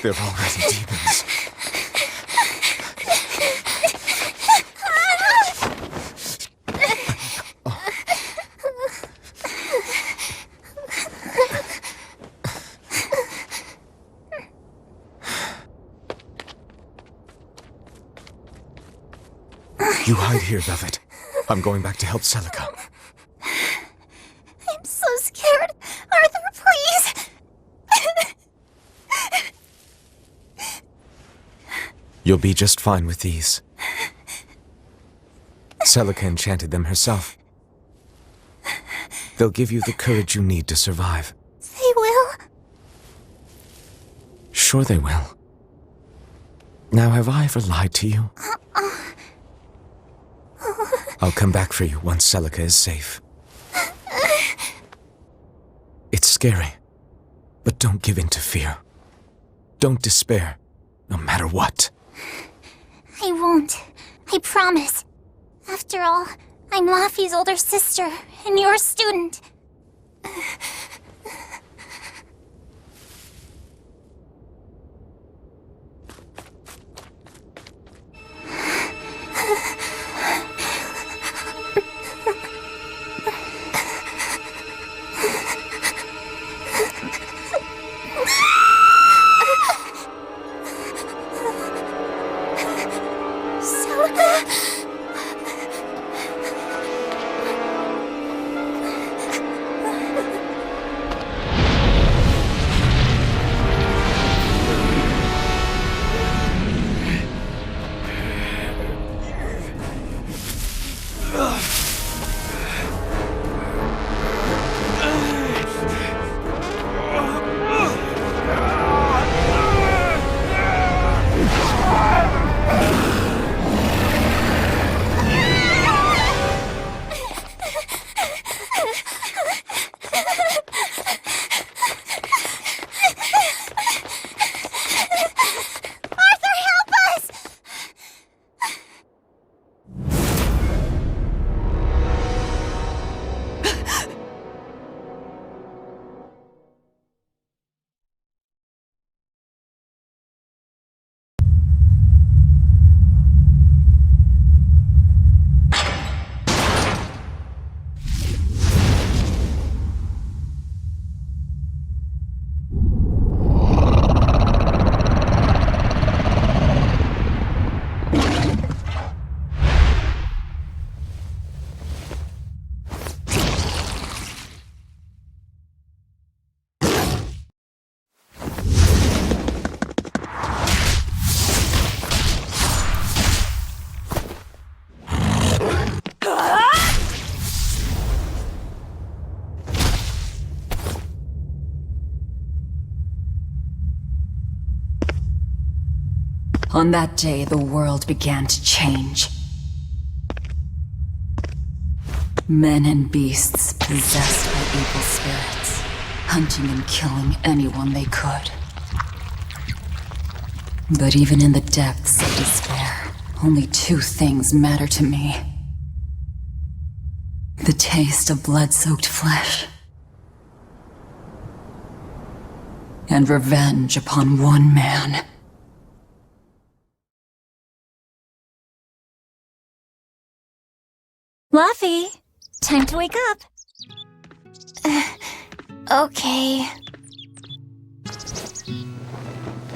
They're already demons. You hide here, Velvet. I'm going back to help Celica. I'm so scared. Arthur, please. You'll be just fine with these. Celica enchanted them herself. They'll give you the courage you need to survive. They will? Sure they will. Now, have I ever lied to you? I'll come back for you once Celica is safe. It's scary, but don't give in to fear. Don't despair, no matter what. I won't. I promise. After all, I'm Laffy's older sister, and your student. On that day, the world began to change. Men and beasts possessed by evil spirits, hunting and killing anyone they could. But even in the depths of despair, only two things matter to me. The taste of blood-soaked flesh, and revenge upon one man. Laffy, time to wake up. Okay.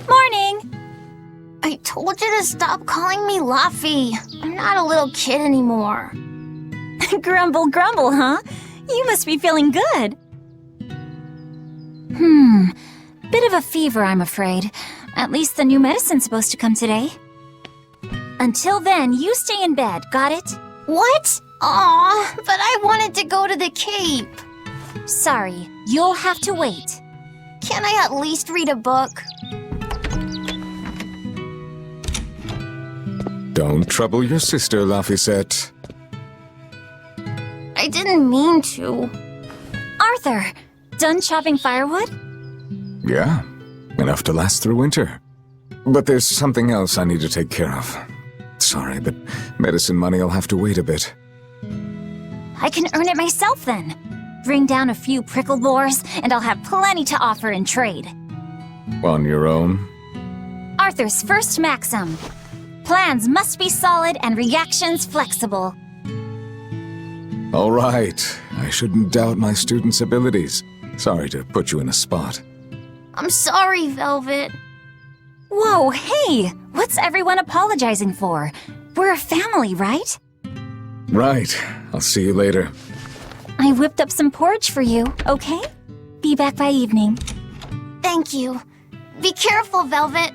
Morning! I told you to stop calling me Laffy. I'm not a little kid anymore. Grumble, grumble, huh? You must be feeling good. Bit of a fever, I'm afraid. At least the new medicine's supposed to come today. Until then, you stay in bed, got it? What? Aw, but I wanted to go to the Cape. Sorry, you'll have to wait. Can't I at least read a book? Don't trouble your sister, Laffyette. I didn't mean to. Arthur, done chopping firewood? Yeah, enough to last through winter. But there's something else I need to take care of. Sorry, but medicine money'll have to wait a bit. I can earn it myself then. Bring down a few prickle boars, and I'll have plenty to offer in trade. On your own? Arthur's first maxim. Plans must be solid and reactions flexible. All right. I shouldn't doubt my students' abilities. Sorry to put you in a spot. I'm sorry, Velvet. Whoa, hey! What's everyone apologizing for? We're a family, right? Right. I'll see you later. I whipped up some porridge for you, okay? Be back by evening. Thank you. Be careful, Velvet.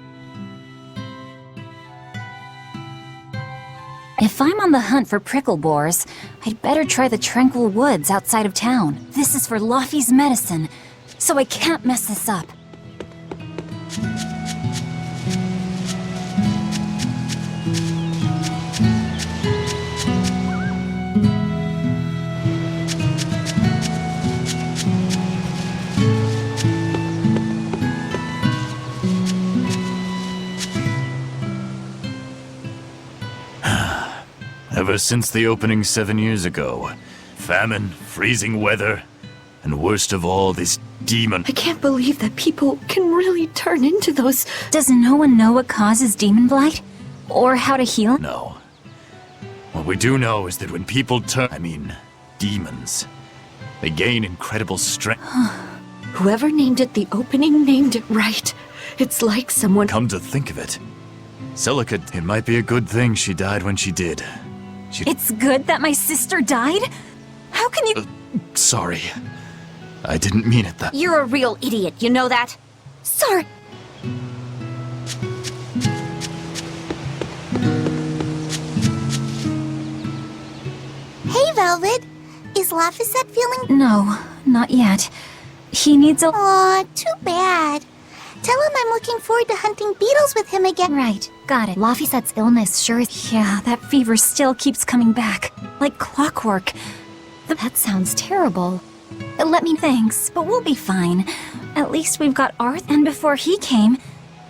If I'm on the hunt for prickle boars, I'd better try the tranquil woods outside of town. This is for Laufey's medicine, so I can't mess this up. Ever since the opening 7 years ago, famine, freezing weather, and worst of all, this demon. I can't believe that people can really turn into those... Does no one know what causes demon blight? Or how to heal? No. What we do know is that when people demons, they gain incredible strength. Whoever named it the opening named it right. It's like someone... Come to think of it, Celica, it might be a good thing she died when she did. It's good that my sister died? How can you... Sorry. I didn't mean it that... You're a real idiot, you know that? Sorry. Hey, Velvet. Is Laphicet feeling... No, not yet. He needs a... Aw, too bad. Tell him I'm looking forward to hunting beetles with him again. Right, got it. Laphicet's illness sure is... Yeah, that fever still keeps coming back. Like clockwork. That sounds terrible. Let me... Thanks, but we'll be fine. At least we've got Arth, and before he came...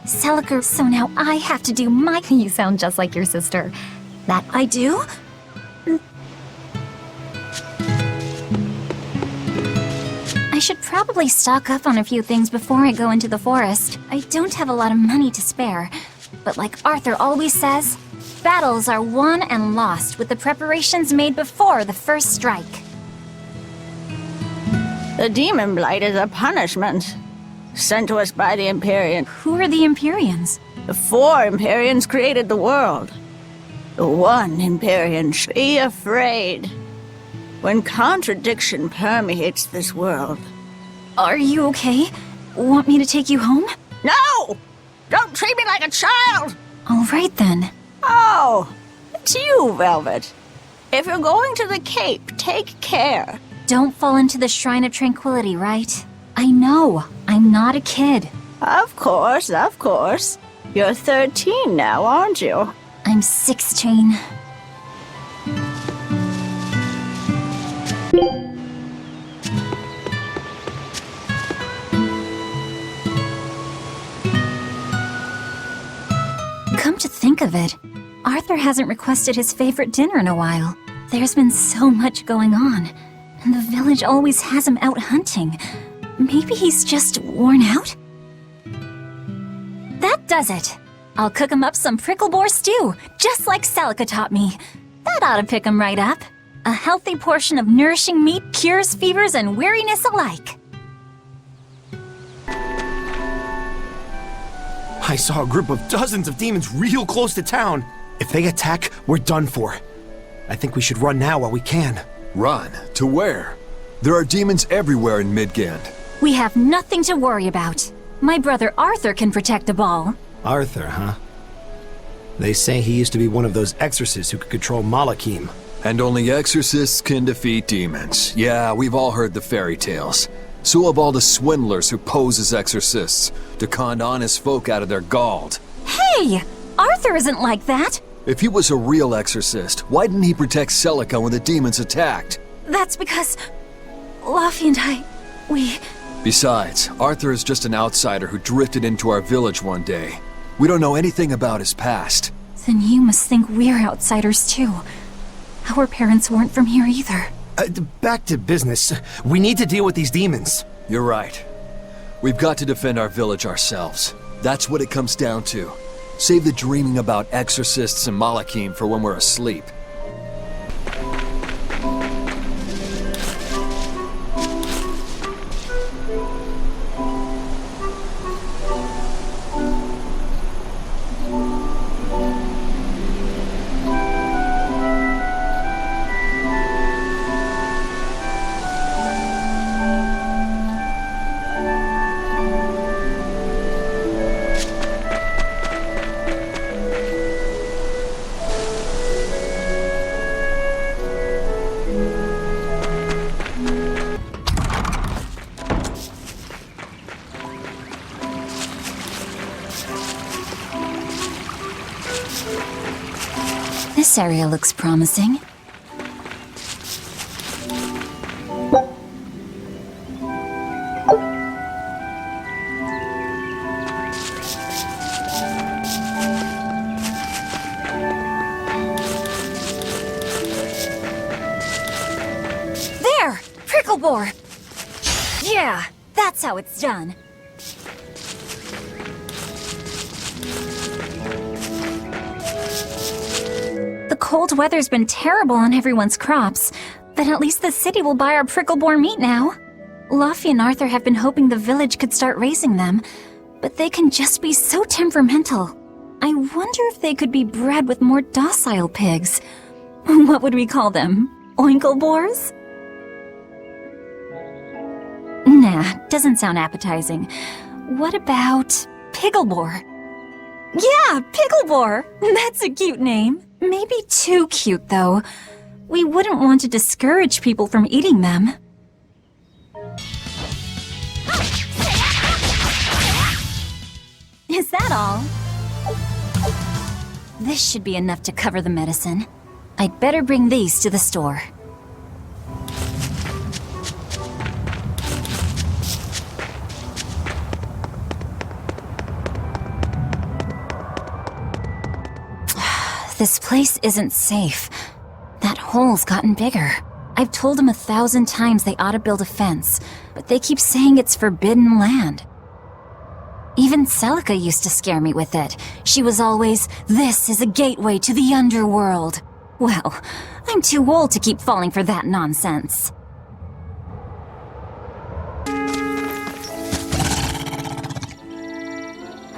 Celica, so now I have to do my... You sound just like your sister. That I do? I should probably stock up on a few things before I go into the forest. I don't have a lot of money to spare. But like Arthur always says, battles are won and lost with the preparations made before the first strike. The demon blight is a punishment sent to us by the Empyrean. Who are the Empyreans? The 4 Empyreans created the world. The one Empyrean should be afraid. When contradiction permeates this world. Are you okay? Want me to take you home? No! Don't treat me like a child! All right then. Oh, it's you, Velvet. If you're going to the Cape, take care. Don't fall into the Shrine of Tranquility, right? I know. I'm not a kid. Of course, of course. You're 13 now, aren't you? I'm 16. Come to think of it, Arthur hasn't requested his favorite dinner in a while. There's been so much going on, and the village always has him out hunting. Maybe he's just worn out? That does it! I'll cook him up some prickle boar stew, just like Celica taught me. That ought to pick him right up. A healthy portion of nourishing meat cures fevers and weariness alike. I saw a group of dozens of demons real close to town. If they attack, we're done for. I think we should run now while we can. Run? To where? There are demons everywhere in Midgand. We have nothing to worry about. My brother Arthur can protect a ball. Arthur, huh? They say he used to be one of those exorcists who could control Malachim. And only exorcists can defeat demons. Yeah, we've all heard the fairy tales. So have all the swindlers who pose as exorcists to con honest folk out of their gold. Hey! Arthur isn't like that! If he was a real exorcist, why didn't he protect Celica when the demons attacked? That's because... Laufey and we... Besides, Arthur is just an outsider who drifted into our village one day. We don't know anything about his past. Then you must think we're outsiders too. Our parents weren't from here either. Back to business. We need to deal with these demons. You're right. We've got to defend our village ourselves. That's what it comes down to. Save the dreaming about exorcists and Malachim for when we're asleep. This area looks promising. There! Prickle boar! Yeah, that's how it's done. The cold weather's been terrible on everyone's crops, but at least the city will buy our prickle boar meat now. Luffy and Arthur have been hoping the village could start raising them, but they can just be so temperamental. I wonder if they could be bred with more docile pigs. What would we call them? Oinkle boars? Nah, doesn't sound appetizing. What about Picklebore? Yeah, Picklebore! That's a cute name. Maybe too cute, though. We wouldn't want to discourage people from eating them. Is that all? This should be enough to cover the medicine. I'd better bring these to the store. This place isn't safe. That hole's gotten bigger. I've told them 1,000 times they ought to build a fence, but they keep saying it's forbidden land. Even Celica used to scare me with it. She was always, "This is a gateway to the underworld." Well, I'm too old to keep falling for that nonsense.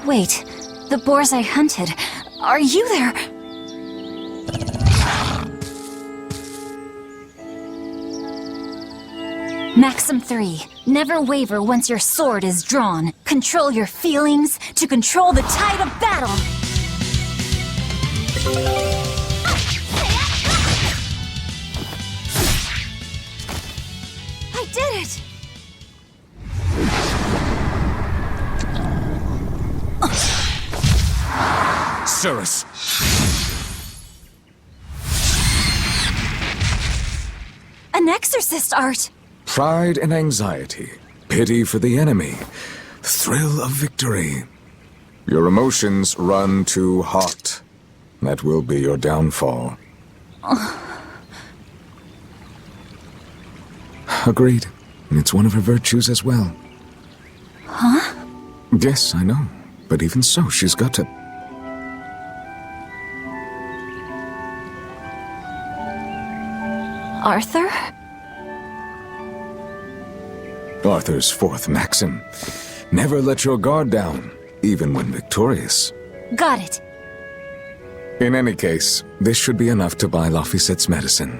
Wait, the boars I hunted, are you there? Maxim 3. Never waver once your sword is drawn. Control your feelings to control the tide of battle. I did it! Cirrus! An exorcist art! Pride and anxiety, pity for the enemy, thrill of victory. Your emotions run too hot. That will be your downfall. Agreed. It's one of her virtues as well. Huh? Yes, I know. But even so, she's got to... Arthur? Arthur's fourth maxim. Never let your guard down, even when victorious. Got it. In any case, this should be enough to buy Laphicette's medicine.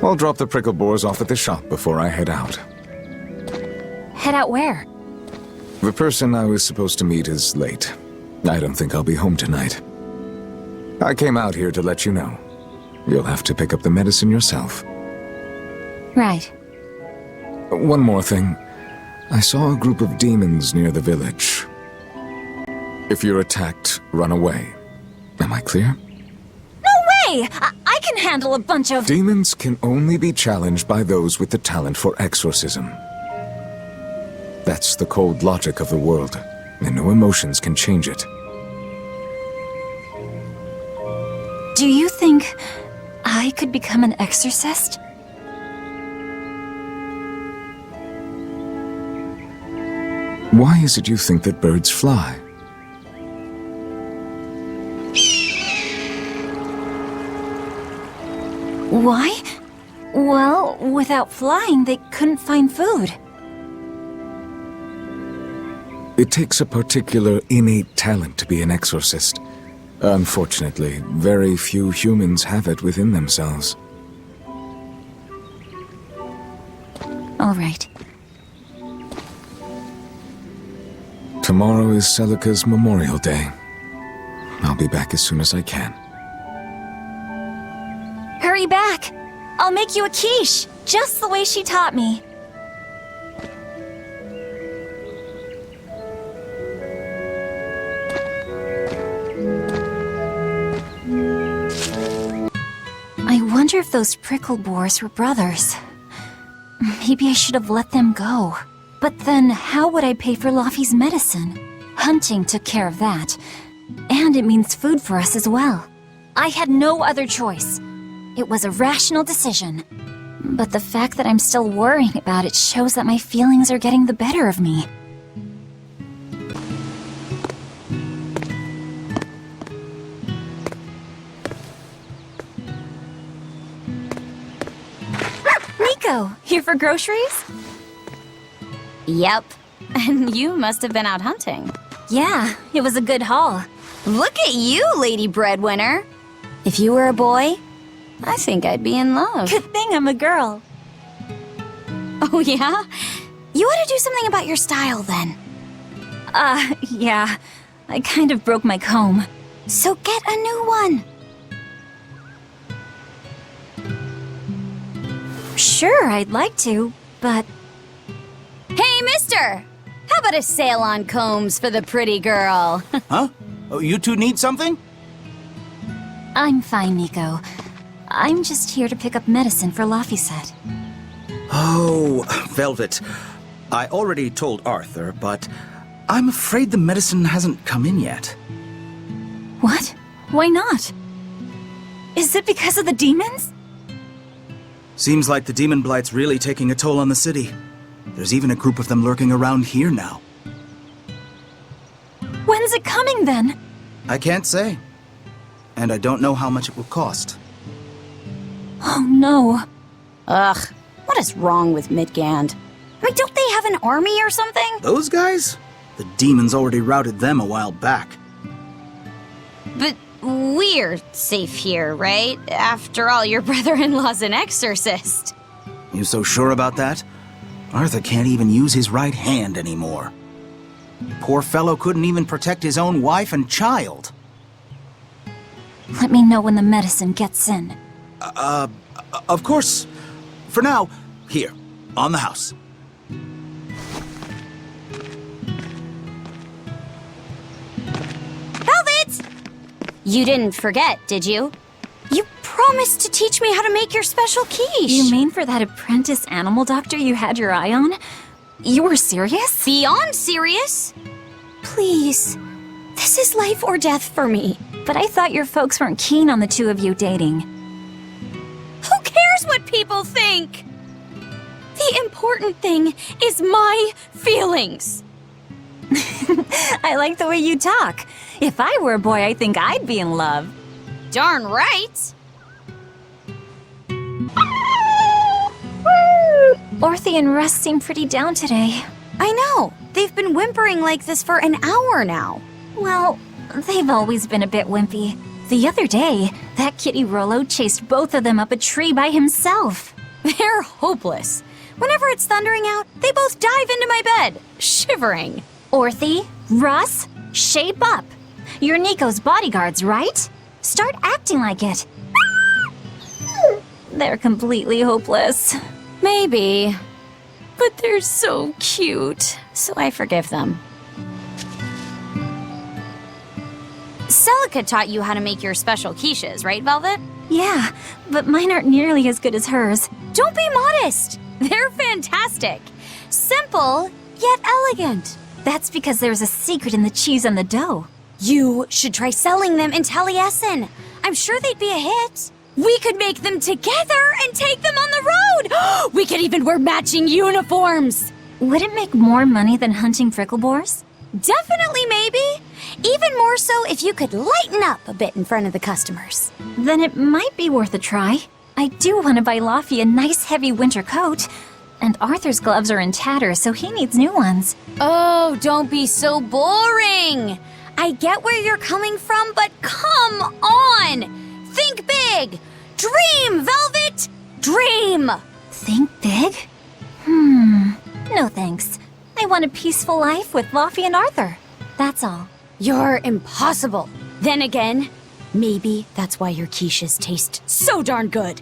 I'll drop the prickle boars off at the shop before I head out. Head out where? The person I was supposed to meet is late. I don't think I'll be home tonight. I came out here to let you know. You'll have to pick up the medicine yourself. Right. One more thing. I saw a group of demons near the village. If you're attacked, run away. Am I clear? No way! I can handle a bunch of... Demons can only be challenged by those with the talent for exorcism. That's the cold logic of the world, and no emotions can change it. Do you think I could become an exorcist? Why is it you think that birds fly? Why? Well, without flying, they couldn't find food. It takes a particular innate talent to be an exorcist. Unfortunately, very few humans have it within themselves. All right. Tomorrow is Celica's Memorial Day. I'll be back as soon as I can. Hurry back! I'll make you a quiche, just the way she taught me. I wonder if those prickle boars were brothers. Maybe I should have let them go. But then, how would I pay for Laufey's medicine? Hunting took care of that. And it means food for us as well. I had no other choice. It was a rational decision. But the fact that I'm still worrying about it shows that my feelings are getting the better of me. Nico, here for groceries? Yep. And you must have been out hunting. Yeah, it was a good haul. Look at you, Lady Breadwinner. If you were a boy, I think I'd be in love. Good thing I'm a girl. Oh, yeah? You ought to do something about your style, then. Yeah. I kind of broke my comb. So get a new one. Sure, I'd like to, but... Hey, mister! How about a sale on combs for the pretty girl? Huh? Oh, you two need something? I'm fine, Nico. I'm just here to pick up medicine for Laufey. Oh, Velvet. I already told Arthur, but I'm afraid the medicine hasn't come in yet. What? Why not? Is it because of the demons? Seems like the demon blight's really taking a toll on the city. There's even a group of them lurking around here now. When's it coming, then? I can't say. And I don't know how much it will cost. Oh, no. Ugh, what is wrong with Midgand? I mean, don't they have an army or something? Those guys? The demons already routed them a while back. But we're safe here, right? After all, your brother-in-law's an exorcist. You so sure about that? Arthur can't even use his right hand anymore. Poor fellow couldn't even protect his own wife and child. Let me know when the medicine gets in. Of course. For now, here, on the house. Velvet! You didn't forget, did you? You promised to teach me how to make your special quiche. You mean for that apprentice animal doctor you had your eye on? You were serious? Beyond serious? Please. This is life or death for me. But I thought your folks weren't keen on the two of you dating. Who cares what people think? The important thing is my feelings. I like the way you talk. If I were a boy, I think I'd be in love. Darn right. Orthe and Russ seem pretty down today. I know. They've been whimpering like this for an hour now. Well, they've always been a bit wimpy. The other day, that kitty Rollo chased both of them up a tree by himself. They're hopeless. Whenever it's thundering out, they both dive into my bed, shivering. Orthe, Russ, shape up. You're Nico's bodyguards, right? Start acting like it. They're completely hopeless. Maybe. But they're so cute, so I forgive them. Celica taught you how to make your special quiches, right, Velvet? Yeah, but mine aren't nearly as good as hers. Don't be modest! They're fantastic! Simple, yet elegant. That's because there's a secret in the cheese on the dough. You should try selling them in Taliesin. I'm sure they'd be a hit. We could make them together and take them on the road! We could even wear matching uniforms! Would it make more money than hunting fricklebores? Definitely, maybe. Even more so if you could lighten up a bit in front of the customers. Then it might be worth a try. I do want to buy Laufey a nice heavy winter coat. And Arthur's gloves are in tatters, so he needs new ones. Oh, don't be so boring. I get where you're coming from, but come on! Think big! Dream, Velvet! Dream! Think big? No thanks. I want a peaceful life with Laufey and Arthur. That's all. You're impossible. Then again, maybe that's why your quiches taste so darn good.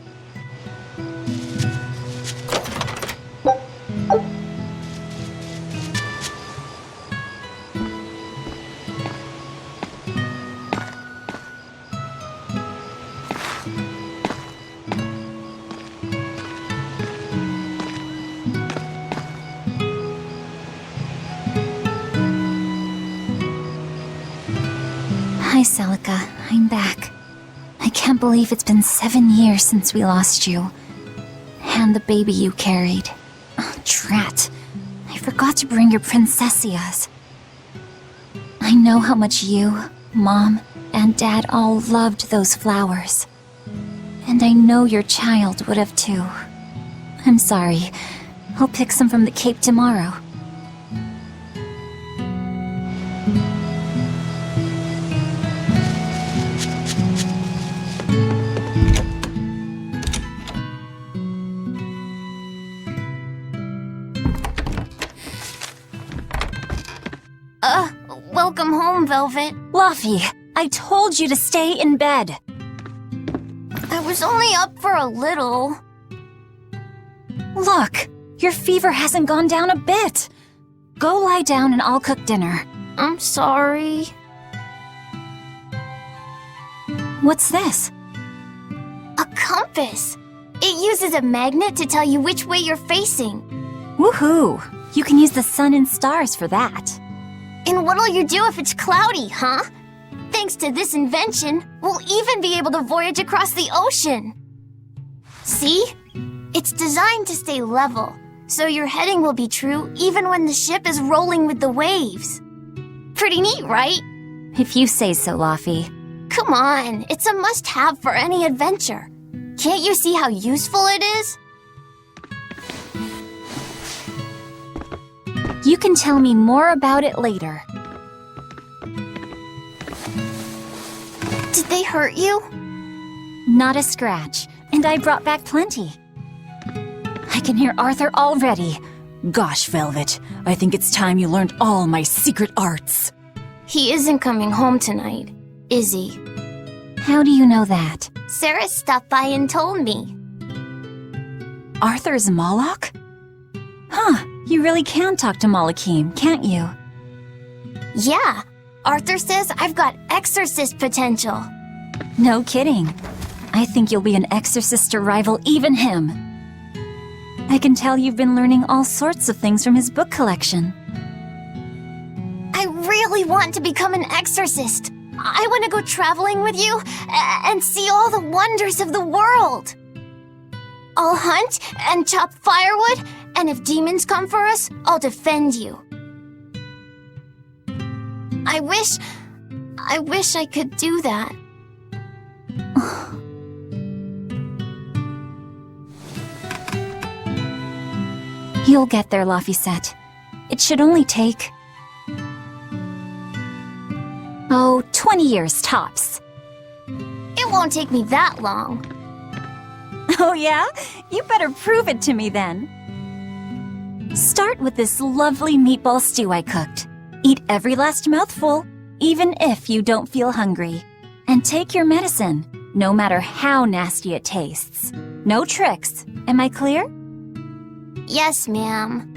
Hi, Celica. I'm back. I can't believe it's been 7 years since we lost you. And the baby you carried. Oh, drat. I forgot to bring your princessias. I know how much you, Mom, and Dad all loved those flowers. And I know your child would have too. I'm sorry. I'll pick some from the Cape tomorrow. Welcome home, Velvet. Laufey, I told you to stay in bed. I was only up for a little. Look, your fever hasn't gone down a bit. Go lie down and I'll cook dinner. I'm sorry. What's this? A compass. It uses a magnet to tell you which way you're facing. Woohoo! You can use the sun and stars for that. And what'll you do if it's cloudy, huh? Thanks to this invention, we'll even be able to voyage across the ocean. See? It's designed to stay level, so your heading will be true even when the ship is rolling with the waves. Pretty neat, right? If you say so, Laufey. Come on, it's a must-have for any adventure. Can't you see how useful it is? You can tell me more about it later. Did they hurt you? Not a scratch, and I brought back plenty. I can hear Arthur already. Gosh, Velvet, I think it's time you learned all my secret arts. He isn't coming home tonight, is he? How do you know that? Sarah stopped by and told me. Arthur's Moloch? Huh, you really can talk to Malakim, can't you? Yeah, Arthur says I've got exorcist potential. No kidding. I think you'll be an exorcist to rival even him. I can tell you've been learning all sorts of things from his book collection. I really want to become an exorcist. I want to go traveling with you and see all the wonders of the world. I'll hunt and chop firewood, and if demons come for us, I'll defend you. I wish I could do that. You'll get there, Laufey. It should only take... 20 years tops. It won't take me that long. Oh yeah? You better prove it to me then. Start with this lovely meatball stew I cooked. Eat every last mouthful, even if you don't feel hungry. And take your medicine, no matter how nasty it tastes. No tricks. Am I clear? Yes, ma'am.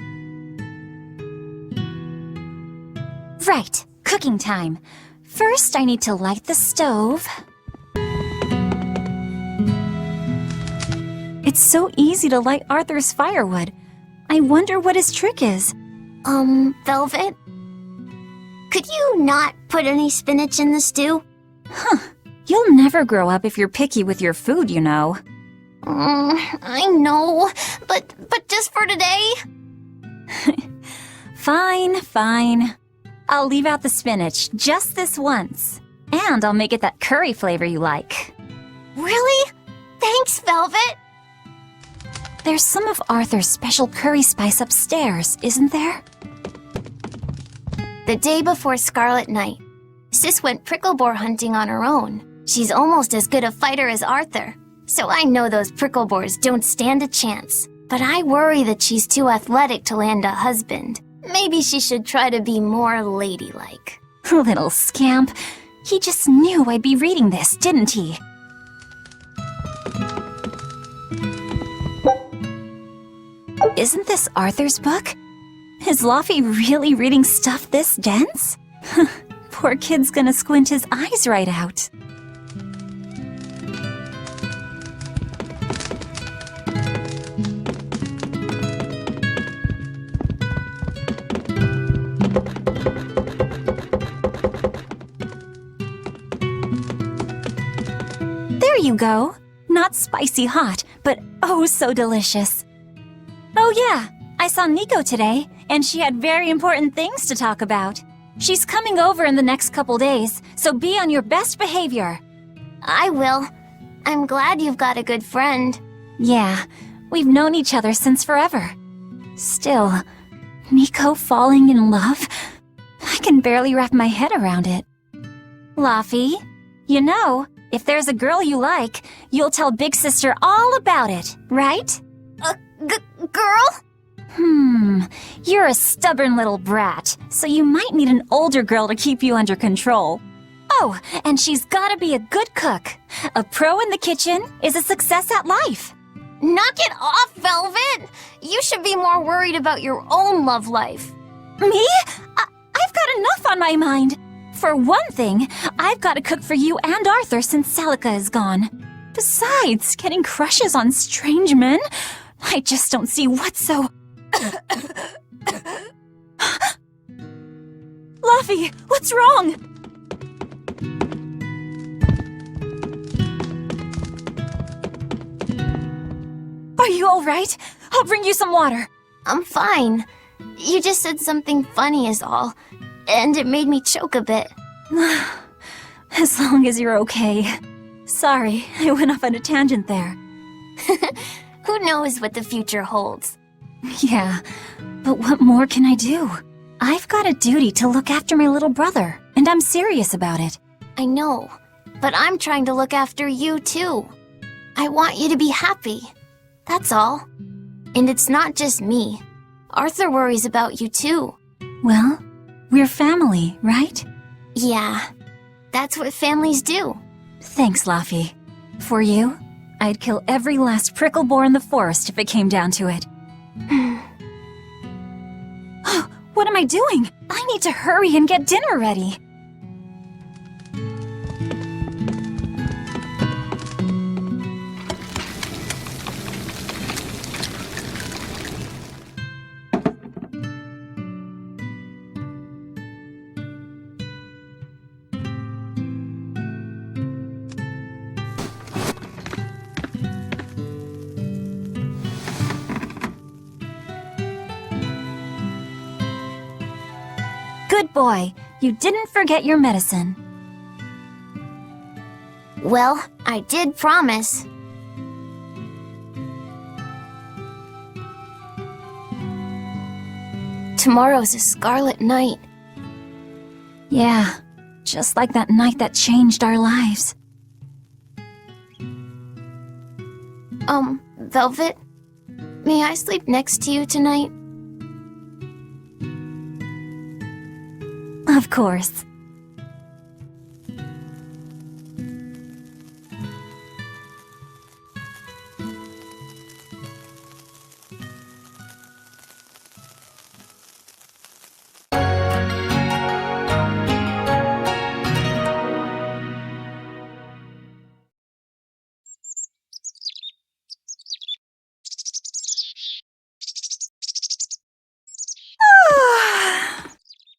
Right, cooking time. First, I need to light the stove. It's so easy to light Arthur's firewood. I wonder what his trick is. Velvet? Could you not put any spinach in the stew? Huh. You'll never grow up if you're picky with your food, you know. I know, but just for today? Fine, fine. I'll leave out the spinach just this once. And I'll make it that curry flavor you like. Really? Thanks, Velvet! There's some of Arthur's special curry spice upstairs, isn't there? The day before Scarlet Night, Sis went prickle boar hunting on her own. She's almost as good a fighter as Arthur, so I know those prickle boars don't stand a chance. But I worry that she's too athletic to land a husband. Maybe she should try to be more ladylike. Little scamp. He just knew I'd be reading this, didn't he? Isn't this Arthur's book? Is Luffy really reading stuff this dense? Poor kid's gonna squint his eyes right out. There you go. Not spicy hot, but oh so delicious. Oh yeah, I saw Nico today, and she had very important things to talk about. She's coming over in the next couple days, so be on your best behavior. I will. I'm glad you've got a good friend. Yeah, we've known each other since forever. Still, Nico falling in love? I can barely wrap my head around it. Luffy, you know, if there's a girl you like, you'll tell Big Sister all about it, right? Girl? You're a stubborn little brat, so you might need an older girl to keep you under control. Oh, and she's gotta be a good cook. A pro in the kitchen is a success at life. Knock it off, Velvet! You should be more worried about your own love life. Me? I've got enough on my mind. For one thing, I've got to cook for you and Arthur since Celica is gone. Besides, getting crushes on strange men? I just don't see what's so... Luffy, what's wrong? Are you all right? I'll bring you some water. I'm fine. You just said something funny is all, and it made me choke a bit. As long as you're okay. Sorry, I went off on a tangent there. Who knows what the future holds? Yeah, but what more can I do? I've got a duty to look after my little brother, and I'm serious about it. I know, but I'm trying to look after you too. I want you to be happy. That's all. And it's not just me. Arthur worries about you too. Well, we're family, right? Yeah, that's what families do. Thanks, Luffy. For you, I'd kill every last prickle boar in the forest if it came down to it. What am I doing? I need to hurry and get dinner ready. Good boy. You didn't forget your medicine. Well, I did promise. Tomorrow's a scarlet night. Yeah, just like that night that changed our lives. Velvet? May I sleep next to you tonight? Of course.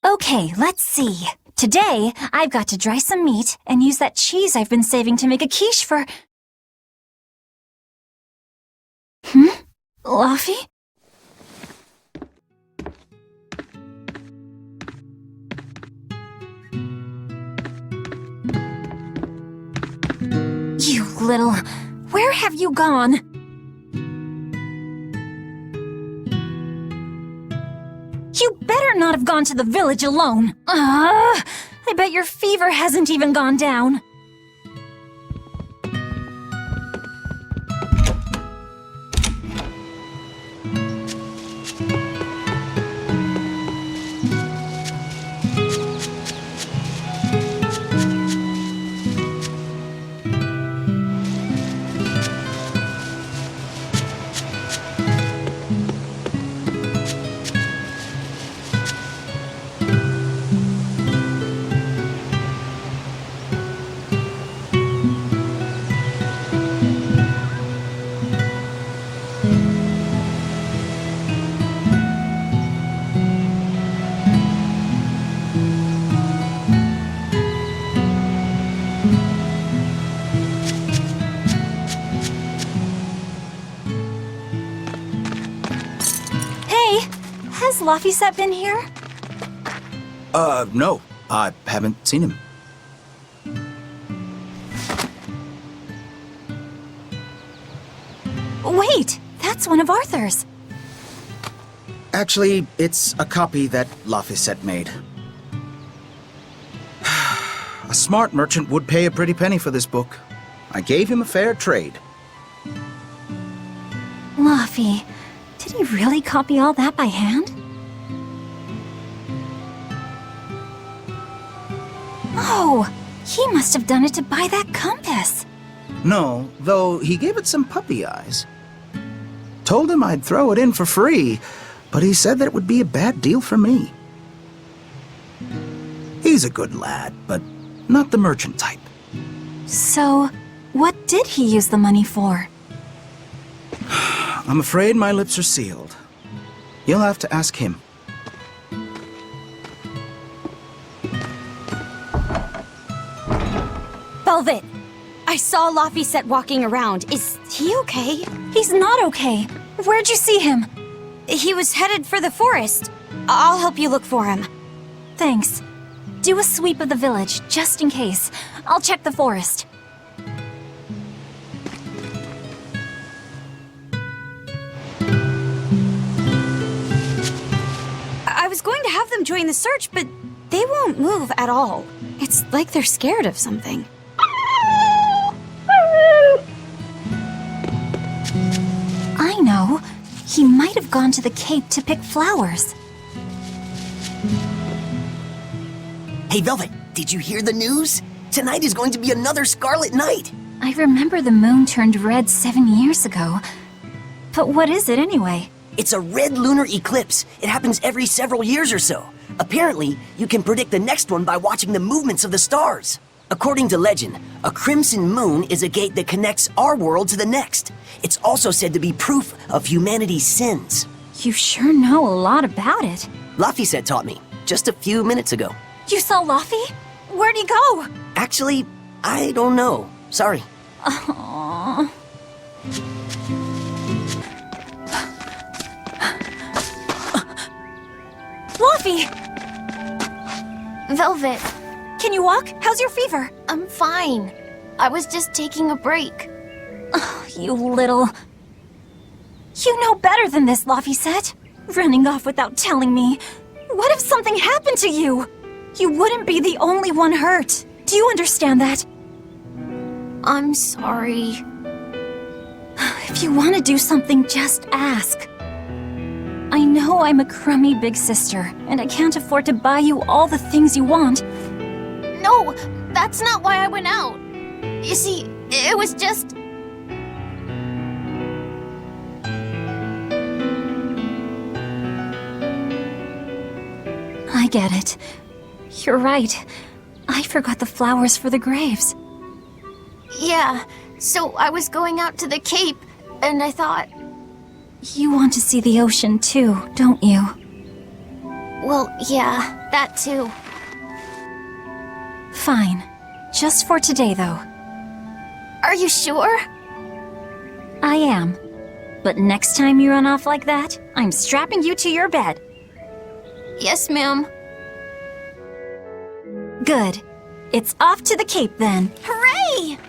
Okay, let's see. Today, I've got to dry some meat and use that cheese I've been saving to make a quiche for... Luffy? you gone? You better not have gone to the village alone. I bet your fever hasn't even gone down. Has Laphicet been here? No. I haven't seen him. Wait! That's one of Arthur's. Actually, it's a copy that Laphicet made. A smart merchant would pay a pretty penny for this book. I gave him a fair trade. Laphi, did he really copy all that by hand? Oh, he must have done it to buy that compass. No, though he gave it some puppy eyes. Told him I'd throw it in for free, but he said that it would be a bad deal for me. He's a good lad, but not the merchant type. So, what did he use the money for? I'm afraid my lips are sealed. You'll have to ask him. Velvet! I saw Laphicet walking around. Is he okay? He's not okay. Where'd you see him? He was headed for the forest. I'll help you look for him. Thanks. Do a sweep of the village, just in case. I'll check the forest. I was going to have them join the search, but they won't move at all. It's like they're scared of something. I know. He might have gone to the Cape to pick flowers. Hey, Velvet, did you hear the news? Tonight is going to be another Scarlet Night. I remember the moon turned red 7 years ago. But what is it anyway? It's a red lunar eclipse. It happens every several years or so. Apparently, you can predict the next one by watching the movements of the stars. According to legend, a crimson moon is a gate that connects our world to the next. It's also said to be proof of humanity's sins. You sure know a lot about it. Laphicet taught me, just a few minutes ago. You saw Laphi? Where'd he go? Actually, I don't know. Sorry. Aww. Laphi! Velvet, Can you walk? How's your fever? I'm fine. I was just taking a break. Oh, you little... You know better than this, Laphicet. Running off without telling me. What if something happened to you? You wouldn't be the only one hurt. Do you understand that? I'm sorry. If you want to do something, just ask. I know I'm a crummy big sister, and I can't afford to buy you all the things you want. No, that's not why I went out. You see, it was just... I get it. You're right. I forgot the flowers for the graves. Yeah, so I was going out to the Cape, and I thought... You want to see the ocean too, don't you? Well, yeah, that too. Fine. Just for today, though. Are you sure? I am. But next time you run off like that, I'm strapping you to your bed. Yes, ma'am. Good. It's off to the Cape, then. Hooray!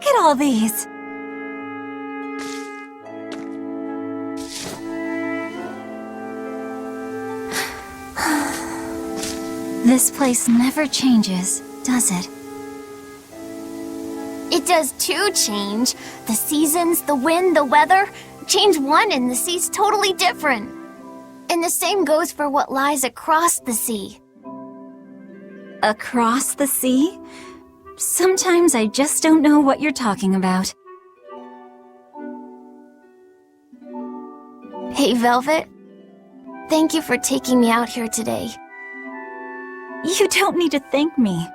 Look at all these! This place never changes, does it? It does too change. The seasons, the wind, the weather. Change one and the sea's totally different. And the same goes for what lies across the sea. Across the sea? Sometimes I just don't know what you're talking about. Hey, Velvet. Thank you for taking me out here today. You don't need to thank me.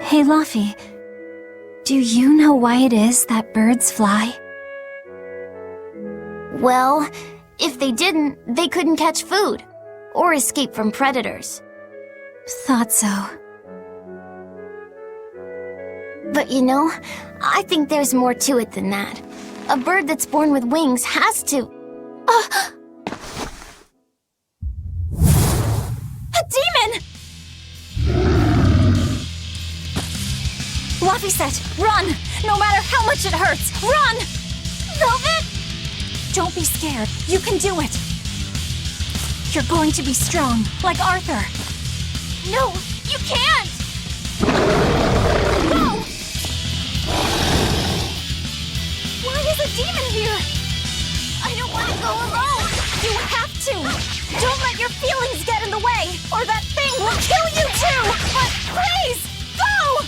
Hey, Luffy. Do you know why it is that birds fly? Well, if they didn't, they couldn't catch food or escape from predators. Thought so. But you know, I think there's more to it than that. A bird that's born with wings has to... A demon! Luffy said, run! No matter how much it hurts, run! Velvet? Don't be scared. You can do it. You're going to be strong, like Arthur. No, you can't! No! Why is a demon here? I don't want to go alone. You have to. Don't let your feelings get in the way, or that thing will kill you too! But please, go!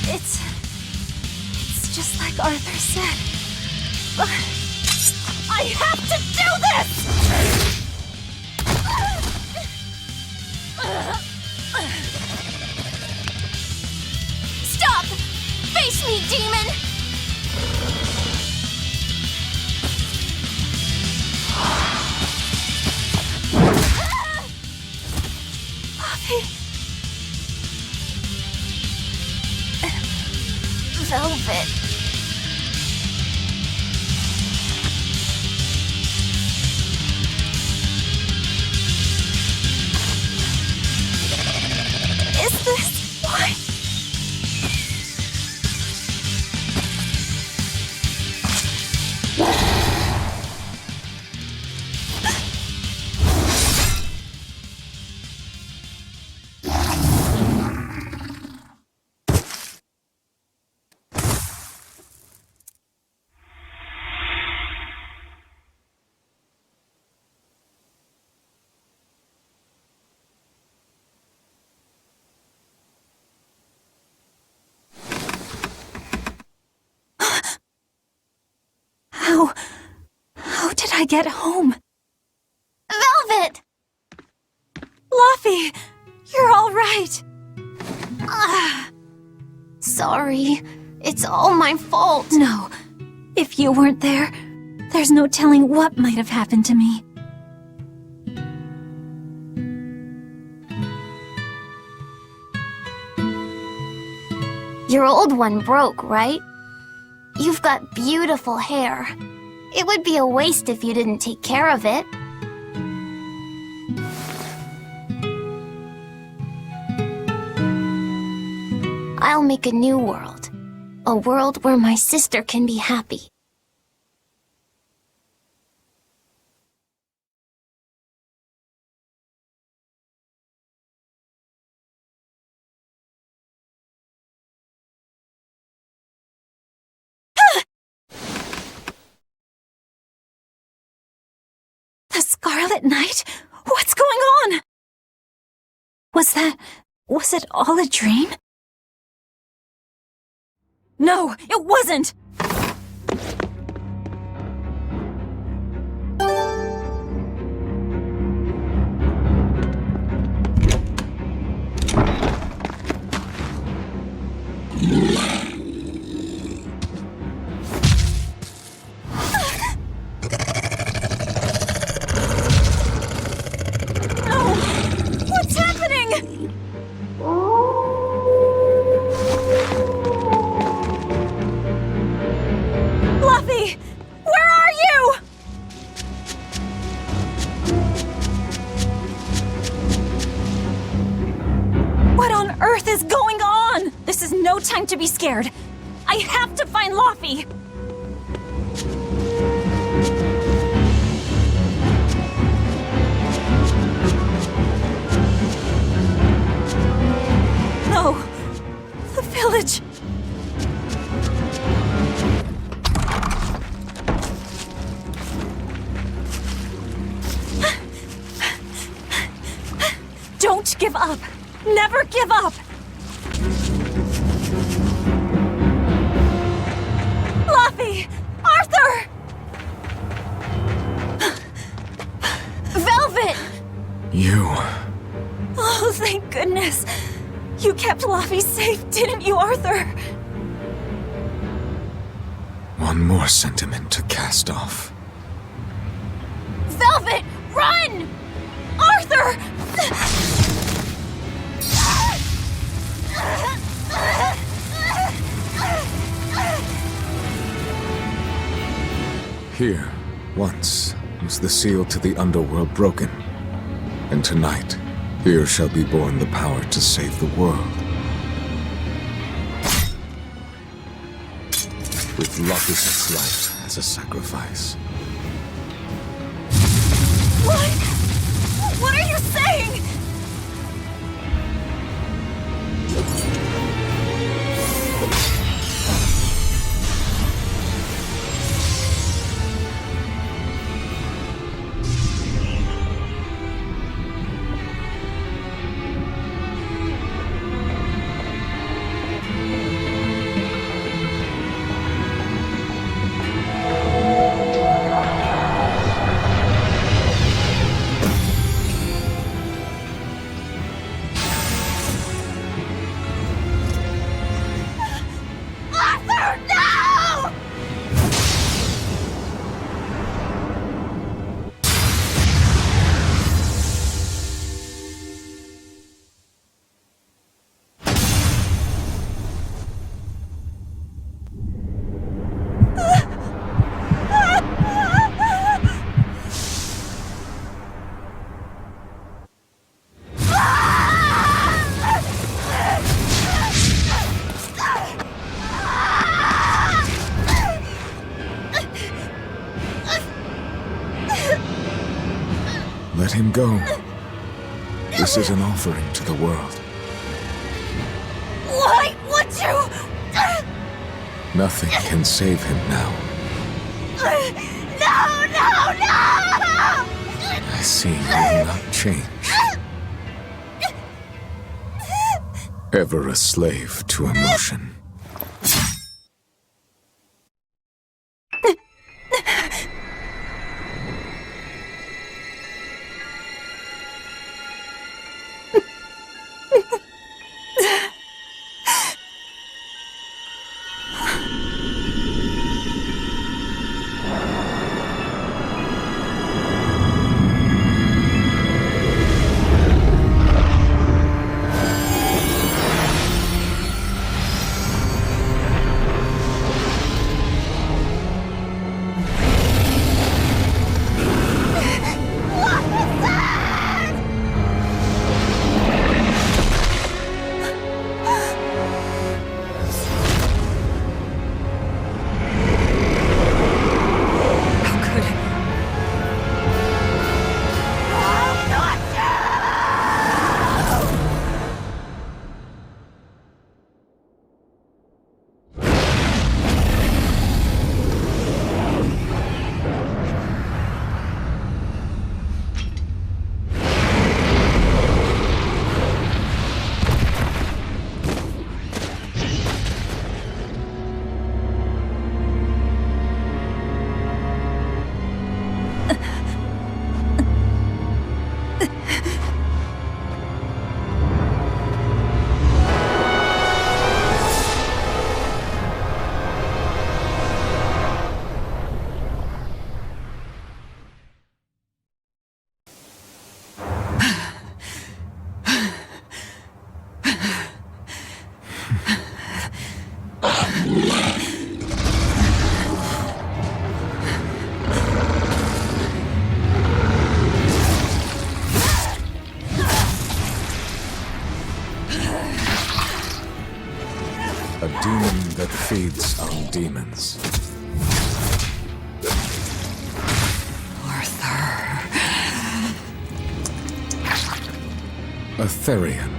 It's just like Arthur said. But I have to do this! Stop! Face me, demon! Velvet. Is this why? How did I get home? Velvet! Luffy, you're all right. Sorry. It's all my fault. No, if you weren't there, there's no telling what might have happened to me. Your old one broke, right? You've got beautiful hair. It would be a waste if you didn't take care of it. I'll make a new world. A world where my sister can be happy. The Scarlet Knight? What's going on? Was it all a dream? No, it wasn't! no time to be scared. I have to find Luffy. No, the village. Don't give up. Never give up. Luffy! Arthur! Velvet! You. Oh, thank goodness. You kept Luffy safe, didn't you, Arthur? One more sentiment to cast off. Velvet, run! Arthur! Here, once, was the seal to the underworld broken. And tonight, here shall be born the power to save the world. With Lapis's life as a sacrifice. What? What are you saying? Let him go. This is an offering to the world. Why would you? Nothing can save him now. No, no, no! I see you will not change. Ever a slave to emotion. A demon that feeds on demons. A Therian.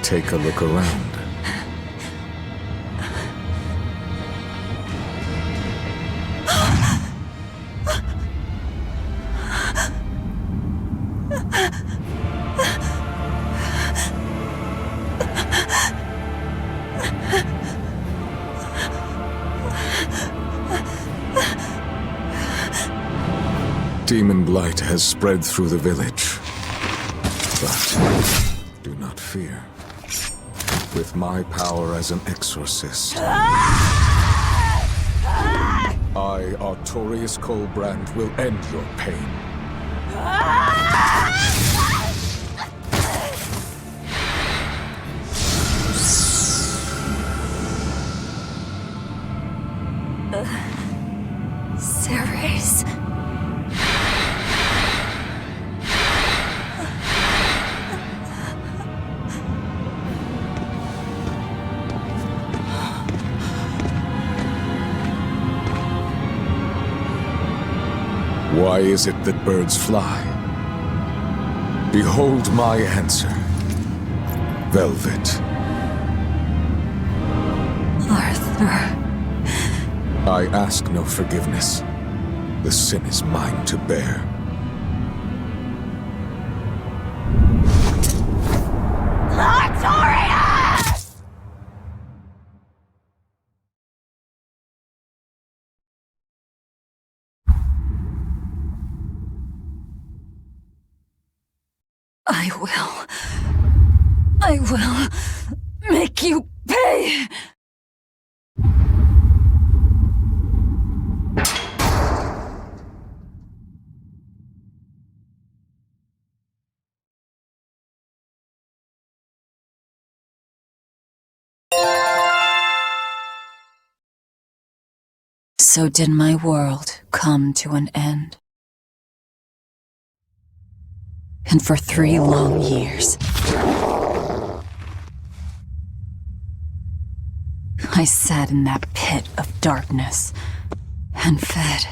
Take a look around. Demon blight has spread through the village. But do not fear. With my power as an exorcist, I, Artorius Colbrand, will end your pain. Ceres. Why is it that birds fly? Behold my answer. Velvet. Arthur. I ask no forgiveness. The sin is mine to bear. I will make you pay! So did my world come to an end. And for 3 long years, I sat in that pit of darkness and fed.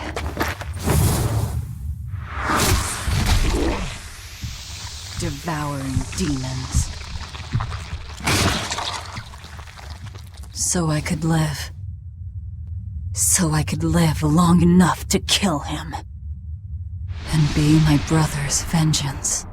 Devouring demons. So I could live. So I could live long enough to kill him. And be my brother's vengeance.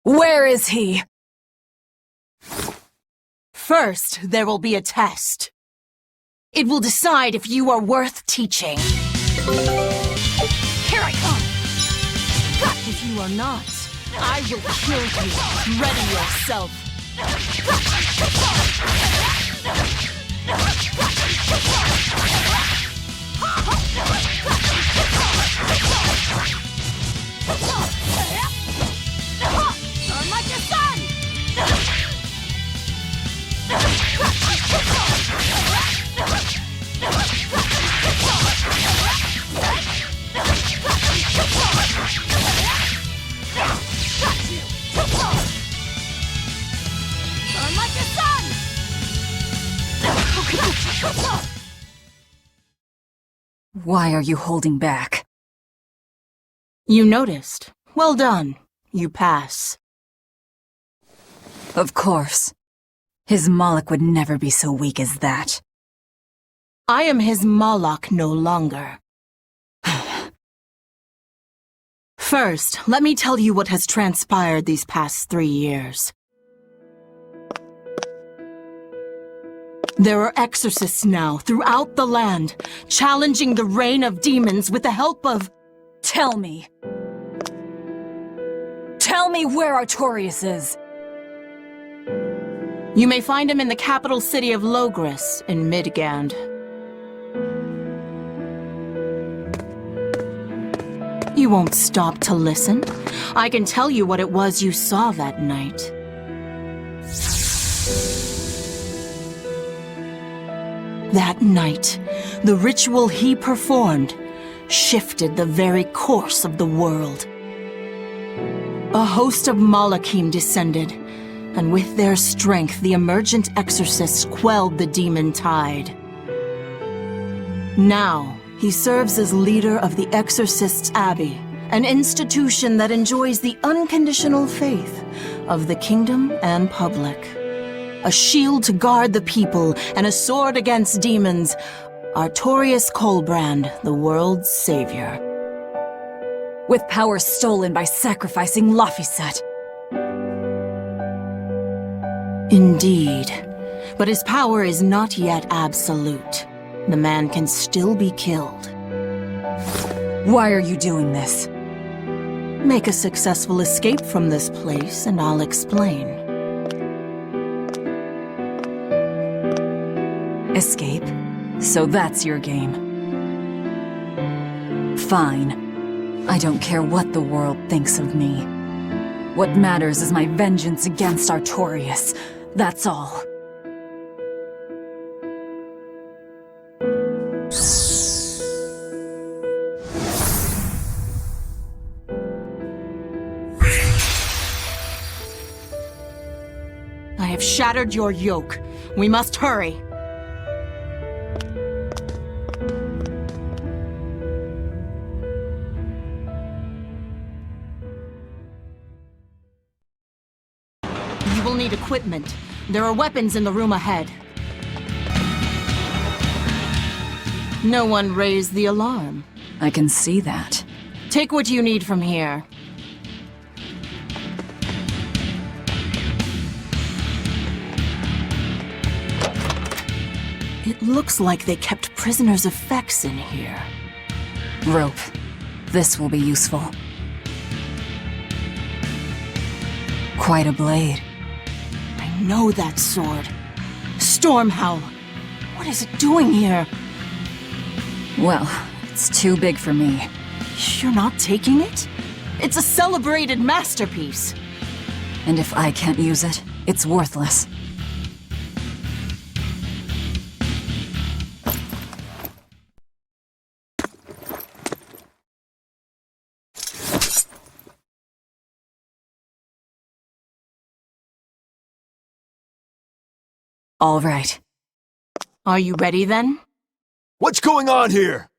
Where is he? First, there will be a test. It will decide if you are worth teaching. Here I come! If you are not, I will kill you. Ready yourself. Burn like the sun! Burn like the sun! Why are you holding back? You noticed. Well done. You pass. Of course. His Moloch would never be so weak as that. I am his Moloch no longer. First, let me tell you what has transpired these past 3 years. There are exorcists now throughout the land, challenging the reign of demons with the help of... Tell me. Tell me where Artorias is. You may find him in the capital city of Logris in Midgand. You won't stop to listen? I can tell you what it was you saw that night. That night, the ritual he performed shifted the very course of the world. A host of Malachim descended, and with their strength, the emergent exorcists quelled the demon tide. Now, he serves as leader of the Exorcists' Abbey, an institution that enjoys the unconditional faith of the kingdom and public. A shield to guard the people and a sword against demons, Artorias Colbrand, the world's savior. With power stolen by sacrificing Laphicet. Indeed. But his power is not yet absolute. The man can still be killed. Why are you doing this? Make a successful escape from this place, and I'll explain. Escape? So that's your game. Fine. I don't care what the world thinks of me. What matters is my vengeance against Artorias. That's all. I have shattered your yoke. We must hurry. You will need equipment. There are weapons in the room ahead. No one raised the alarm. I can see that. Take what you need from here. It looks like they kept prisoners' effects in here. Rope. This will be useful. Quite a blade. I know that sword. Stormhowl. What is it doing here? Well, it's too big for me. You're not taking it? It's a celebrated masterpiece. And if I can't use it, it's worthless. All right. Are you ready then? What's going on here?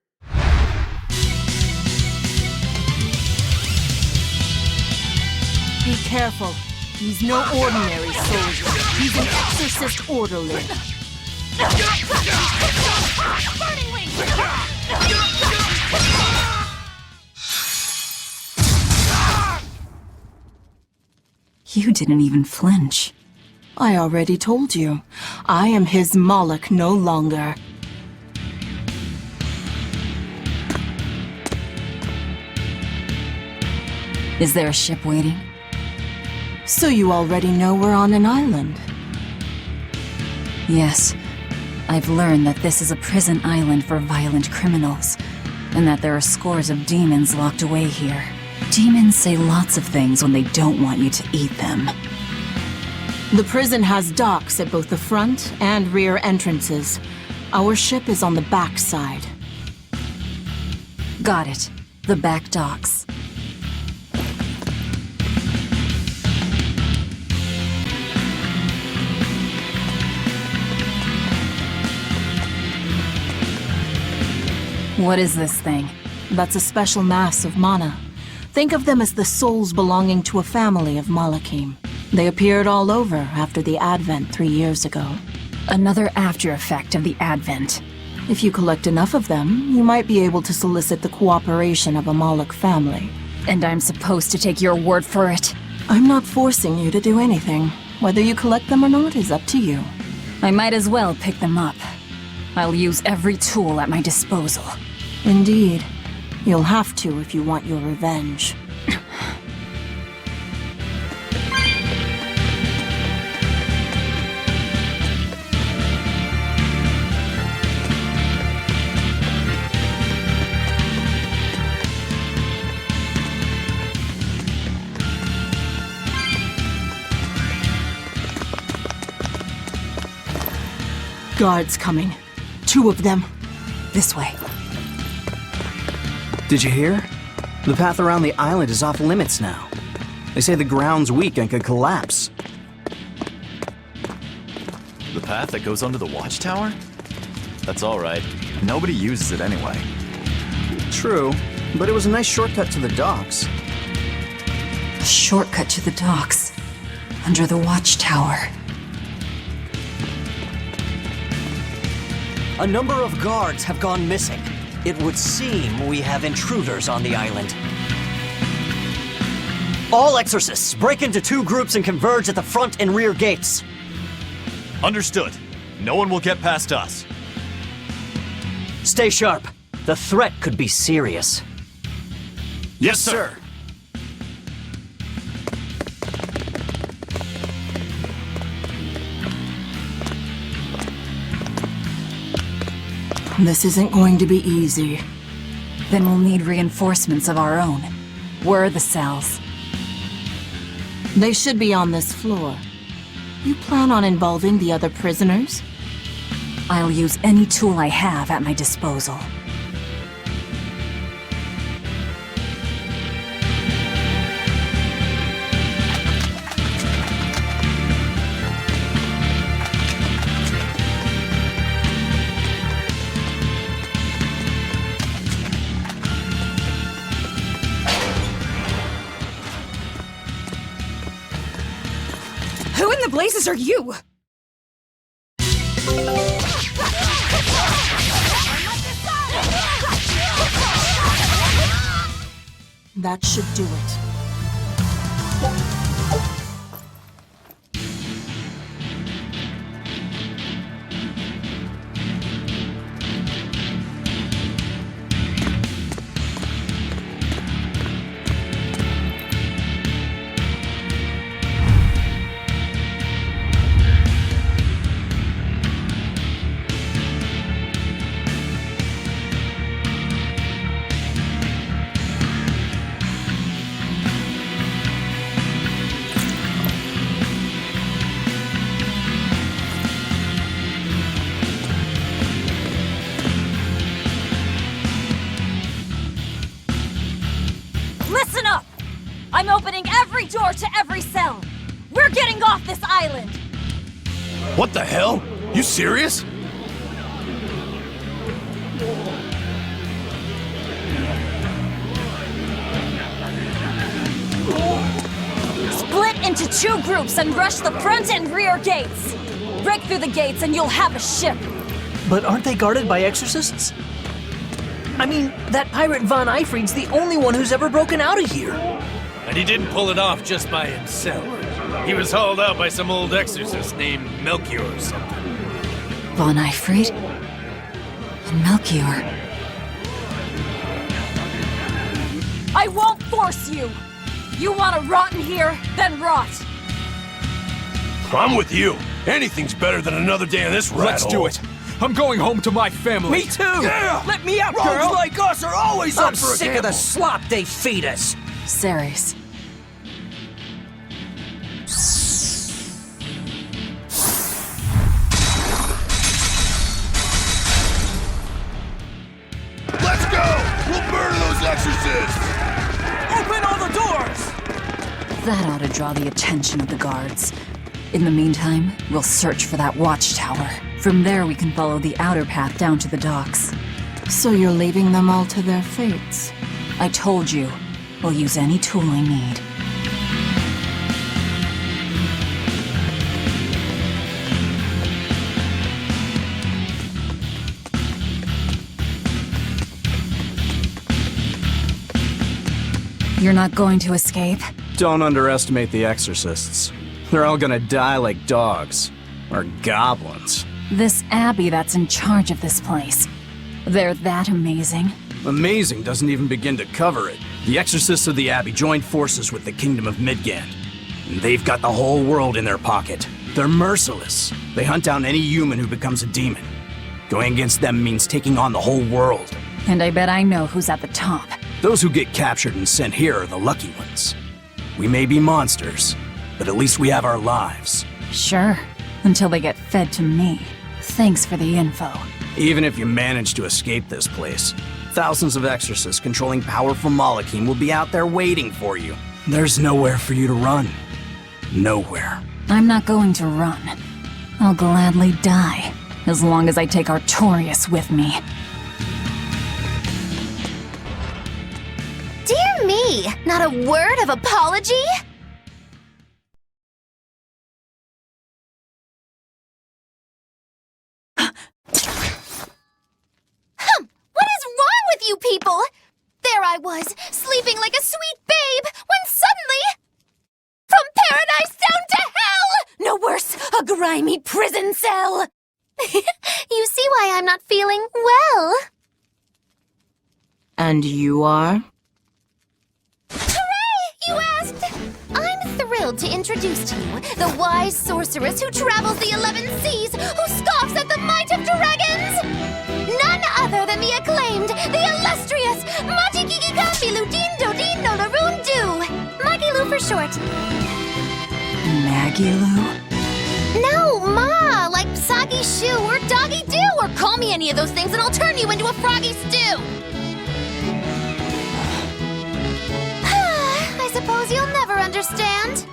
Be careful. He's no ordinary soldier. He's an exorcist orderly. Burning wing! You didn't even flinch. I already told you. I am his Moloch no longer. Is there a ship waiting? So you already know we're on an island. Yes. I've learned that this is a prison island for violent criminals, and that there are scores of demons locked away here. Demons say lots of things when they don't want you to eat them. The prison has docks at both the front and rear entrances. Our ship is on the back side. Got it. The back docks. What is this thing? That's a special mass of mana. Think of them as the souls belonging to a family of Malakim. They appeared all over after the Advent 3 years ago. Another after effect of the Advent. If you collect enough of them, you might be able to solicit the cooperation of a Moloch family. And I'm supposed to take your word for it? I'm not forcing you to do anything. Whether you collect them or not is up to you. I might as well pick them up. I'll use every tool at my disposal. Indeed. You'll have to if you want your revenge. Guards coming. 2 of them. This way. Did you hear? The path around the island is off limits now. They say the ground's weak and could collapse. The path that goes under the watchtower? That's all right. Nobody uses it anyway. True, but it was a nice shortcut to the docks. A shortcut to the docks. Under the watchtower. A number of guards have gone missing. It would seem we have intruders on the island. All exorcists, break into 2 groups and converge at the front and rear gates. Understood. No one will get past us. Stay sharp. The threat could be serious. Yes, sir. This isn't going to be easy. Then we'll need reinforcements of our own. Where are the cells? They should be on this floor. You plan on involving the other prisoners? I'll use any tool I have at my disposal. Who in the blazes are you? That should do it. Listen up! I'm opening every door to every cell! We're getting off this island! What the hell? You serious? Split into 2 groups and rush the front and rear gates! Break through the gates and you'll have a ship! But aren't they guarded by exorcists? I mean, that pirate Von Eifried's the only one who's ever broken out of here. And he didn't pull it off just by himself. He was hauled out by some old exorcist named Melchior or something. Von Eifried? And Melchior. I won't force you! You want to rot in here? Then rot! I'm with you. Anything's better than another day in this rat Let's do hole. it. I'm going home to my family. Me too! Yeah! Let me out, Rogues girl! like us are always up I'm for a sick of the gamble. slop they feed us! Ceres. Let's go! We'll murder those exorcists! Open all the doors! That ought to draw the attention of the guards. In the meantime, we'll search for that watchtower. From there, we can follow the outer path down to the docks. So you're leaving them all to their fates? I told you, we'll use any tool I need. You're not going to escape? Don't underestimate the exorcists. They're all gonna die like dogs. Or goblins. This abbey that's in charge of this place. They're that amazing? Amazing doesn't even begin to cover it. The exorcists of the abbey joined forces with the kingdom of Midgand. And they've got the whole world in their pocket. They're merciless. They hunt down any human who becomes a demon. Going against them means taking on the whole world. And I bet I know who's at the top. Those who get captured and sent here are the lucky ones. We may be monsters, but at least we have our lives. Sure, until they get fed to me. Thanks for the info. Even if you manage to escape this place, thousands of exorcists controlling powerful Malachim will be out there waiting for you. There's nowhere for you to run. Nowhere. I'm not going to run. I'll gladly die, as long as I take Artorias with me. Dear me, not a word of apology? What is wrong with you people? There I was, sleeping like a sweet babe, when suddenly... From paradise down to hell! No worse, a grimy prison cell! You see why I'm not feeling well. And you are? Hooray, you asked? I'm thrilled to introduce to you the wise sorceress who travels the 11 seas, who scoffs at the might of dragons! None other than the acclaimed, the illustrious Machikikikambilu Dindo Dino Larundu! Magilu for short. Magilu? No, Ma, like Soggy Shoe or Doggy Doo, or call me any of those things and I'll turn you into a froggy stew! I suppose you'll never understand.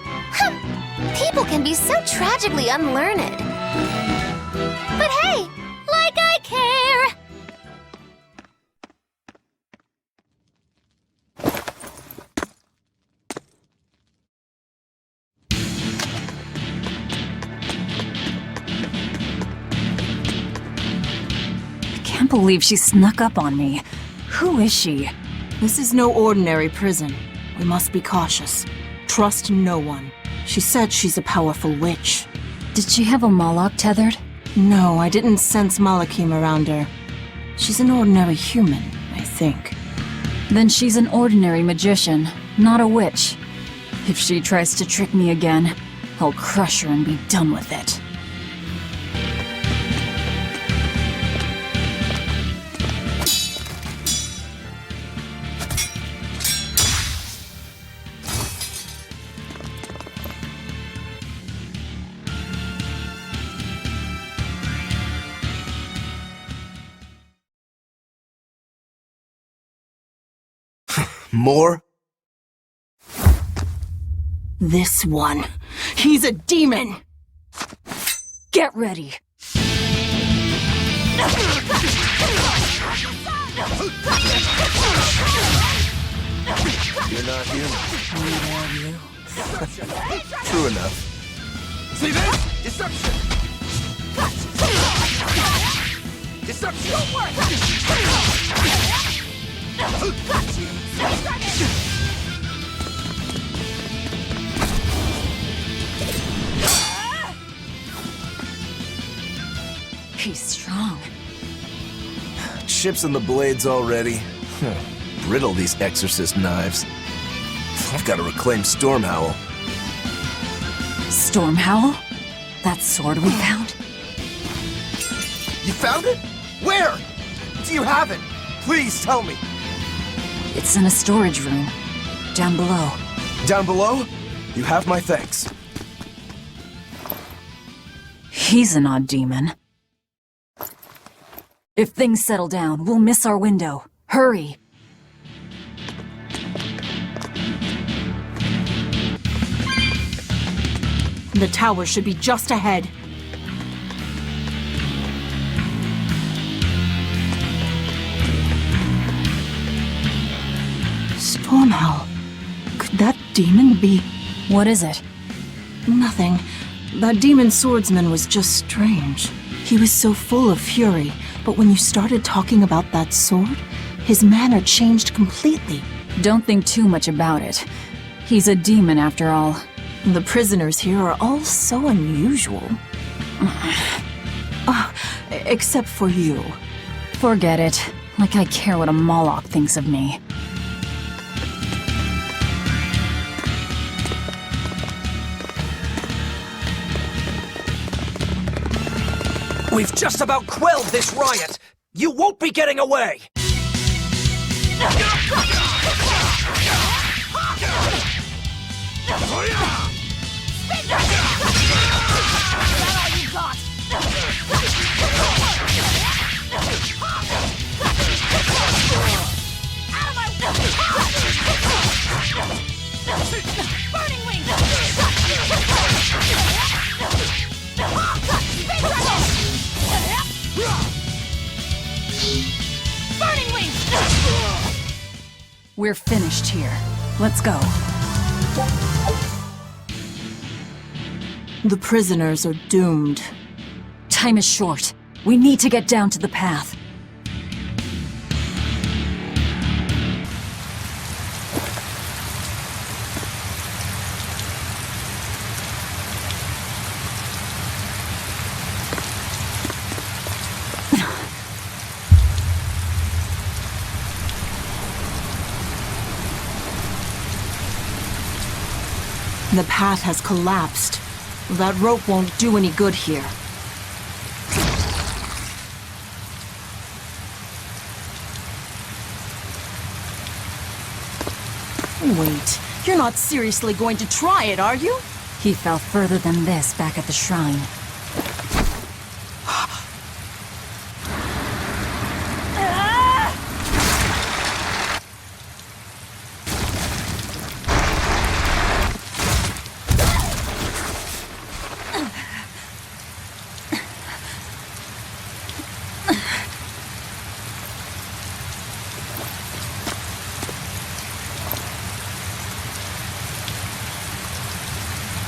People can be so tragically unlearned. But hey, like I care! I can't believe she snuck up on me. Who is she? This is no ordinary prison. We must be cautious. Trust no one. She said she's a powerful witch. Did she have a Moloch tethered? No, I didn't sense Malachim around her. She's an ordinary human, I think. Then she's an ordinary magician, not a witch. If she tries to trick me again, I'll crush her and be done with it. More? This one. He's a demon! Get ready. You're not human. True enough. See this? Deception! Deception! He's strong. Chips in the blades already. Brittle, these exorcist knives. I've got to reclaim Stormhowl. Stormhowl? That sword we found? You found it? Where? Do you have it? Please tell me. It's in a storage room. Down below. Down below? You have my thanks. He's an odd demon. If things settle down, we'll miss our window. Hurry! The tower should be just ahead. Stormhowl. Could that demon be... What is it? Nothing. That demon swordsman was just strange. He was so full of fury, but when you started talking about that sword, his manner changed completely. Don't think too much about it. He's a demon after all. The prisoners here are all so unusual. Except for you. Forget it. Like I care what a Moloch thinks of me. We've just about quelled this riot. You won't be getting away. Burning wings! Burning wings! We're finished here. Let's go. The prisoners are doomed. Time is short. We need to get down to the path. The path has collapsed. That rope won't do any good here. Wait, you're not seriously going to try it, are you? He fell further than this back at the shrine.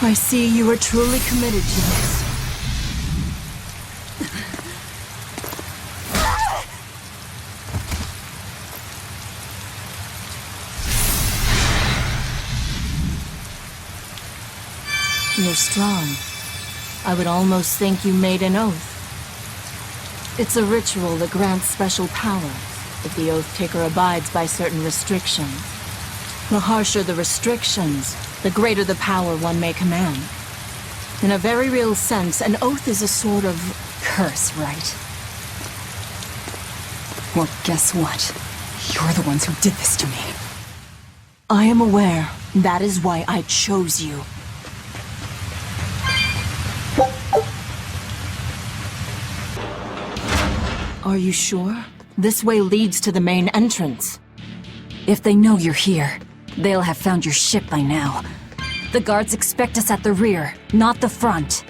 I see you are truly committed to this. You're strong. I would almost think you made an oath. It's a ritual that grants special powers if the oath taker abides by certain restrictions. The harsher the restrictions, the greater the power one may command. In a very real sense, an oath is a sort of curse, right? Well, guess what? You're the ones who did this to me. I am aware. That is why I chose you. Are you sure? This way leads to the main entrance. If they know you're here, they'll have found your ship by now. The guards expect us at the rear, not the front.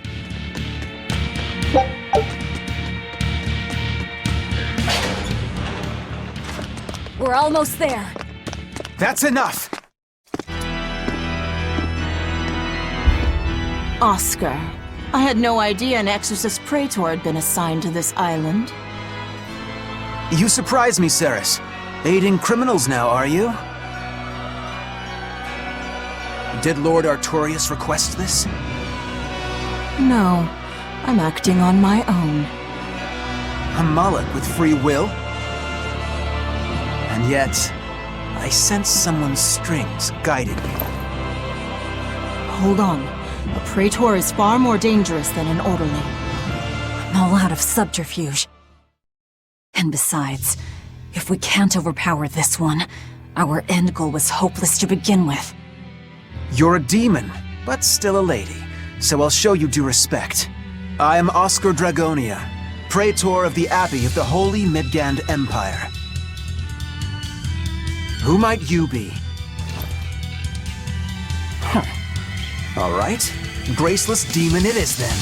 We're almost there. That's enough! Oscar, I had no idea an Exorcist Praetor had been assigned to this island. You surprise me, Ceres. Aiding criminals now, are you? Did Lord Artorius request this? No, I'm acting on my own. A Moloch with free will? And yet, I sense someone's strings guiding me. Hold on. A praetor is far more dangerous than an orderly. I'm all out of subterfuge. And besides, if we can't overpower this one, our end goal was hopeless to begin with. You're a demon, but still a lady, so I'll show you due respect. I am Oscar Dragonia, Praetor of the Abbey of the Holy Midgand Empire. Who might you be? All right, graceless demon it is then.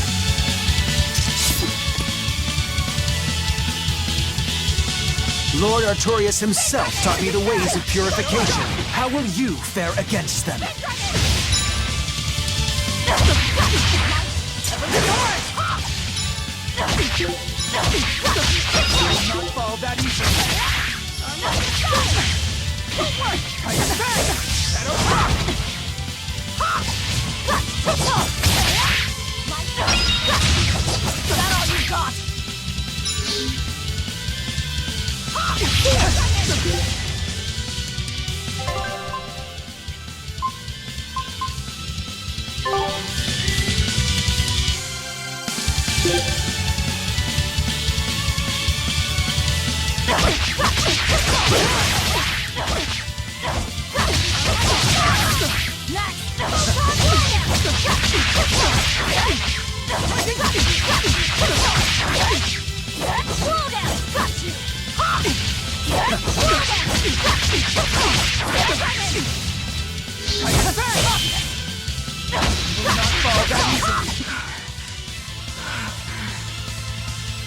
Lord Artorius himself taught me the ways of purification. How will you fare against them? Not fall that easily. Is that all you got?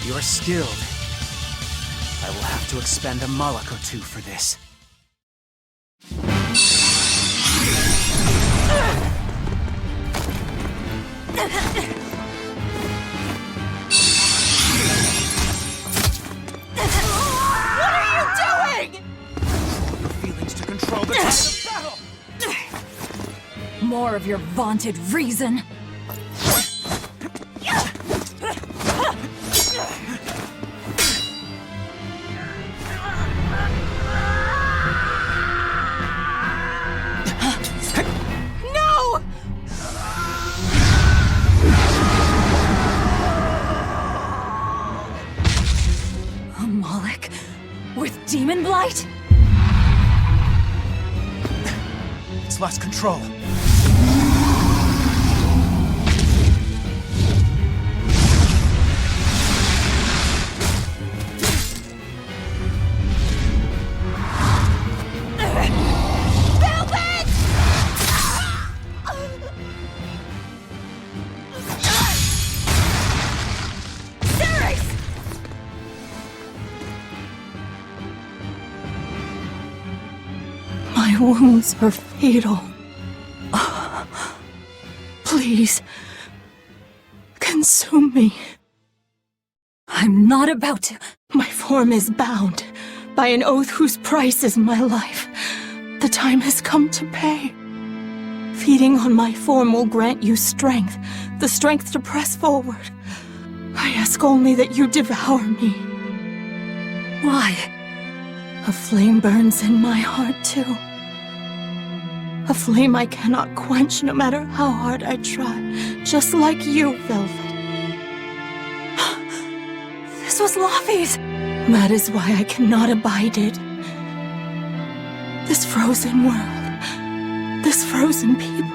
You're skilled. I will have to expend a Moloch or two for this. What are you doing? Your feelings to control the tide of battle! More of your vaunted reason. No! A Moloch with demon blight? It's lost control. My wounds are fatal. Please, consume me. I'm not about to. My form is bound by an oath whose price is my life. The time has come to pay. Feeding on my form will grant you strength, the strength to press forward. I ask only that you devour me. Why? A flame burns in my heart too. A flame I cannot quench no matter how hard I try, just like you, Velvet. This was Laffy's! That is why I cannot abide it. This frozen world, this frozen people.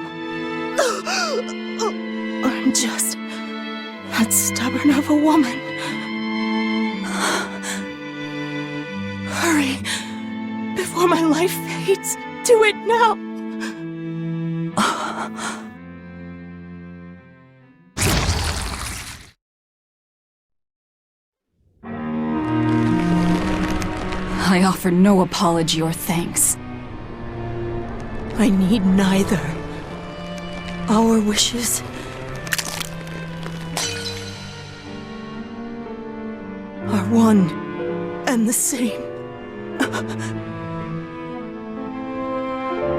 I'm just that stubborn of a woman. Hurry, before my life fades. Do it now. I offer no apology or thanks. I need neither. Our wishes are one and the same.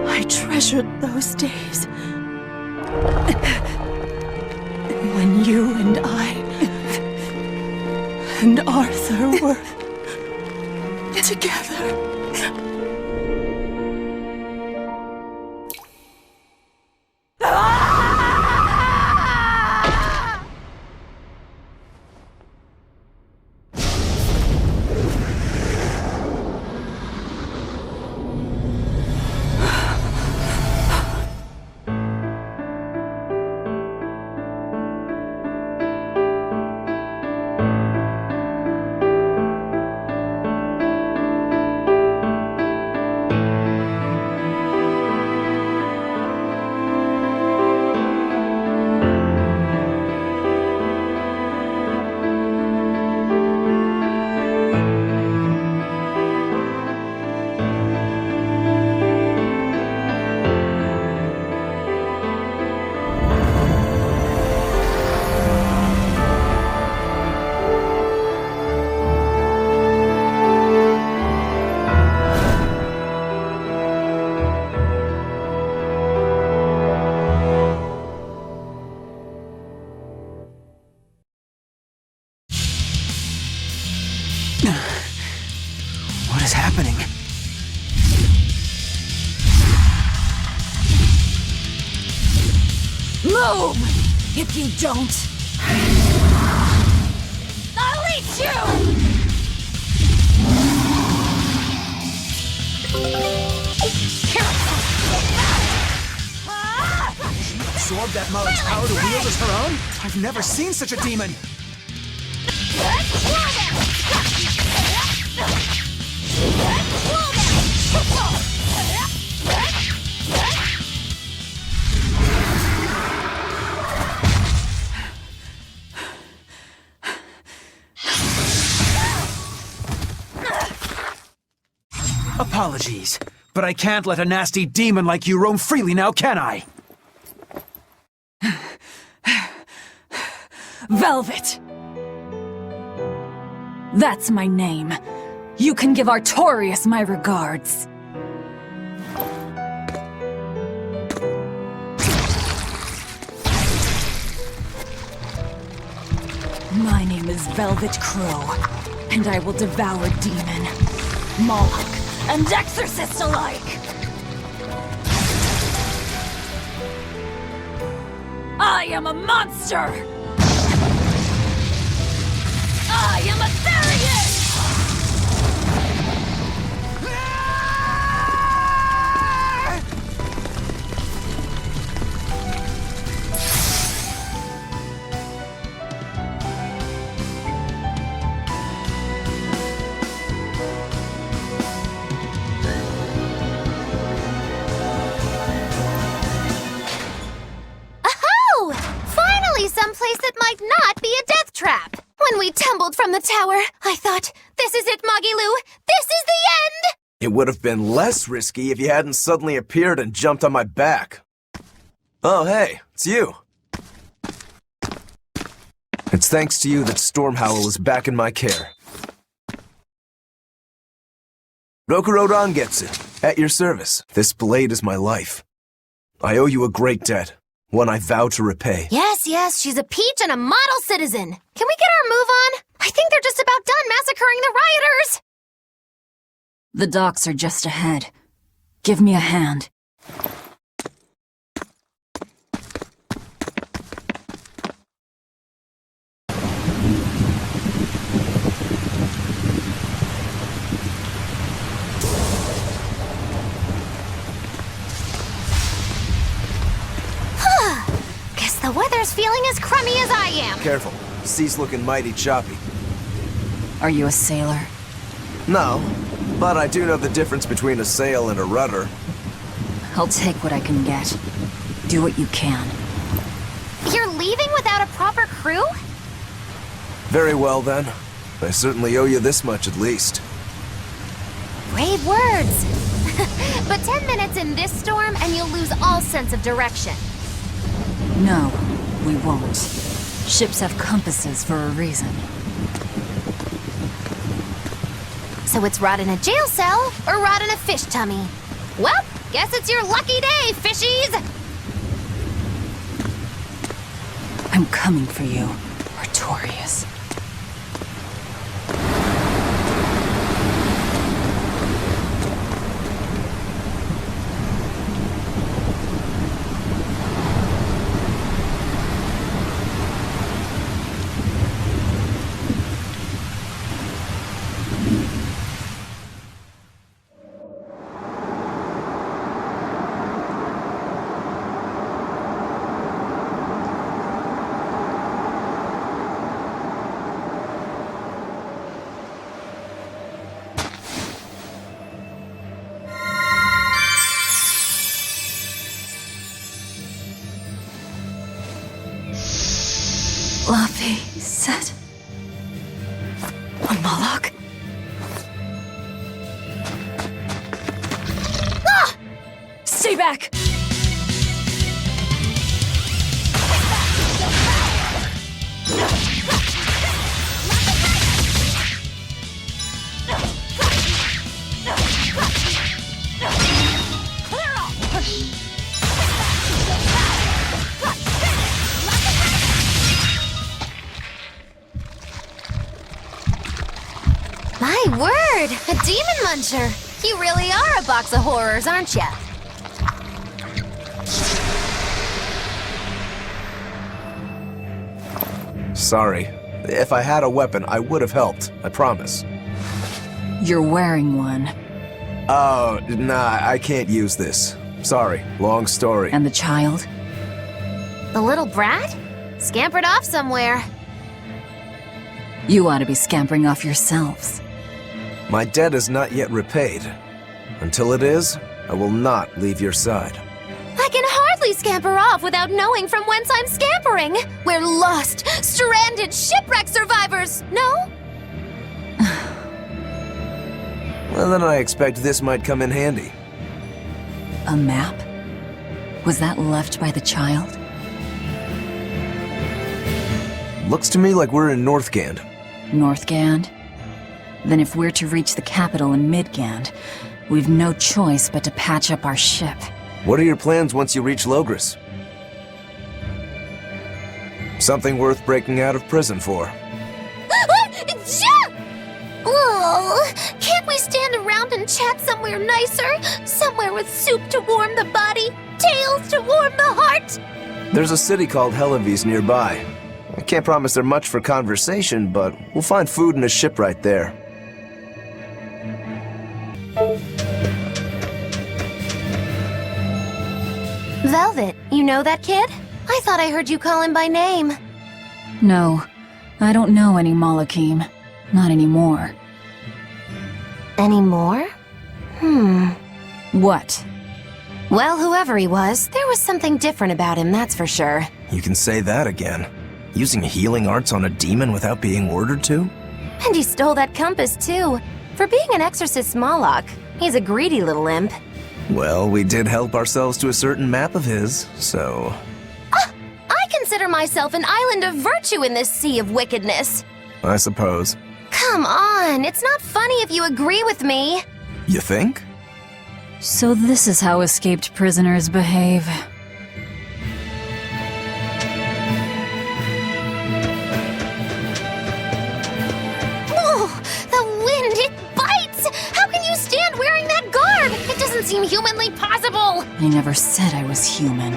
I treasured those days when you and I and Arthur were together. Move! If you don't, I'll eat you! Absorb that Mother's power to wield as her own? I've never seen such a demon! Apologies, but I can't let a nasty demon like you roam freely now, can I? Velvet! That's my name. You can give Artorias my regards. My name is Velvet Crow, and I will devour demon, Moloch, and exorcist alike! I am a monster! I am a Therian! Someplace that might not be a death trap. When we tumbled from the tower, I thought, this is it, Moggy-Loo. This is the end! It would have been less risky if you hadn't suddenly appeared and jumped on my back. Oh, hey, it's you. It's thanks to you that Stormhowl is back in my care. Rokuro Rangetsu, at your service. This blade is my life. I owe you a great debt. One I vow to repay. Yes, she's a peach and a model citizen. Can we get our move on? I think they're just about done massacring the rioters! The docks are just ahead. Give me a hand. The weather's feeling as crummy as I am. Careful. Sea's looking mighty choppy. Are you a sailor? No, but I do know the difference between a sail and a rudder. I'll take what I can get. Do what you can. You're leaving without a proper crew? Very well, then. I certainly owe you this much at least. Brave words. But 10 minutes in this storm and you'll lose all sense of direction. No, we won't. Ships have compasses for a reason. So it's rot in a jail cell or rot in a fish tummy? Well, guess it's your lucky day, fishies! I'm coming for you, Artorias. Laffy said... a Moloch? Ah! Stay back! My word! A demon muncher! You really are a box of horrors, aren't ya? Sorry. If I had a weapon, I would have helped. I promise. You're wearing one. Oh, nah, I can't use this. Sorry, long story. And the child? The little brat? Scampered off somewhere. You ought to be scampering off yourselves. My debt is not yet repaid. Until it is, I will not leave your side. I can hardly scamper off without knowing from whence I'm scampering. We're lost, stranded, shipwreck survivors, no? Well, then I expect this might come in handy. A map? Was that left by the child? Looks to me like we're in Northgand. Northgand? Then if we're to reach the capital in Midgand, we've no choice but to patch up our ship. What are your plans once you reach Logris? Something worth breaking out of prison for. Oh, can't we stand around and chat somewhere nicer? Somewhere with soup to warm the body, tales to warm the heart? There's a city called Helavis nearby. I can't promise there much for conversation, but we'll find food and a ship right there. Velvet, you know that kid? I thought I heard you call him by name. No, I don't know any Malakim. Not anymore. Anymore? What? Well, whoever he was, there was something different about him, that's for sure. You can say that again. Using healing arts on a demon without being ordered to? And he stole that compass, too. For being an exorcist Moloch, he's a greedy little imp. Well, we did help ourselves to a certain map of his, so... I consider myself an island of virtue in this sea of wickedness. I suppose. Come on, it's not funny if you agree with me. You think? So this is how escaped prisoners behave. Oh, the wind, it bites! How can you stand wearing that garb? It doesn't seem humanly possible. I never said I was human.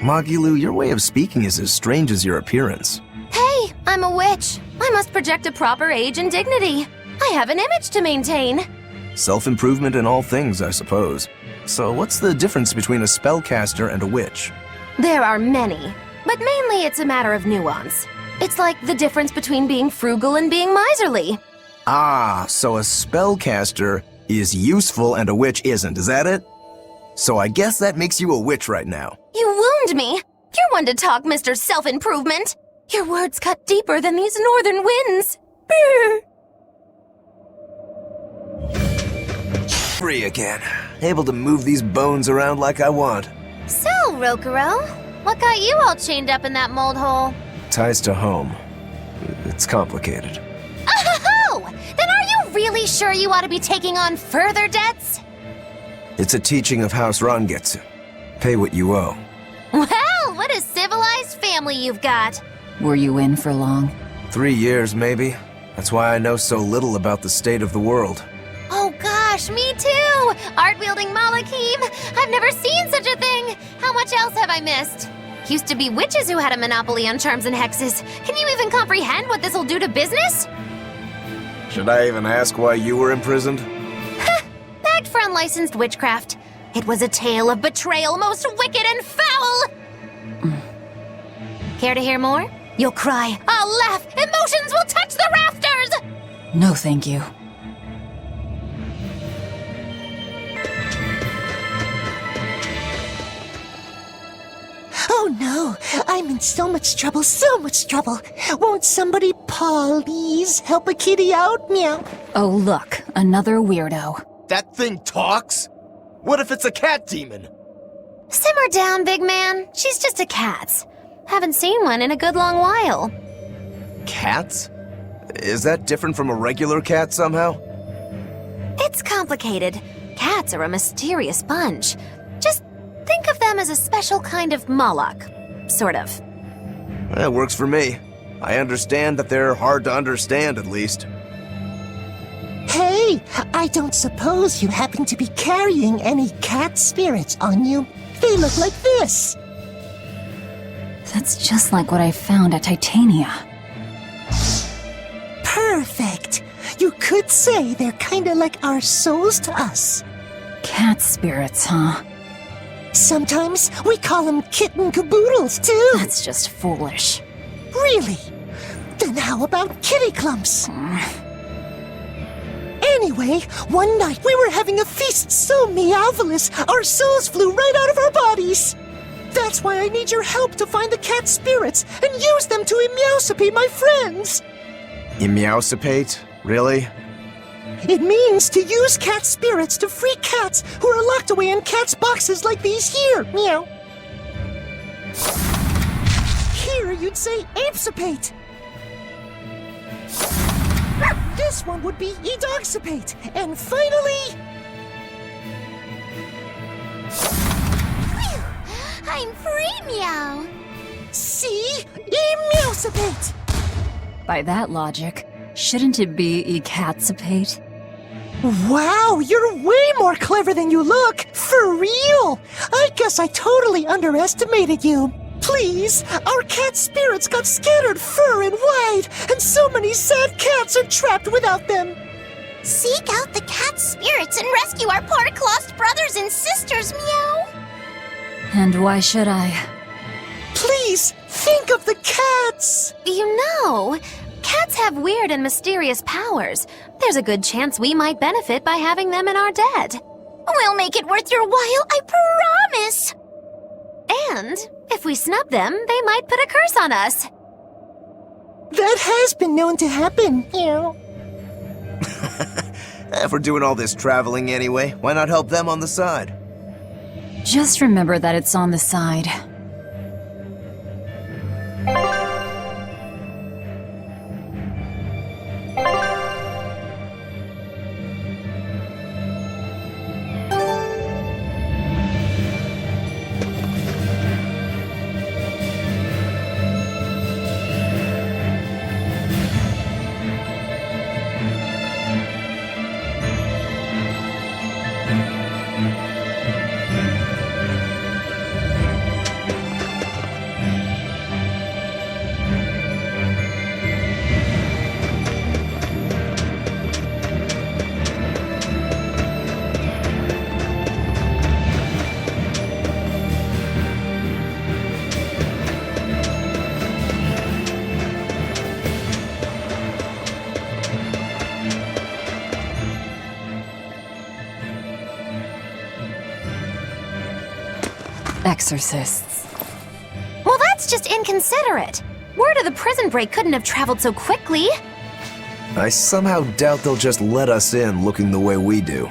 Magilu, your way of speaking is as strange as your appearance. Hey, I'm a witch. I must project a proper age and dignity. I have an image to maintain. Self-improvement in all things, I suppose. So what's the difference between a spellcaster and a witch? There are many, but mainly it's a matter of nuance. It's like the difference between being frugal and being miserly. Ah, so a spellcaster is useful and a witch isn't, is that it? So I guess that makes you a witch right now. You wound me. You're one to talk, Mr. Self-Improvement. Your words cut deeper than these northern winds. Brr. Free again. Able to move these bones around like I want. So, Rokuro, what got you all chained up in that mold hole? Ties to home. It's complicated. Oh! Then are you really sure you ought to be taking on further debts? It's a teaching of House Rangetsu. Pay what you owe. Well, what a civilized family you've got. Were you in for long? 3 years, maybe. That's why I know so little about the state of the world. Oh gosh, me too! Art-wielding Malakim! I've never seen such a thing! How much else have I missed? Used to be witches who had a monopoly on charms and hexes. Can you even comprehend what this'll do to business? Should I even ask why you were imprisoned? Bagged for unlicensed witchcraft. It was a tale of betrayal most wicked and foul! Care to hear more? You'll cry, I'll laugh, emotions will touch the rafters! No, thank you. Oh no, I'm in so much trouble, so much trouble. Won't somebody please help a kitty out, meow? Oh look, another weirdo. That thing talks? What if it's a cat demon? Simmer down, big man. She's just a cat. Haven't seen one in a good long while. Cats? Is that different from a regular cat somehow? It's complicated. Cats are a mysterious bunch. Just think of them as a special kind of Moloch. Sort of. That works for me. I understand that they're hard to understand, at least. Hey, Hey, I don't suppose you happen to be carrying any cat spirits on you? They look like this. That's just like what I found at Titania. Perfect. You could say they're kinda like our souls to us. Cat spirits, huh? Sometimes we call them kitten caboodles, too. That's just foolish. Really? Then how about kitty clumps? Anyway, one night we were having a feast so meowvelous, our souls flew right out of our bodies. That's why I need your help to find the cat spirits and use them to emeowsipate my friends. Emeowsipate? Really? It means to use cat spirits to free cats who are locked away in cats' boxes like these here. Meow. Here you'd say apesipate. This one would be edogsipate. And finally... Phew! I'm free, meow. See? Emeowsipate. By that logic, shouldn't it be ecatsipate? Wow, you're way more clever than you look! For real! I guess I totally underestimated you. Please, our cat spirits got scattered far and wide, and so many sad cats are trapped without them. Seek out the cat spirits and rescue our poor lost brothers and sisters, meow. And why should I? Please, think of the cats! You know, cats have weird and mysterious powers. There's a good chance we might benefit by having them in our debt. We'll make it worth your while, I promise! And if we snub them, they might put a curse on us. That has been known to happen, Meow. If we're doing all this traveling anyway, why not help them on the side? Just remember that it's on the side. Exorcists. Well, that's just inconsiderate. Word of the prison break couldn't have traveled so quickly. I somehow doubt they'll just let us in looking the way we do.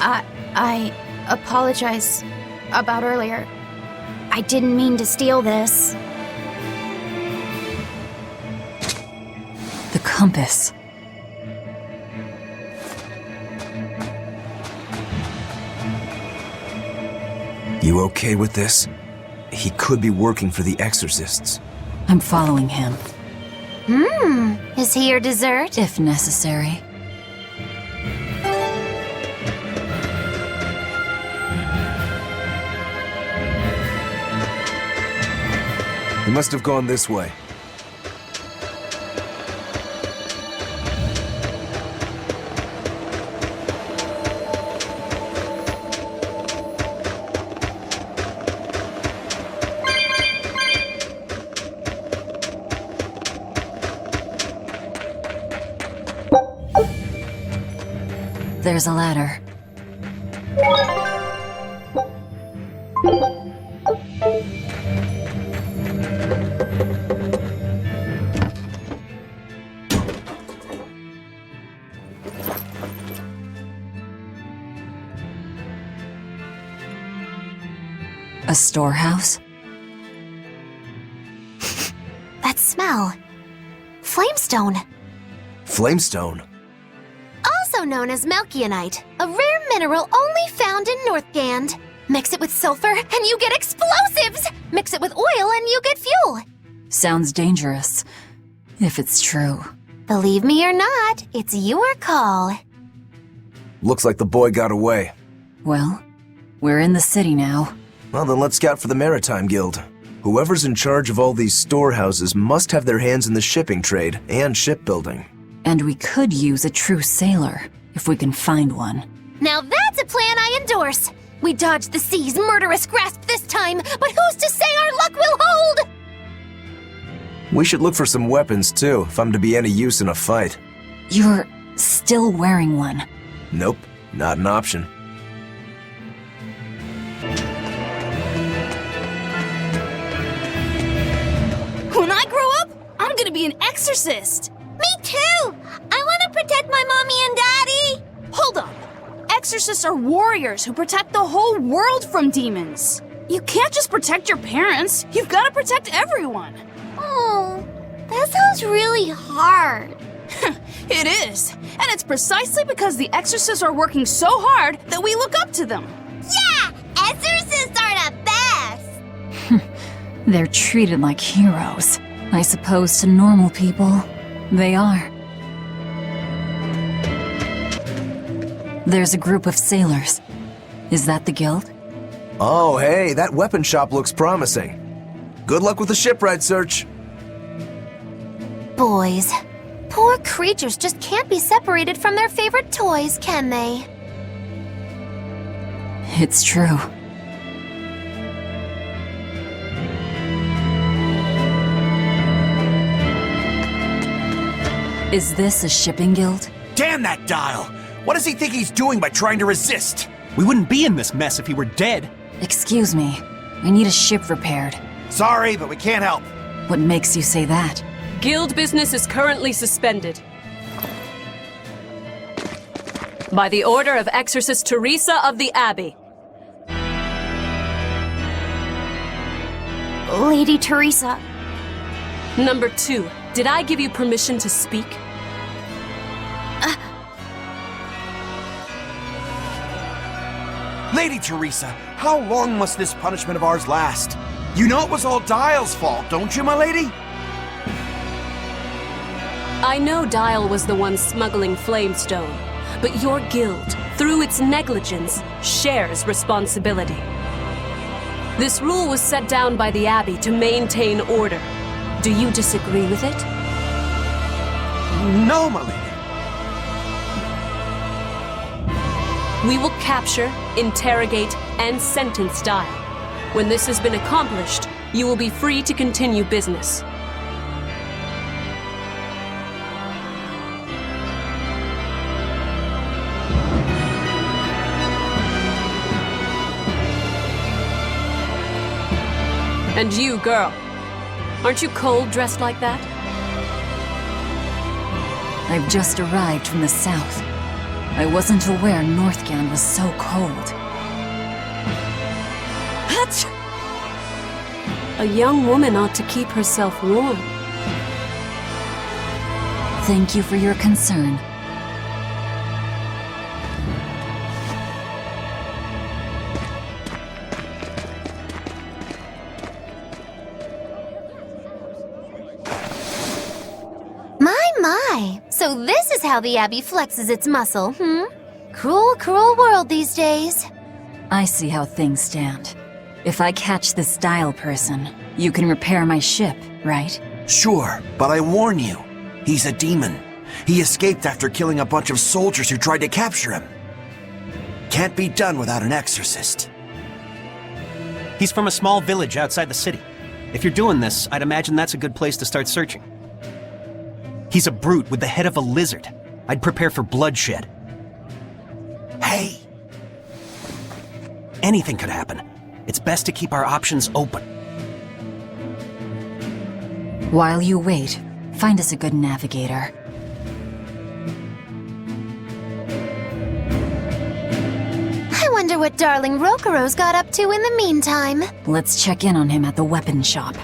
I apologize about earlier. I didn't mean to steal this. The compass. You okay with this? He could be working for the exorcists. I'm following him. Is he your dessert? If necessary. He must have gone this way. There's a ladder. A storehouse? That smell. Flamestone. Flamestone? Also known as Melchionite, a rare mineral only found in Northgand. Mix it with sulfur and you get explosives! Mix it with oil and you get fuel! Sounds dangerous. If it's true. Believe me or not, it's your call. Looks like the boy got away. Well, we're in the city now. Well, then let's scout for the Maritime Guild. Whoever's in charge of all these storehouses must have their hands in the shipping trade and shipbuilding. And we could use a true sailor, if we can find one. Now that's a plan I endorse. We dodged the sea's murderous grasp this time, but who's to say our luck will hold? We should look for some weapons too, if I'm to be any use in a fight. You're still wearing one. Nope, not an option. When I grow up, I'm gonna be an exorcist. Me too! I want to protect my mommy and daddy! Hold up. Exorcists are warriors who protect the whole world from demons. You can't just protect your parents. You've got to protect everyone. Oh, that sounds really hard. It is. And it's precisely because the exorcists are working so hard that we look up to them. Yeah! Exorcists are the best! They're treated like heroes. I suppose to normal people, they are. There's a group of sailors. Is that the guild? Oh, hey, that weapon shop looks promising. Good luck with the shipwright search. Boys. Poor creatures just can't be separated from their favorite toys, can they? It's true. Is this a shipping guild? Damn that dial! What does he think he's doing by trying to resist? We wouldn't be in this mess if he were dead. Excuse me. I need a ship repaired. Sorry, but we can't help. What makes you say that? Guild business is currently suspended. By the order of Exorcist Teresa of the Abbey. Lady Teresa. Number 2, did I give you permission to speak? Lady Teresa, how long must this punishment of ours last? You know it was all Dial's fault, don't you, my lady? I know Dial was the one smuggling Flamestone, but your guild, through its negligence, shares responsibility. This rule was set down by the Abbey to maintain order. Do you disagree with it? No, my lady. We will capture, interrogate, and sentence Dial. When this has been accomplished, you will be free to continue business. And you, girl, aren't you cold dressed like that? I've just arrived from the south. I wasn't aware Northgand was so cold. A young woman ought to keep herself warm. Thank you for your concern. My. So this is how the Abbey flexes its muscle, Cruel, cruel world these days. I see how things stand. If I catch this Dial person, you can repair my ship, right? Sure, but I warn you, he's a demon. He escaped after killing a bunch of soldiers who tried to capture him. Can't be done without an exorcist. He's from a small village outside the city. If you're doing this, I'd imagine that's a good place to start searching. He's a brute with the head of a lizard. I'd prepare for bloodshed. Hey! Anything could happen. It's best to keep our options open. While you wait, find us a good navigator. I wonder what darling Rokuro's got up to in the meantime. Let's check in on him at the weapon shop.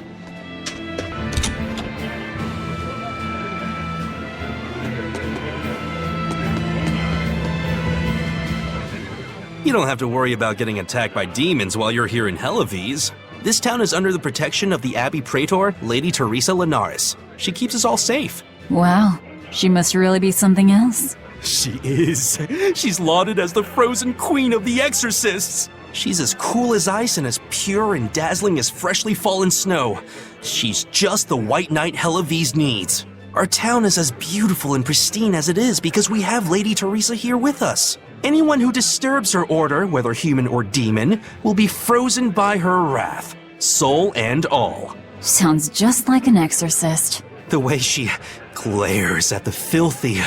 You don't have to worry about getting attacked by demons while you're here in Helives. This town is under the protection of the Abbey Praetor, Lady Teresa Linares. She keeps us all safe. Wow, She must really be something else. She is. She's lauded as the frozen queen of the exorcists. She's as cool as ice and as pure and dazzling as freshly fallen snow. She's just the White Knight Helaviz needs. Our town is as beautiful and pristine as it is because we have Lady Teresa here with us. Anyone who disturbs her order, whether human or demon, will be frozen by her wrath, soul and all. Sounds just like an exorcist. The way she glares at the filthy.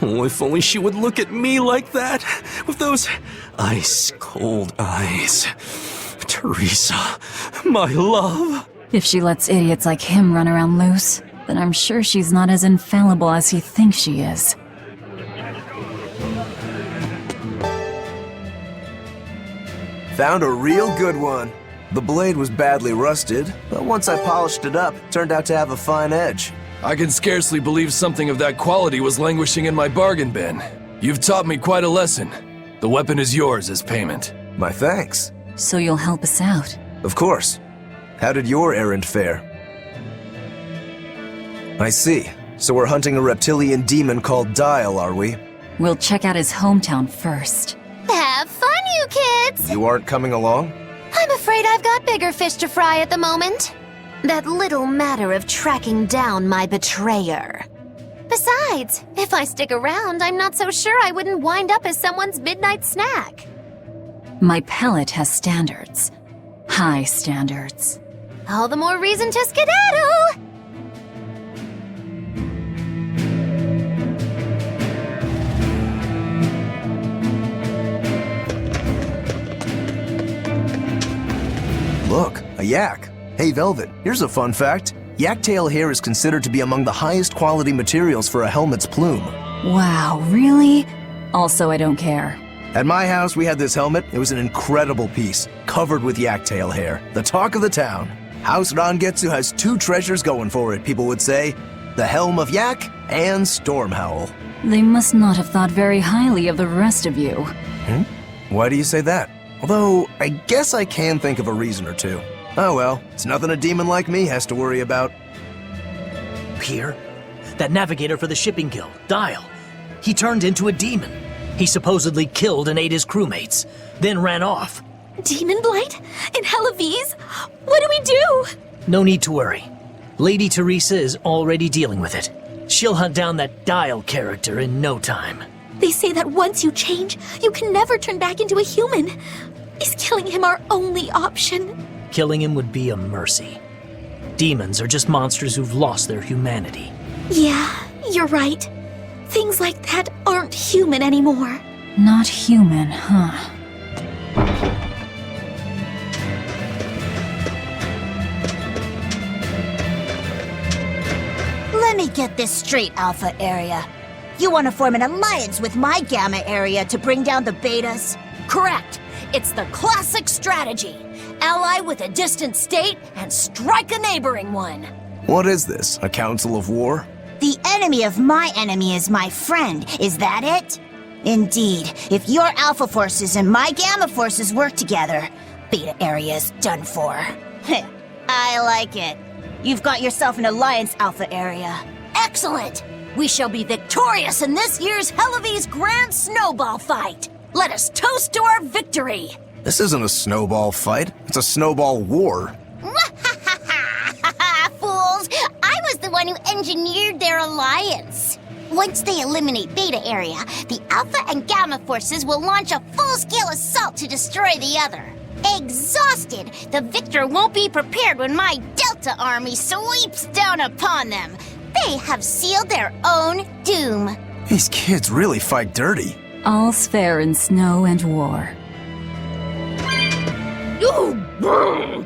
Oh, if only she would look at me like that, with those ice-cold eyes. Teresa, my love. If she lets idiots like him run around loose, then I'm sure she's not as infallible as he thinks she is. Found a real good one. The blade was badly rusted, but once I polished it up, it turned out to have a fine edge. I can scarcely believe something of that quality was languishing in my bargain bin. You've taught me quite a lesson. The weapon is yours as payment. My thanks. So you'll help us out? Of course. How did your errand fare? I see. So we're hunting a reptilian demon called Dial, are we? We'll check out his hometown first. Have fun, you kids! You aren't coming along? I'm afraid I've got bigger fish to fry at the moment. That little matter of tracking down my betrayer. Besides, if I stick around, I'm not so sure I wouldn't wind up as someone's midnight snack. My palate has standards. High standards. All the more reason to skedaddle! Look, a yak. Hey, Velvet, here's a fun fact. Yak tail hair is considered to be among the highest quality materials for a helmet's plume. Wow, really? Also, I don't care. At my house, we had this helmet. It was an incredible piece, covered with yak tail hair. The talk of the town. House Rangetsu has two treasures going for it, people would say. The Helm of Yak and Storm Howl. They must not have thought very highly of the rest of you. Why do you say that? Although, I guess I can think of a reason or two. Oh well, it's nothing a demon like me has to worry about. Here? That navigator for the shipping guild, Dial. He turned into a demon. He supposedly killed and ate his crewmates, then ran off. Demon Blight? In Helaviz? What do we do? No need to worry. Lady Teresa is already dealing with it. She'll hunt down that Dial character in no time. They say that once you change, you can never turn back into a human. Is killing him our only option? Killing him would be a mercy. Demons are just monsters who've lost their humanity. Yeah, you're right. Things like that aren't human anymore. Not human, huh? Let me get this straight, Alpha Area. You want to form an alliance with my Gamma Area to bring down the Betas? Correct. It's the classic strategy. Ally with a distant state and strike a neighboring one. What is this, a council of war? The enemy of my enemy is my friend, is that it? Indeed, if your Alpha forces and my Gamma forces work together, Beta Area is done for. I like it. You've got yourself an alliance, Alpha Area. Excellent! We shall be victorious in this year's Helaviz Grand Snowball Fight! Let us toast to our victory! This isn't a snowball fight, it's a snowball war. Fools! I was the one who engineered their alliance. Once they eliminate Beta Area, the Alpha and Gamma forces will launch a full-scale assault to destroy the other. Exhausted, the victor won't be prepared when my Delta army sweeps down upon them. They have sealed their own doom. These kids really fight dirty. All's fair in snow and war. Ooh,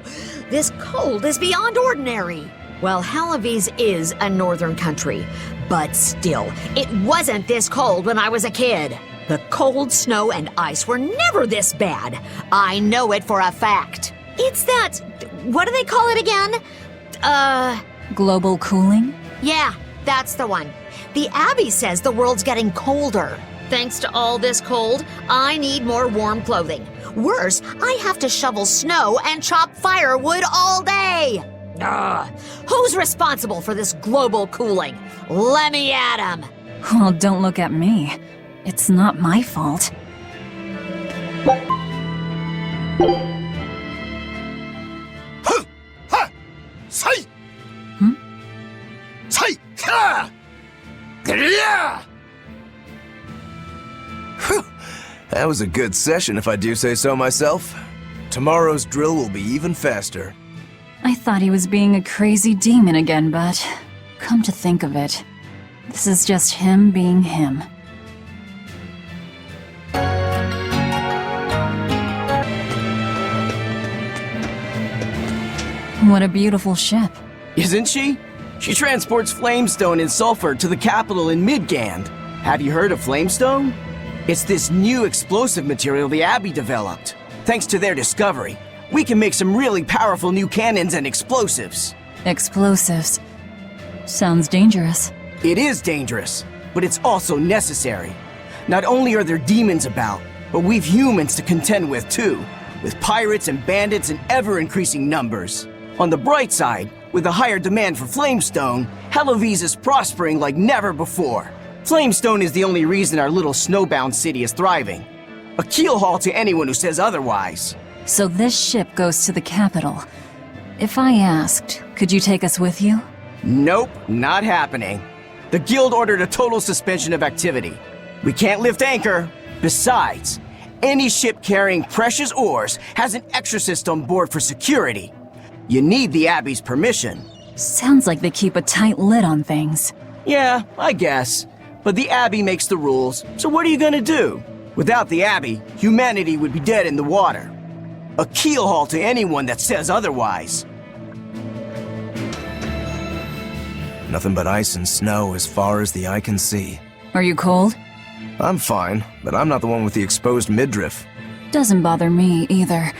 this cold is beyond ordinary. Well, Helaviz is a northern country, but still, it wasn't this cold when I was a kid. The cold, snow, and ice were never this bad. I know it for a fact. It's that... what do they call it again? Global cooling? Yeah, that's the one. The Abbey says the world's getting colder. Thanks to all this cold, I need more warm clothing. Worse, I have to shovel snow and chop firewood all day. Who Who's responsible for this global cooling? Let me at him! Well, don't look at me. It's not my fault. Say! Hmm? Say! Ha! Yeah! Whew. That was a good session, if I do say so myself. Tomorrow's drill will be even faster. I thought he was being a crazy demon again, but come to think of it, this is just him being him. What a beautiful ship. Isn't she? She transports flamestone and sulfur to the capital in Midgand. Have you heard of flamestone? It's this new explosive material the Abbey developed. Thanks to their discovery, we can make some really powerful new cannons and explosives. Explosives. Sounds dangerous. It is dangerous, but it's also necessary. Not only are there demons about, but we've humans to contend with too, with pirates and bandits in ever-increasing numbers. On the bright side, with a higher demand for flamestone, Hellowese is prospering like never before. Flamestone is the only reason our little snowbound city is thriving. A keelhaul to anyone who says otherwise. So this ship goes to the capital. If I asked, could you take us with you? Nope, not happening. The guild ordered a total suspension of activity. We can't lift anchor. Besides, any ship carrying precious ores has an exorcist on board for security. You need the Abbey's permission. Sounds like they keep a tight lid on things. Yeah, I guess. But the Abbey makes the rules, so what are you gonna do? Without the Abbey, humanity would be dead in the water. A keelhaul to anyone that says otherwise. Nothing but ice and snow as far as the eye can see. Are you cold? I'm fine, but I'm not the one with the exposed midriff. Doesn't bother me either.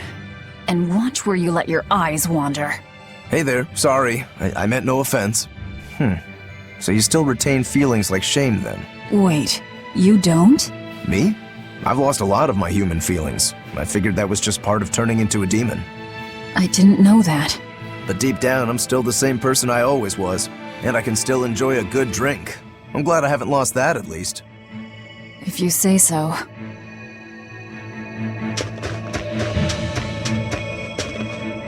And watch where you let your eyes wander. Hey there, sorry. I meant no offense. So you still retain feelings like shame then? Wait, you don't? Me? I've lost a lot of my human feelings. I figured that was just part of turning into a demon. I didn't know that. But deep down, I'm still the same person I always was. And I can still enjoy a good drink. I'm glad I haven't lost that, at least. If you say so.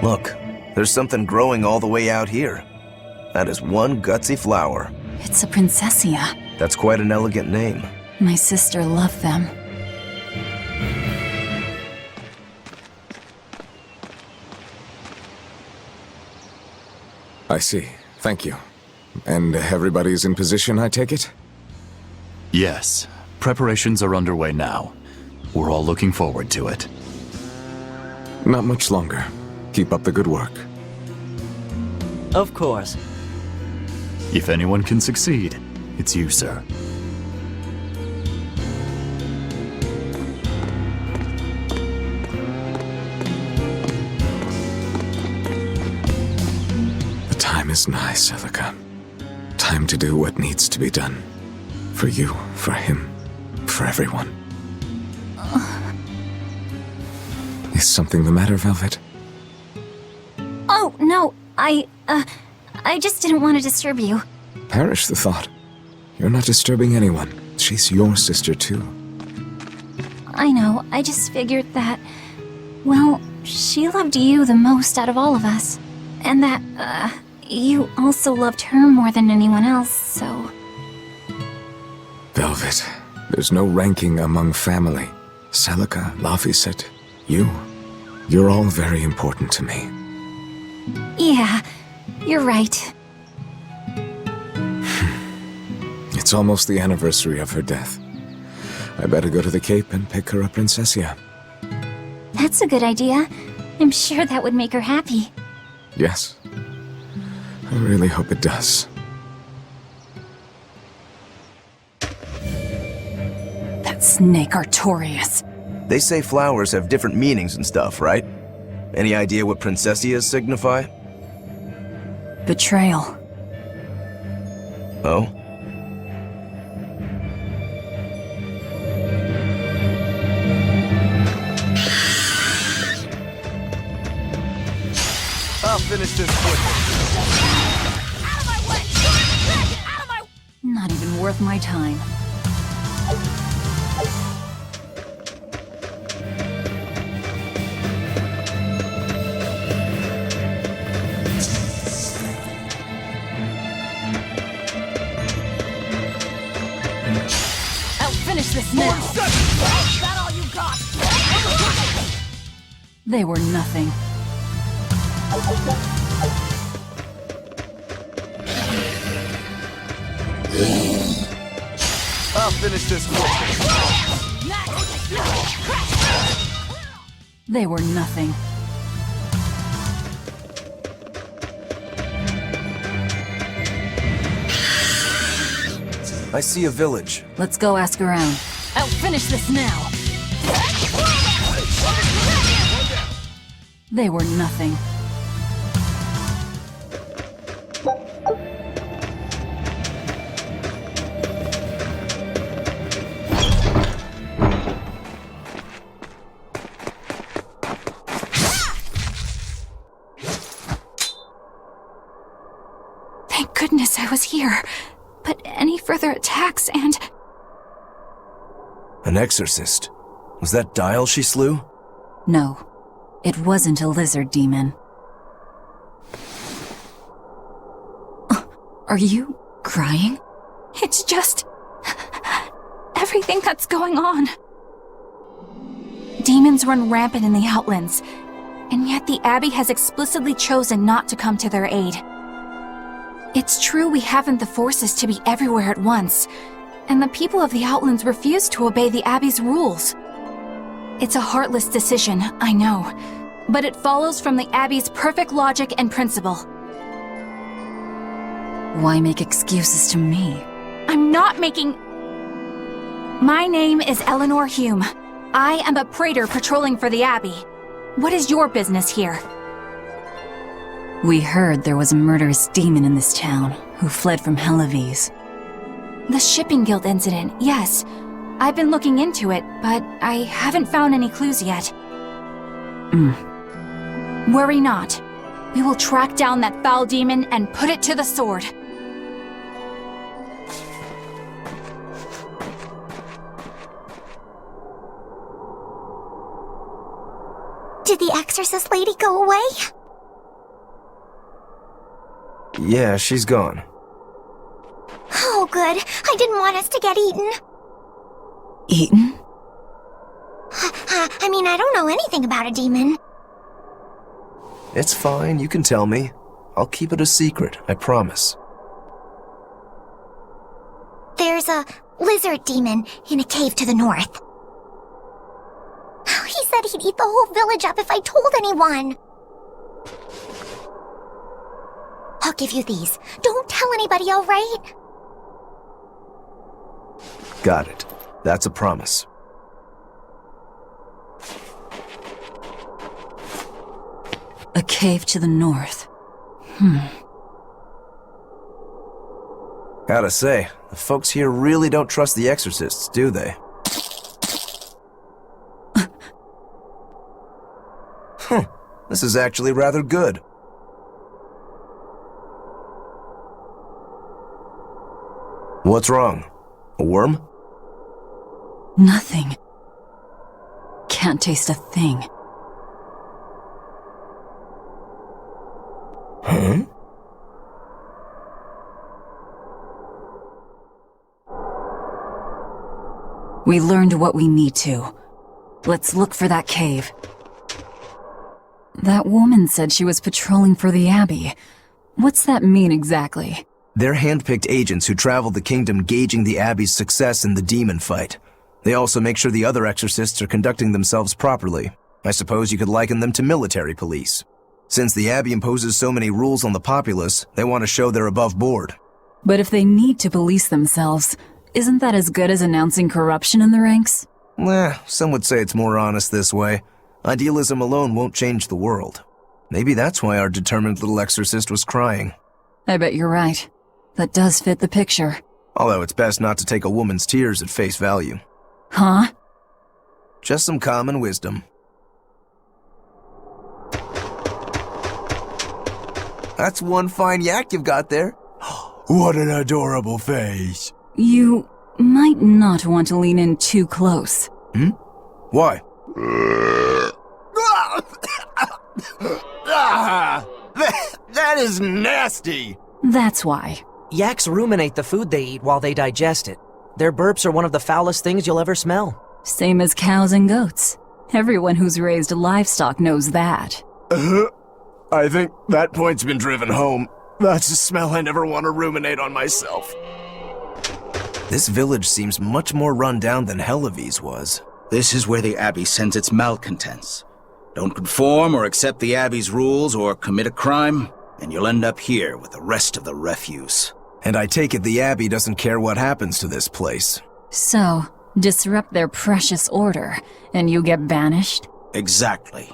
Look, there's something growing all the way out here. That is one gutsy flower. It's a princessia. That's quite an elegant name. My sister loved them. I see. Thank you. And everybody's in position, I take it? Yes. Preparations are underway now. We're all looking forward to it. Not much longer. Keep up the good work. Of course. If anyone can succeed, it's you, sir. The time is nigh, Celica. Time to do what needs to be done. For you, for him, for everyone. Is something the matter, Velvet? Oh, no, I just didn't want to disturb you. Perish the thought. You're not disturbing anyone. She's your sister, too. I know, I just figured that, well, she loved you the most out of all of us. And that, you also loved her more than anyone else, so... Velvet, there's no ranking among family. Celica, Laphicet, you. You're all very important to me. Yeah, you're right. It's almost the anniversary of her death. I better go to the Cape and pick her a princessia. That's a good idea. I'm sure that would make her happy. Yes. I really hope it does. That snake Artorias. They say flowers have different meanings and stuff, right? Any idea what princessias signify? Betrayal. Oh? I'll finish this quickly. Not even worth my time. I'll finish this now. Is that all you got? They were nothing. I'll finish this quick. They were nothing. I see a village. Let's go ask around. I'll finish this now. They were nothing. Thank goodness I was here. But any further attacks and... An exorcist. Was that Dial she slew? No, it wasn't a lizard demon. Are you crying? It's just... everything that's going on. Demons run rampant in the Outlands, and yet the Abbey has explicitly chosen not to come to their aid. It's true we haven't the forces to be everywhere at once, and the people of the Outlands refuse to obey the Abbey's rules. It's a heartless decision, I know, but it follows from the Abbey's perfect logic and principle. Why make excuses to me? I'm not making... My name is Eleanor Hume. I am a praetor patrolling for the Abbey. What is your business here? We heard there was a murderous demon in this town who fled from Helavis. The Shipping Guild incident, yes. I've been looking into it, but I haven't found any clues yet. Worry not. We will track down that foul demon and put it to the sword. Did the exorcist lady go away? Yeah, she's gone. Oh, good. I didn't want us to get eaten. Eaten? I mean, I don't know anything about a demon. It's fine, you can tell me. I'll keep it a secret, I promise. There's a lizard demon in a cave to the north. He said he'd eat the whole village up if I told anyone. I'll give you these. Don't tell anybody, all right? Got it. That's a promise. A cave to the north. Gotta say, the folks here really don't trust the exorcists, do they? This is actually rather good. What's wrong? A worm? Nothing. Can't taste a thing. Huh? We learned what we need to. Let's look for that cave. That woman said she was patrolling for the Abbey. What's that mean exactly? They're hand-picked agents who travel the kingdom gauging the Abbey's success in the demon fight. They also make sure the other exorcists are conducting themselves properly. I suppose you could liken them to military police. Since the Abbey imposes so many rules on the populace, they want to show they're above board. But if they need to police themselves, isn't that as good as announcing corruption in the ranks? Some would say it's more honest this way. Idealism alone won't change the world. Maybe that's why our determined little exorcist was crying. I bet you're right. That does fit the picture. Although it's best not to take a woman's tears at face value. Huh? Just some common wisdom. That's one fine yak you've got there. What an adorable face. You might not want to lean in too close. Hmm? Why? That is nasty! That's why. Yaks ruminate the food they eat while they digest it. Their burps are one of the foulest things you'll ever smell. Same as cows and goats. Everyone who's raised livestock knows that. I think that point's been driven home. That's a smell I never want to ruminate on myself. This village seems much more run down than Helavi's was. This is where the Abbey sends its malcontents. Don't conform or accept the Abbey's rules or commit a crime, and you'll end up here with the rest of the refuse. And I take it the Abbey doesn't care what happens to this place. So, disrupt their precious order, and you get banished? Exactly.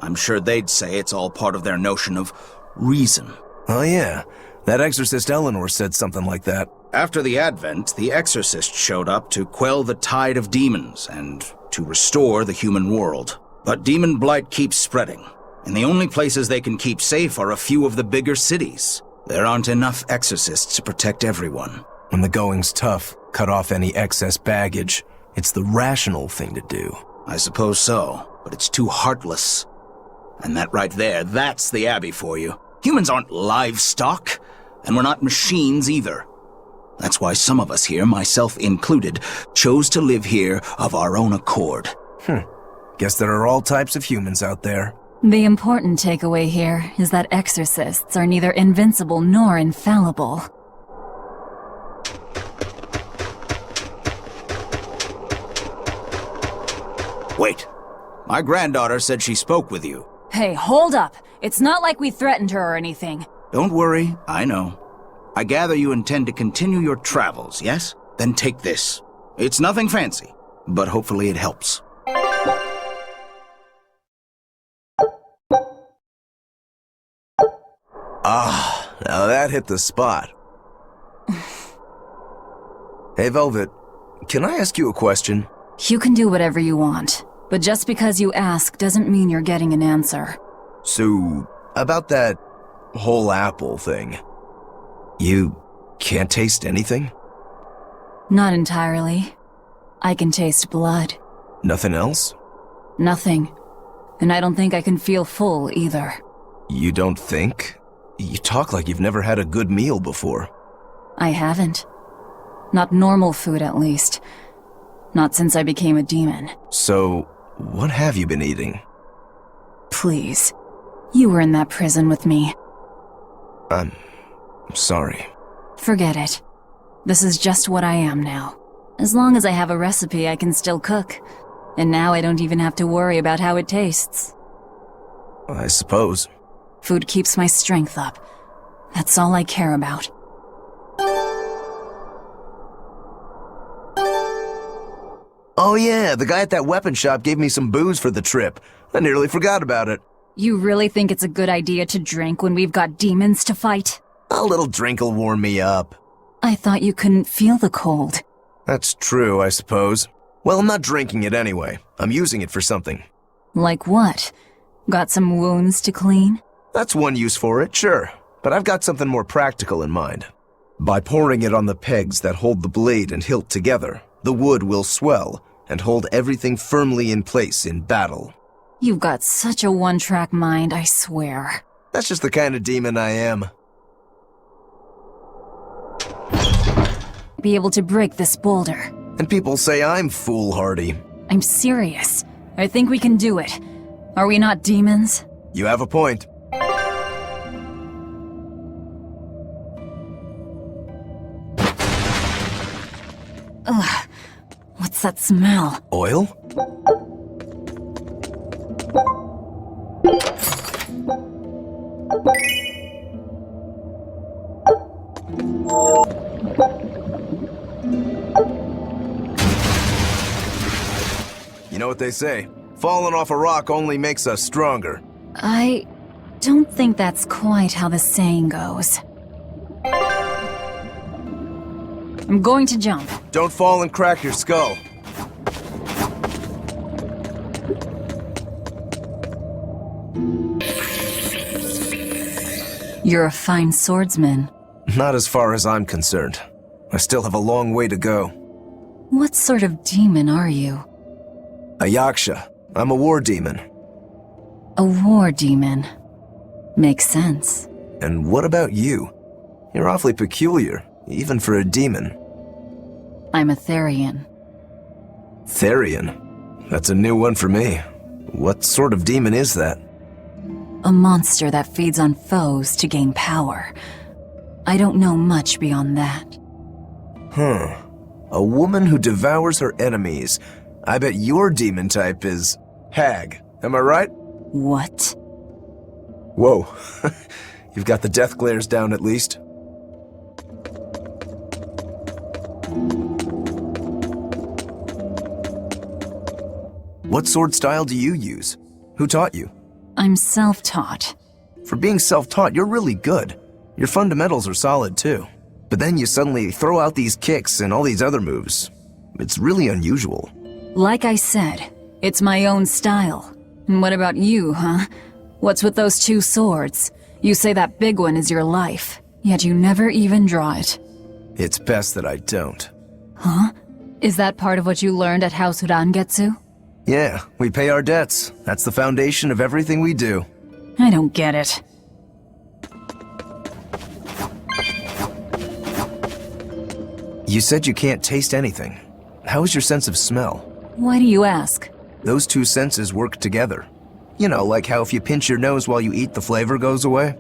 I'm sure they'd say it's all part of their notion of reason. Oh yeah, that exorcist Eleanor said something like that. After the Advent, the exorcist showed up to quell the tide of demons and to restore the human world. But demon blight keeps spreading, and the only places they can keep safe are a few of the bigger cities. There aren't enough exorcists to protect everyone. When the going's tough, cut off any excess baggage. It's the rational thing to do. I suppose so, but it's too heartless. And that right there, that's the Abbey for you. Humans aren't livestock, and we're not machines either. That's why some of us here, myself included, chose to live here of our own accord. Guess there are all types of humans out there. The important takeaway here is that exorcists are neither invincible nor infallible. Wait. My granddaughter said she spoke with you. Hey, hold up! It's not like we threatened her or anything. Don't worry, I know. I gather you intend to continue your travels, yes? Then take this. It's nothing fancy, but hopefully it helps. Ah, now that hit the spot. Hey, Velvet, can I ask you a question? You can do whatever you want, but just because you ask doesn't mean you're getting an answer. So, about that whole apple thing, you can't taste anything? Not entirely. I can taste blood. Nothing else? Nothing. And I don't think I can feel full either. You don't think? You talk like you've never had a good meal before. I haven't. Not normal food, at least. Not since I became a demon. So, what have you been eating? Please. You were in that prison with me. I'm sorry. Forget it. This is just what I am now. As long as I have a recipe, I can still cook. And now I don't even have to worry about how it tastes. I suppose. Food keeps my strength up. That's all I care about. Oh yeah, the guy at that weapon shop gave me some booze for the trip. I nearly forgot about it. You really think it's a good idea to drink when we've got demons to fight? A little drink'll warm me up. I thought you couldn't feel the cold. That's true, I suppose. Well, I'm not drinking it anyway. I'm using it for something. Like what? Got some wounds to clean? That's one use for it, sure. But I've got something more practical in mind. By pouring it on the pegs that hold the blade and hilt together, the wood will swell and hold everything firmly in place in battle. You've got such a one-track mind, I swear. That's just the kind of demon I am. Be able to break this boulder. And people say I'm foolhardy. I'm serious. I think we can do it. Are we not demons? You have a point. Ugh. What's that smell? Oil? You know what they say? Falling off a rock only makes us stronger. I don't think that's quite how the saying goes. I'm going to jump. Don't fall and crack your skull. You're a fine swordsman. Not as far as I'm concerned. I still have a long way to go. What sort of demon are you? A yaksha. I'm a war demon. A war demon. Makes sense. And what about you? You're awfully peculiar, even for a demon. I'm a Therian. Therian? That's a new one for me. What sort of demon is that? A monster that feeds on foes to gain power. I don't know much beyond that. Huh. A woman who devours her enemies. I bet your demon type is hag. Am I right? What? Whoa. You've got the death glares down at least. What sword style do you use? Who taught you? I'm self-taught. For being self-taught, you're really good. Your fundamentals are solid too. But then you suddenly throw out these kicks and all these other moves. It's really unusual. Like I said, it's my own style. And what about you, huh? What's with those two swords? You say that big one is your life, yet you never even draw it. It's best that I don't. Huh? Is that part of what you learned at House Rangetsu? Yeah, we pay our debts. That's the foundation of everything we do. I don't get it. You said you can't taste anything. How is your sense of smell? Why do you ask? Those two senses work together. You know, like how if you pinch your nose while you eat, the flavor goes away?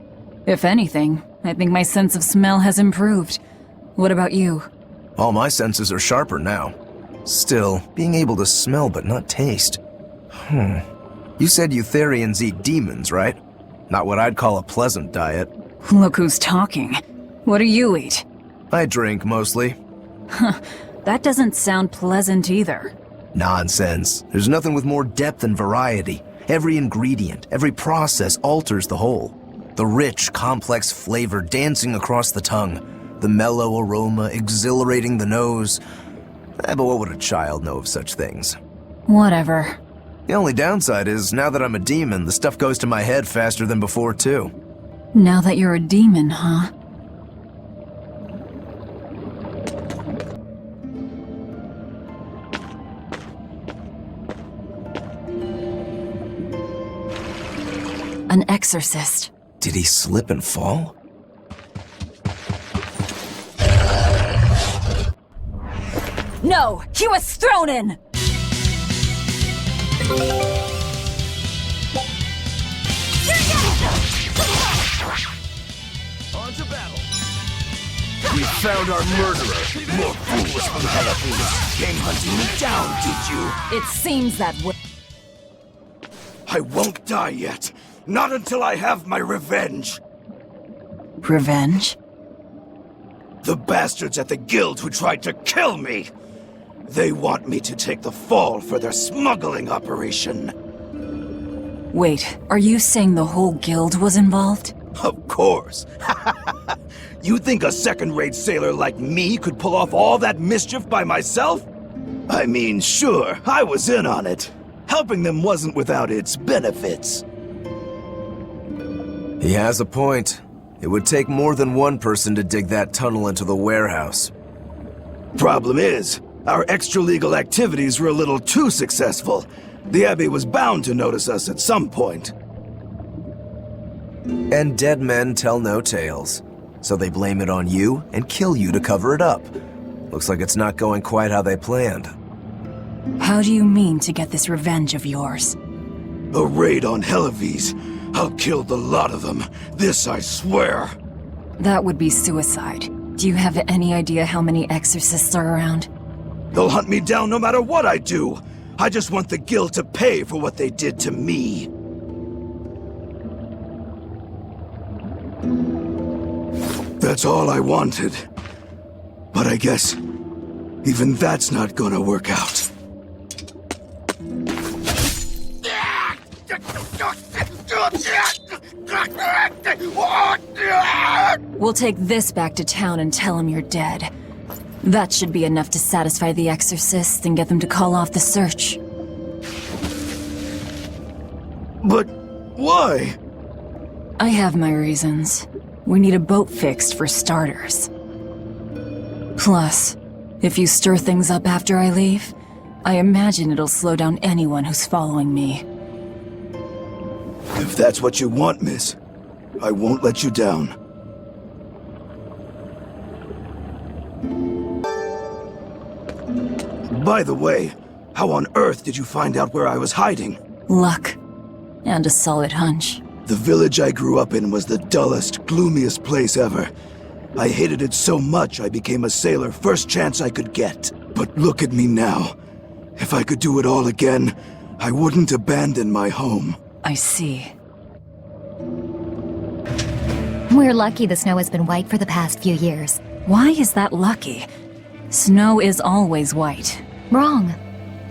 If anything, I think my sense of smell has improved. What about you? All my senses are sharper now. Still, being able to smell but not taste. You said you Therians eat demons, right? Not what I'd call a pleasant diet. Look who's talking. What do you eat? I drink, mostly. Huh, that doesn't sound pleasant either. Nonsense. There's nothing with more depth and variety. Every ingredient, every process alters the whole. The rich, complex flavor dancing across the tongue. The mellow aroma exhilarating the nose. But what would a child know of such things? Whatever. The only downside is, now that I'm a demon, the stuff goes to my head faster than before, too. Now that you're a demon, huh? An exorcist. Did he slip and fall? No! He was thrown in! On to battle! We found our murderer! More fools from Hellafools came hunting me down, did you? It seems that way. I won't die yet! Not until I have my revenge! Revenge? The bastards at the guild who tried to kill me! They want me to take the fall for their smuggling operation. Wait, are you saying the whole guild was involved? Of course. You think a second-rate sailor like me could pull off all that mischief by myself? I mean, sure, I was in on it. Helping them wasn't without its benefits. He has a point. It would take more than one person to dig that tunnel into the warehouse. Problem is, our extra-legal activities were a little too successful. The Abbey was bound to notice us at some point. And dead men tell no tales. So they blame it on you and kill you to cover it up. Looks like it's not going quite how they planned. How do you mean to get this revenge of yours? A raid on Hellafools. I'll kill the lot of them. This I swear. That would be suicide. Do you have any idea how many exorcists are around? They'll hunt me down no matter what I do. I just want the guild to pay for what they did to me. That's all I wanted. But I guess even that's not gonna work out. We'll take this back to town and tell him you're dead. That should be enough to satisfy the exorcists and get them to call off the search. But why? I have my reasons. We need a boat fixed for starters. Plus, if you stir things up after I leave, I imagine it'll slow down anyone who's following me. If that's what you want, miss, I won't let you down. By the way, how on earth did you find out where I was hiding? Luck. And a solid hunch. The village I grew up in was the dullest, gloomiest place ever. I hated it so much I became a sailor first chance I could get. But look at me now. If I could do it all again, I wouldn't abandon my home. I see. We're lucky the snow has been white for the past few years. Why is that lucky? Snow is always white. Wrong.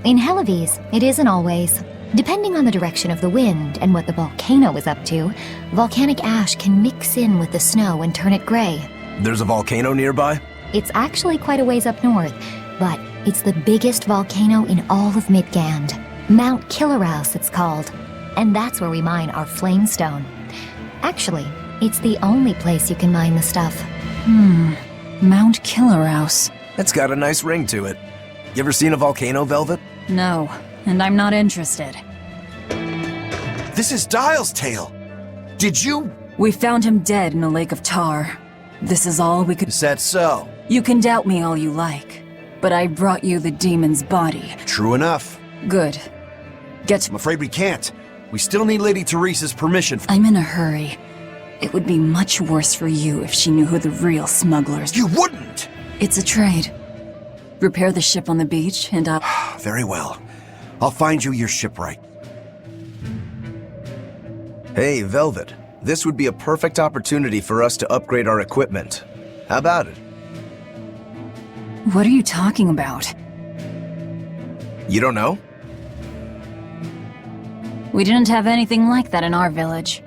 In Helives, it isn't always. Depending on the direction of the wind and what the volcano is up to, volcanic ash can mix in with the snow and turn it gray. There's a volcano nearby? It's actually quite a ways up north, but it's the biggest volcano in all of Midgand. Mount Killerhouse, it's called. And that's where we mine our flamestone. Actually, it's the only place you can mine the stuff. Mount Killerhouse. It's got a nice ring to it. You ever seen a volcano, Velvet? No, and I'm not interested. This is Dial's tale. Did you? We found him dead in a lake of tar. This is all we could— Is that so? You can doubt me all you like, but I brought you the demon's body. True enough. Good. I'm afraid we can't. We still need Lady Teresa's permission. I'm in a hurry. It would be much worse for you if she knew who the real smugglers— You wouldn't! It's a trade. Repair the ship on the beach, and I'll— Very well. I'll find you your shipwright. Hey, Velvet. This would be a perfect opportunity for us to upgrade our equipment. How about it? What are you talking about? You don't know? We didn't have anything like that in our village.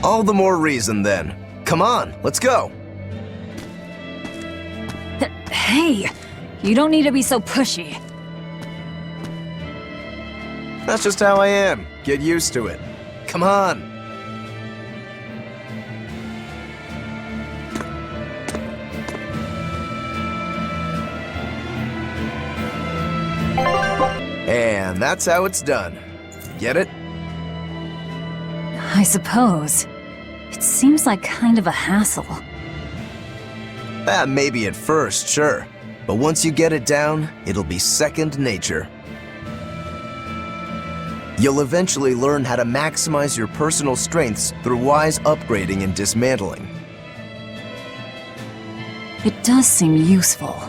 All the more reason, then. Come on, let's go. Hey, you don't need to be so pushy. That's just how I am. Get used to it. Come on. And that's how it's done. Get it? I suppose. It seems like kind of a hassle. Maybe at first, sure. But once you get it down, it'll be second nature. You'll eventually learn how to maximize your personal strengths through wise upgrading and dismantling. It does seem useful.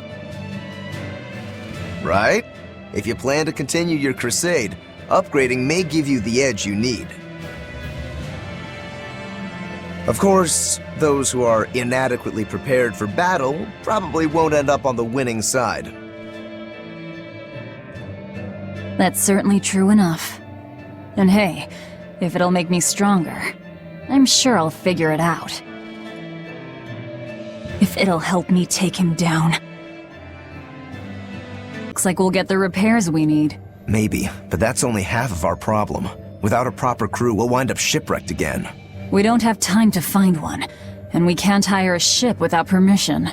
Right? If you plan to continue your crusade, upgrading may give you the edge you need. Of course, those who are inadequately prepared for battle probably won't end up on the winning side. That's certainly true enough. And hey, if it'll make me stronger, I'm sure I'll figure it out. If it'll help me take him down. Looks like we'll get the repairs we need. Maybe, but that's only half of our problem. Without a proper crew, we'll wind up shipwrecked again. We don't have time to find one, and we can't hire a ship without permission.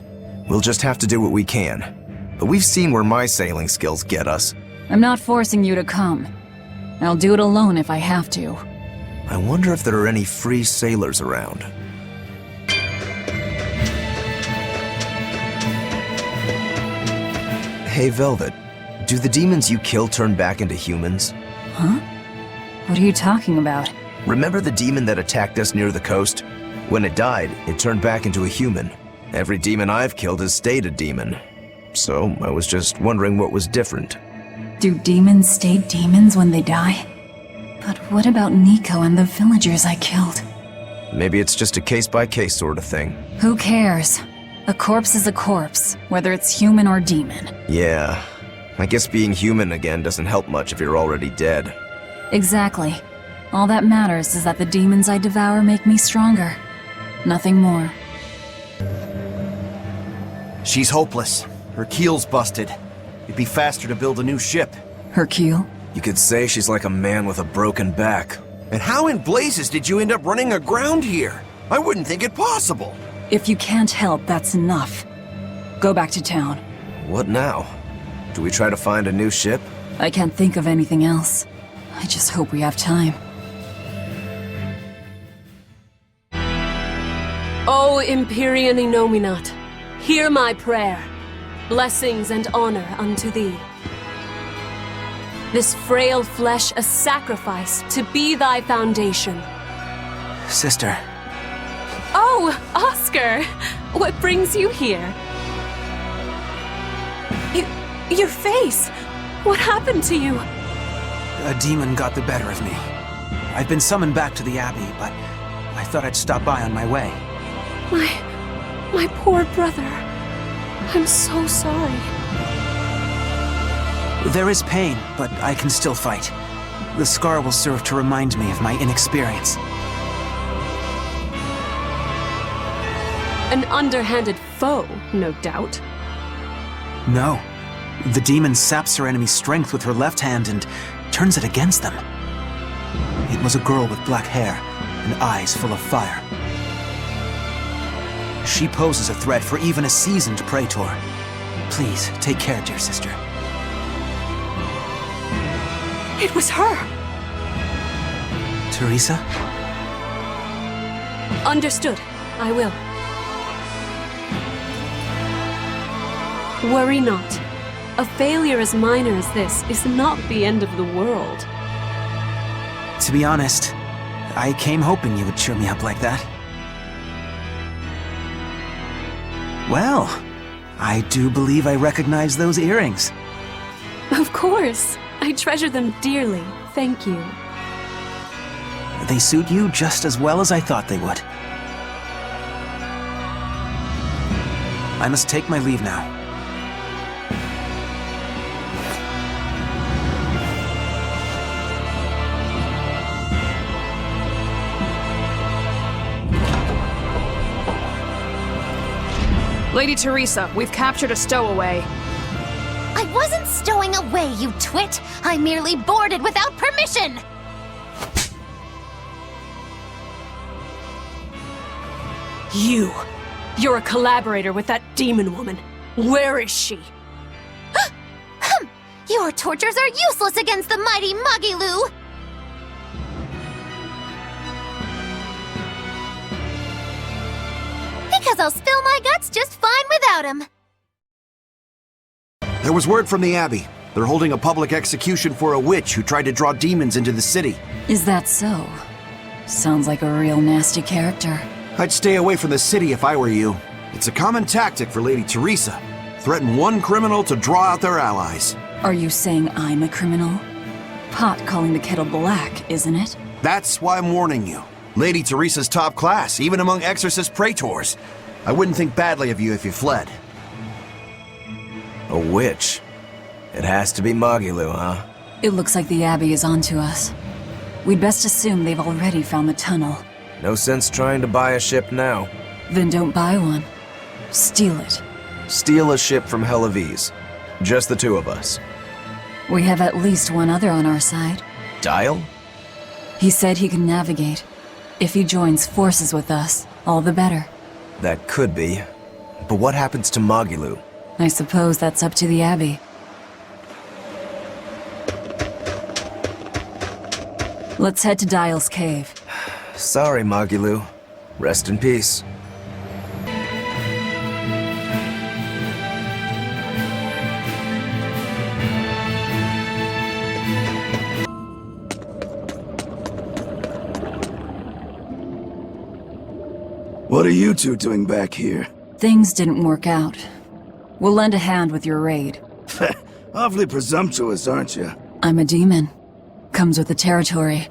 We'll just have to do what we can. But we've seen where my sailing skills get us. I'm not forcing you to come. I'll do it alone if I have to. I wonder if there are any free sailors around. Hey, Velvet. Do the demons you kill turn back into humans? Huh? What are you talking about? Remember the demon that attacked us near the coast? When it died, it turned back into a human. Every demon I've killed has stayed a demon. So, I was just wondering what was different. Do demons stay demons when they die? But what about Nico and the villagers I killed? Maybe it's just a case-by-case sort of thing. Who cares? A corpse is a corpse, whether it's human or demon. Yeah. I guess being human again doesn't help much if you're already dead. Exactly. All that matters is that the demons I devour make me stronger. Nothing more. She's hopeless. Her keel's busted. It'd be faster to build a new ship. Her keel? You could say she's like a man with a broken back. And how in blazes did you end up running aground here? I wouldn't think it possible. If you can't help, that's enough. Go back to town. What now? Do we try to find a new ship? I can't think of anything else. I just hope we have time. O Empyrean Inominat, hear my prayer. Blessings and honor unto thee. This frail flesh a sacrifice to be thy foundation. Sister. Oh, Oscar! What brings you here? Your face! What happened to you? A demon got the better of me. I've been summoned back to the Abbey, but I thought I'd stop by on my way. My poor brother. I'm so sorry. There is pain, but I can still fight. The scar will serve to remind me of my inexperience. An underhanded foe, no doubt. No. The demon saps her enemy's strength with her left hand and turns it against them. It was a girl with black hair and eyes full of fire. She poses a threat for even a seasoned praetor. Please, take care, dear sister. It was her! Teresa? Understood. I will. Worry not. A failure as minor as this is not the end of the world. To be honest, I came hoping you would cheer me up like that. Well, I do believe I recognize those earrings. Of course. I treasure them dearly. Thank you. They suit you just as well as I thought they would. I must take my leave now. Lady Teresa, we've captured a stowaway. I wasn't stowing away, you twit! I merely boarded without permission! You're a collaborator with that demon woman. Where is she? Your tortures are useless against the mighty Magilu! Because I'll spill my guts just fine without him. There was word from the Abbey. They're holding a public execution for a witch who tried to draw demons into the city. Is that so? Sounds like a real nasty character. I'd stay away from the city if I were you. It's a common tactic for Lady Teresa. Threaten one criminal to draw out their allies. Are you saying I'm a criminal? Pot calling the kettle black, isn't it? That's why I'm warning you. Lady Teresa's top class, even among exorcist praetors. I wouldn't think badly of you if you fled. A witch? It has to be Magilu, huh? It looks like the Abbey is onto us. We'd best assume they've already found the tunnel. No sense trying to buy a ship now. Then don't buy one. Steal it. Steal a ship from Helavis. Just the two of us. We have at least one other on our side. Dial? He said he can navigate. If he joins forces with us, all the better. That could be. But what happens to Magilu? I suppose that's up to the Abbey. Let's head to Dial's cave. Sorry, Magilu. Rest in peace. What are you two doing back here? Things didn't work out. We'll lend a hand with your raid. Awfully presumptuous, aren't you? I'm a demon. Comes with the territory.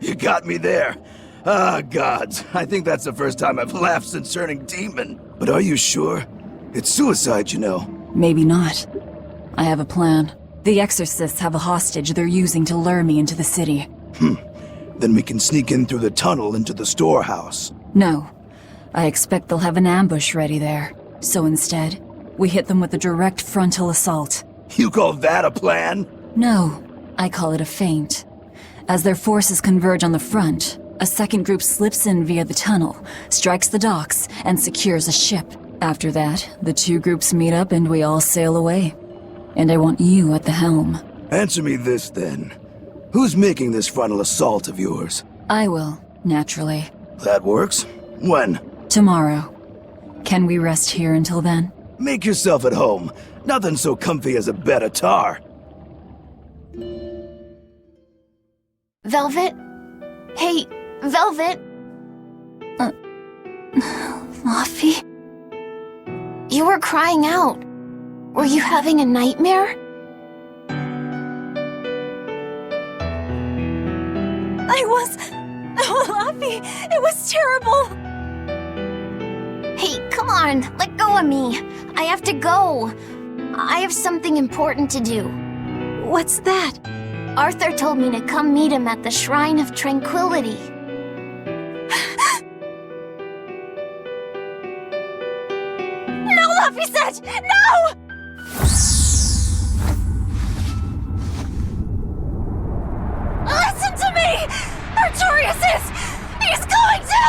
You got me there. Ah, gods. I think that's the first time I've laughed since turning demon. But are you sure? It's suicide, you know. Maybe not. I have a plan. The exorcists have a hostage they're using to lure me into the city. Then we can sneak in through the tunnel into the storehouse. No. I expect they'll have an ambush ready there. So instead, we hit them with a direct frontal assault. You call that a plan? No. I call it a feint. As their forces converge on the front, a second group slips in via the tunnel, strikes the docks, and secures a ship. After that, the two groups meet up and we all sail away. And I want you at the helm. Answer me this, then. Who's making this frontal assault of yours? I will, naturally. That works. When? Tomorrow. Can we rest here until then? Make yourself at home. Nothing so comfy as a bed of tar. Velvet? Hey, Velvet? Luffy? You were crying out. Were you having a nightmare? Luffy, it was terrible. Hey, come on, let go of me. I have to go. I have something important to do. What's that? Arthur told me to come meet him at the Shrine of Tranquility. No, Luffy said! No! Listen to me! Artorias he's going to!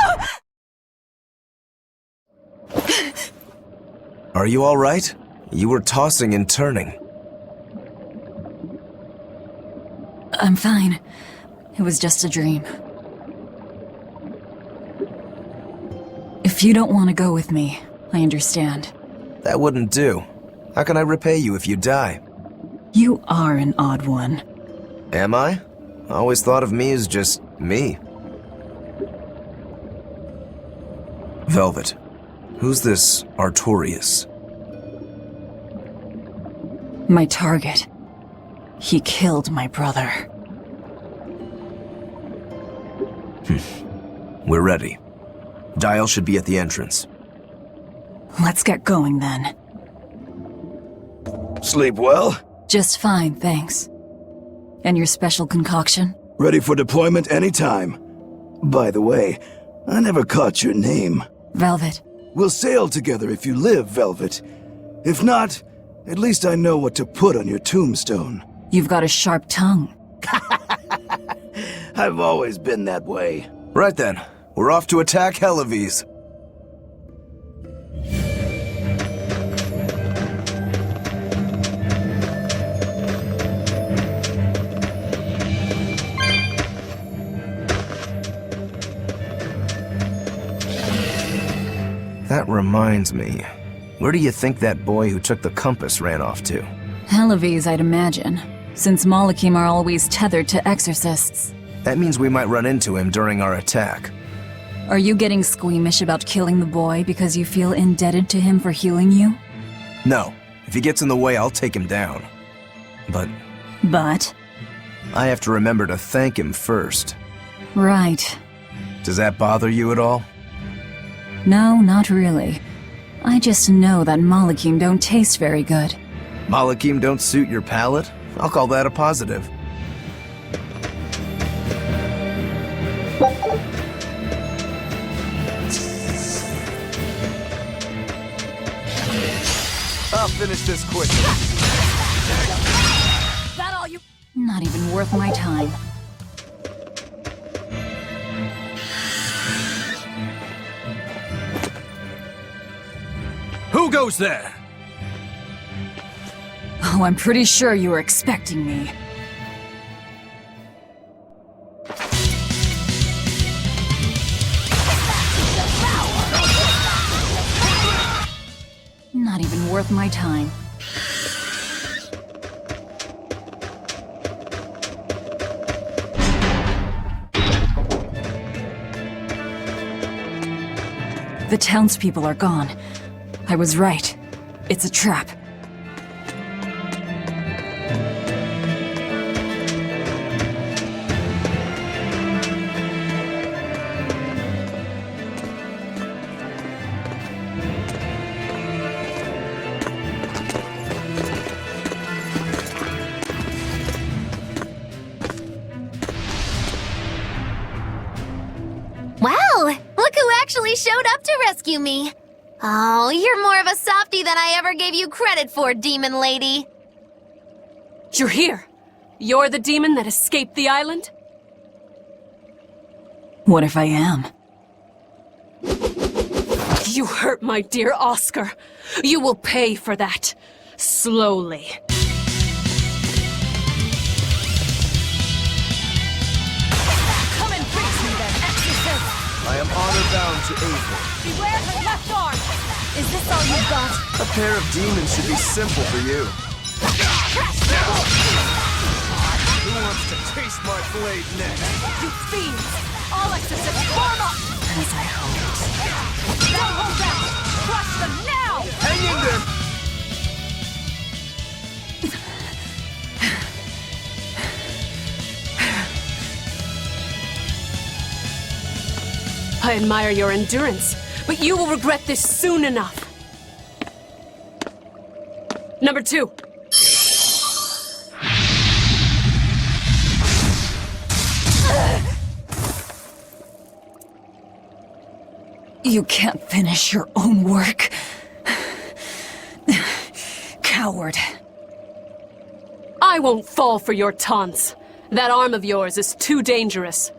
Are you all right? You were tossing and turning. I'm fine. It was just a dream. If you don't want to go with me, I understand. That wouldn't do. How can I repay you if you die? You are an odd one. Am I? I always thought of me as just me. Velvet, who's this Artorias? My target. He killed my brother. We're ready. Dial should be at the entrance. Let's get going then. Sleep well? Just fine, thanks. And your special concoction? Ready for deployment anytime. By the way, I never caught your name. Velvet. We'll sail together if you live, Velvet. If not, at least I know what to put on your tombstone. You've got a sharp tongue. I've always been that way. Right then, we're off to attack Helives. That reminds me. Where do you think that boy who took the compass ran off to? Helives, I'd imagine, since Malakim are always tethered to exorcists. That means we might run into him during our attack. Are you getting squeamish about killing the boy because you feel indebted to him for healing you? No. If he gets in the way, I'll take him down. But I have to remember to thank him first. Right. Does that bother you at all? No, not really. I just know that Malakim don't taste very good. Malakim don't suit your palate? I'll call that a positive. I'll finish this quick. That all you... Not even worth my time. Who goes there? Oh, I'm pretty sure you were expecting me. Not even worth my time. The townspeople are gone. I was right. It's a trap. Wow! Look who actually showed up to rescue me! Oh, you're more of a softie than I ever gave you credit for, demon lady. You're here. You're the demon that escaped the island? What if I am? You hurt my dear Oscar. You will pay for that. Slowly. Come and face me then, exorcist! I am honor bound to aid her. Beware her left arm! Is this all you've got? A pair of demons should be simple for you. Who wants to taste my blade next? You fiends! All exorcists form up! As I hoped. Don't hold back! Crush them now! Hang in there! I admire your endurance, but you will regret this soon enough. Number 2. You can't finish your own work. Coward. I won't fall for your taunts. That arm of yours is too dangerous.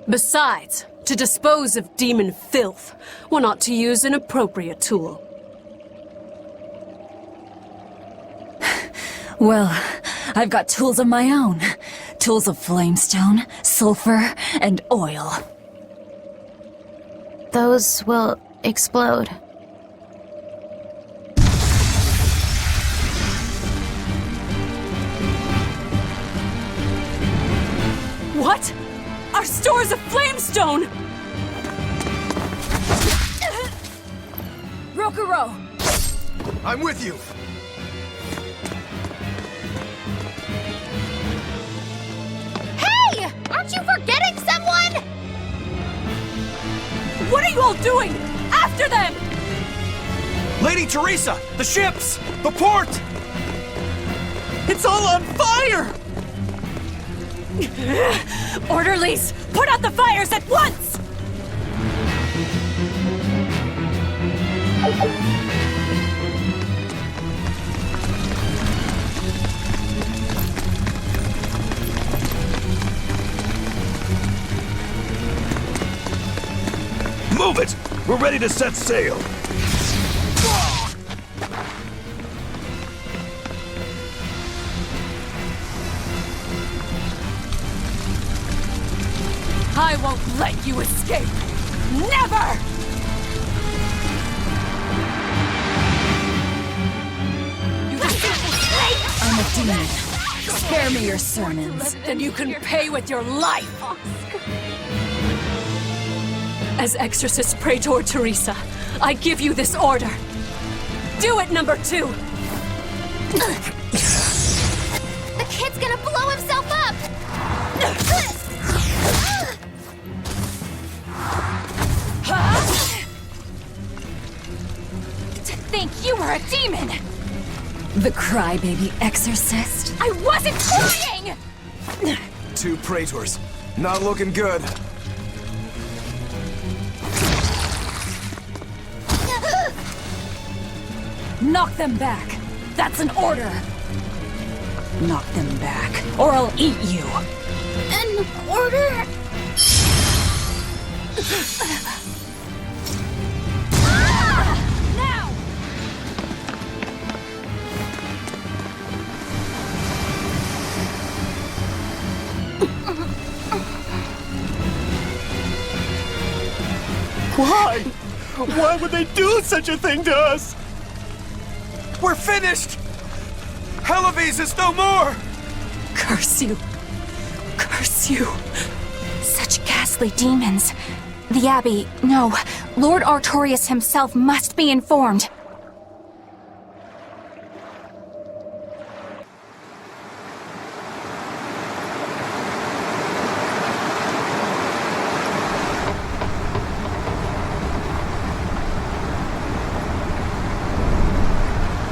Besides, to dispose of demon filth, one ought to use an appropriate tool. Well, I've got tools of my own. Tools of flamestone, sulfur, and oil. Those will explode. What? Our stores of flamestone! Rokuro! I'm with you! Hey! Aren't you forgetting someone? What are you all doing? After them! Lady Teresa! The ships! The port! It's all on fire! Orderlies, put out the fires at once! Move it! We're ready to set sail. I won't let you escape! Never! You deceitful snake! I'm a demon. Spare me your sermons. Then you can pay with your life! As Exorcist Praetor Teresa, I give you this order. Do it, number 2! The kid's gonna blow himself up! To think you were a demon! The crybaby exorcist? I wasn't trying! 2 praetors. Not looking good. Knock them back. That's an order. Knock them back, or I'll eat you. An order? Now! Why? Why would they do such a thing to us? We're finished! Helives is no more! Curse you. Curse you. Such ghastly demons. The Abbey, no. Lord Artorias himself must be informed.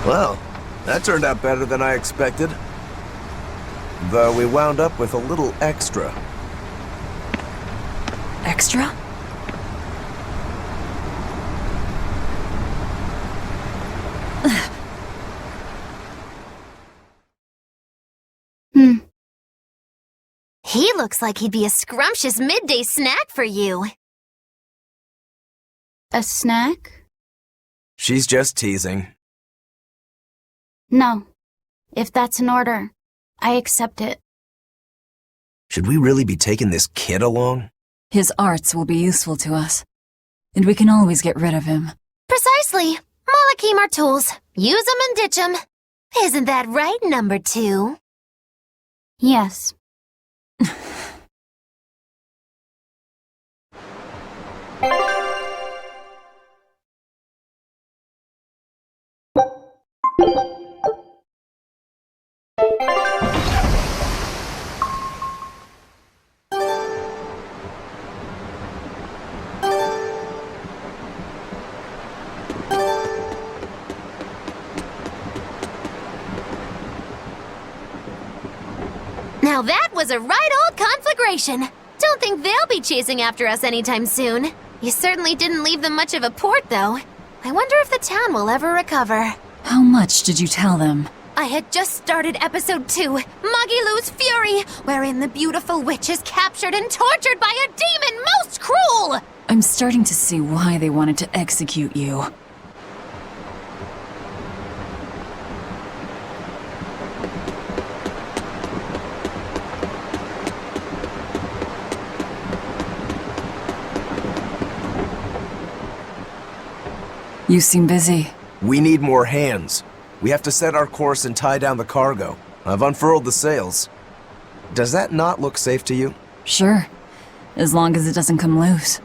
Well, that turned out better than I expected. Though we wound up with a little extra. Extra? He looks like he'd be a scrumptious midday snack for you. A snack? She's just teasing. No. If that's an order, I accept it. Should we really be taking this kid along? His arts will be useful to us, and we can always get rid of him. Precisely. Malakim are tools. Use them and ditch them. Isn't that right, number 2? Yes. Now that was a right old conflagration. Don't think they'll be chasing after us anytime soon. You certainly didn't leave them much of a port, though. I wonder if the town will ever recover. How much did you tell them? I had just started episode 2, Magilu's Fury, wherein the beautiful witch is captured and tortured by a demon most cruel! I'm starting to see why they wanted to execute you. You seem busy. We need more hands. We have to set our course and tie down the cargo. I've unfurled the sails. Does that not look safe to you? Sure, as long as it doesn't come loose.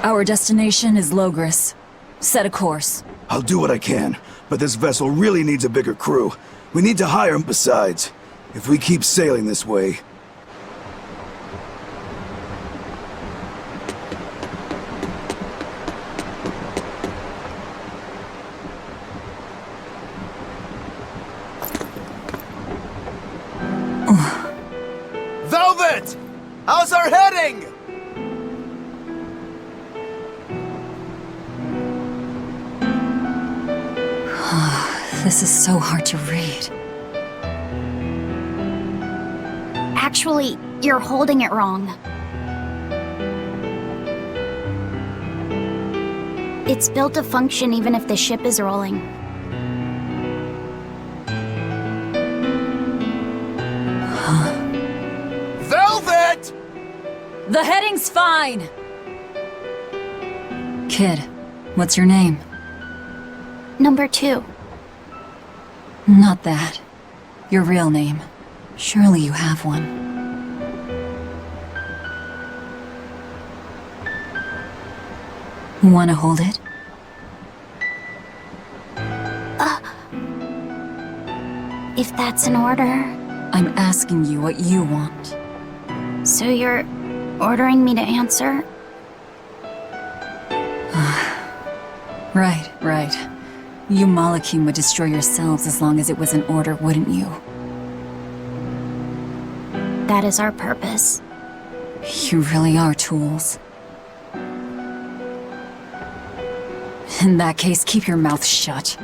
Our destination is Logris. Set a course. I'll do what I can, but this vessel really needs a bigger crew. We need to hire them besides. If we keep sailing this way... Velvet! How's our heading? This is so hard to read. Actually, you're holding it wrong. It's built to function even if the ship is rolling. Velvet! The heading's fine! Kid, what's your name? Number 2. Not that. Your real name. Surely you have one. Wanna hold it? If that's an order... I'm asking you what you want. So you're ordering me to answer? Right. You Malakim would destroy yourselves as long as it was an order, wouldn't you? That is our purpose. You really are tools. In that case, keep your mouth shut.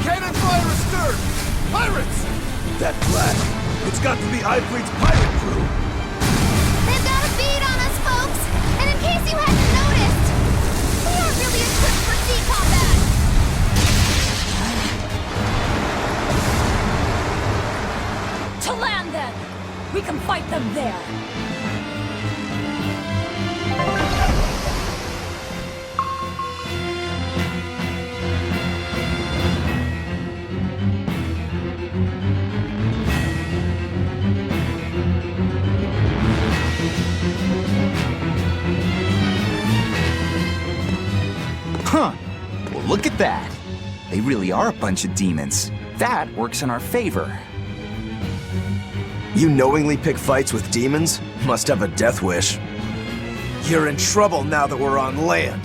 Cannon fire astern! Pirates! That flash! It's got to be Ifrit's pirate crew! They've got a bead on us, folks! And in case you hadn't noticed, we aren't really equipped for sea combat! To land, then! We can fight them there! Huh. Well, look at that. They really are a bunch of demons. That works in our favor. You knowingly pick fights with demons? Must have a death wish. You're in trouble now that we're on land.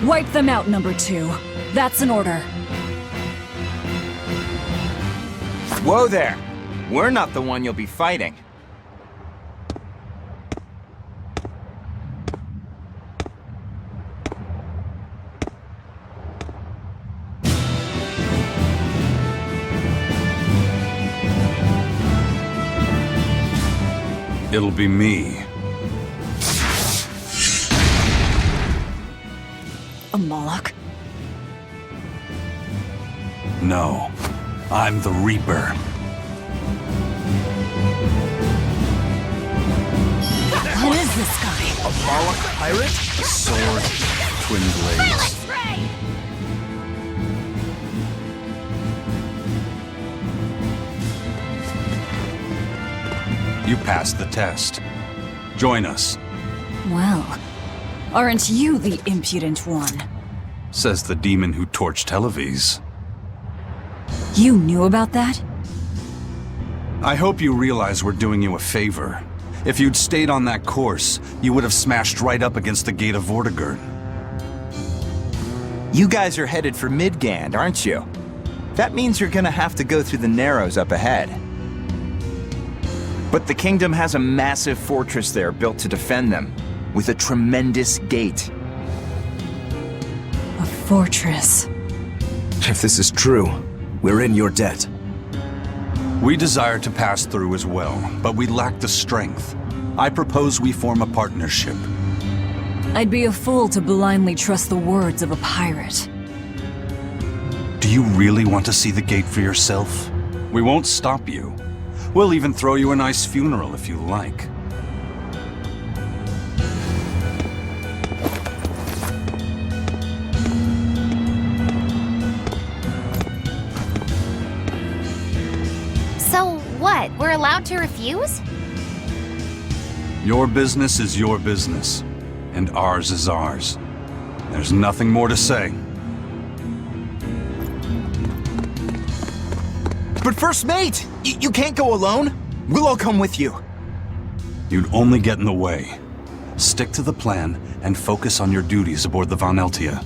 Wipe them out, number 2. That's an order. Whoa there! We're not the one you'll be fighting. It'll be me. A Moloch? No, I'm the Reaper. What is this guy? A Moloch pirate? A sword, twin blades. You passed the test. Join us, Well, aren't you the impudent one? says the demon who torched Televes. You knew about that? I hope you realize we're doing you a favor. If you'd stayed on that course, you would have smashed right up against the gate of Vortigern. You guys are headed for Midgand, aren't you? That means you're gonna have to go through the Narrows up ahead. But the kingdom has a massive fortress there built to defend them, with a tremendous gate. A fortress. If this is true, we're in your debt. We desire to pass through as well, but we lack the strength. I propose we form a partnership. I'd be a fool to blindly trust the words of a pirate. Do you really want to see the gate for yourself? We won't stop you. We'll even throw you a nice funeral if you like. So what? We're allowed to refuse? Your business is your business, and ours is ours. There's nothing more to say. But First Mate! You can't go alone! We'll all come with you. You'd only get in the way. Stick to the plan and focus on your duties aboard the Von Eltia.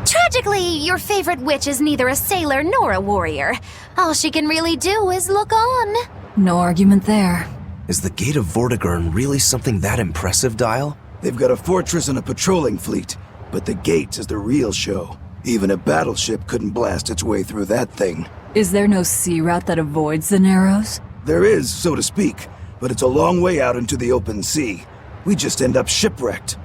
Tragically, your favorite witch is neither a sailor nor a warrior. All she can really do is look on. No argument there. Is the Gate of Vortigern really something that impressive, Dial? They've got a fortress and a patrolling fleet, but the gate is the real show. Even a battleship couldn't blast its way through that thing. Is there no sea route that avoids the Narrows? There is, so to speak, but it's a long way out into the open sea. We just end up shipwrecked.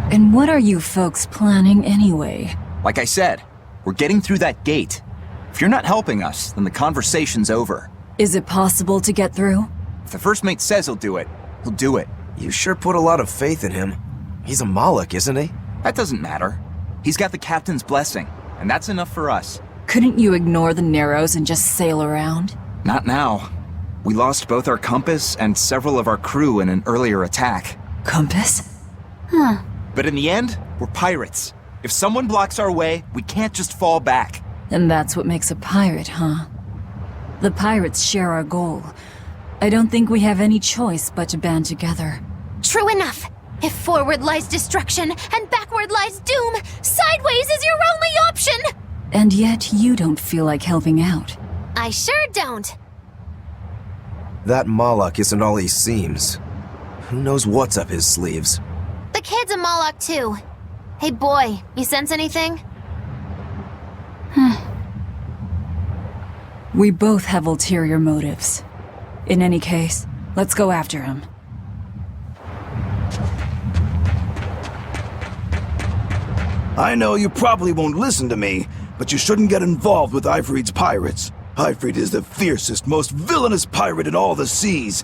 And what are you folks planning anyway? Like I said, we're getting through that gate. If you're not helping us, then the conversation's over. Is it possible to get through? If the First Mate says he'll do it, he'll do it. You sure put a lot of faith in him. He's a Moloch, isn't he? That doesn't matter. He's got the captain's blessing, and that's enough for us. Couldn't you ignore the Narrows and just sail around? Not now. We lost both our compass and several of our crew in an earlier attack. Compass? Huh. But in the end, we're pirates. If someone blocks our way, we can't just fall back. And that's what makes a pirate, huh? The pirates share our goal. I don't think we have any choice but to band together. True enough. If forward lies destruction and backward lies doom, sideways is your only option! And yet you don't feel like helping out. I sure don't. That Moloch isn't all he seems. Who knows what's up his sleeves? The kid's a Moloch too. Hey boy, you sense anything? We both have ulterior motives. In any case, let's go after him. I know you probably won't listen to me, but you shouldn't get involved with Ifrit's pirates. Ifrit is the fiercest, most villainous pirate in all the seas.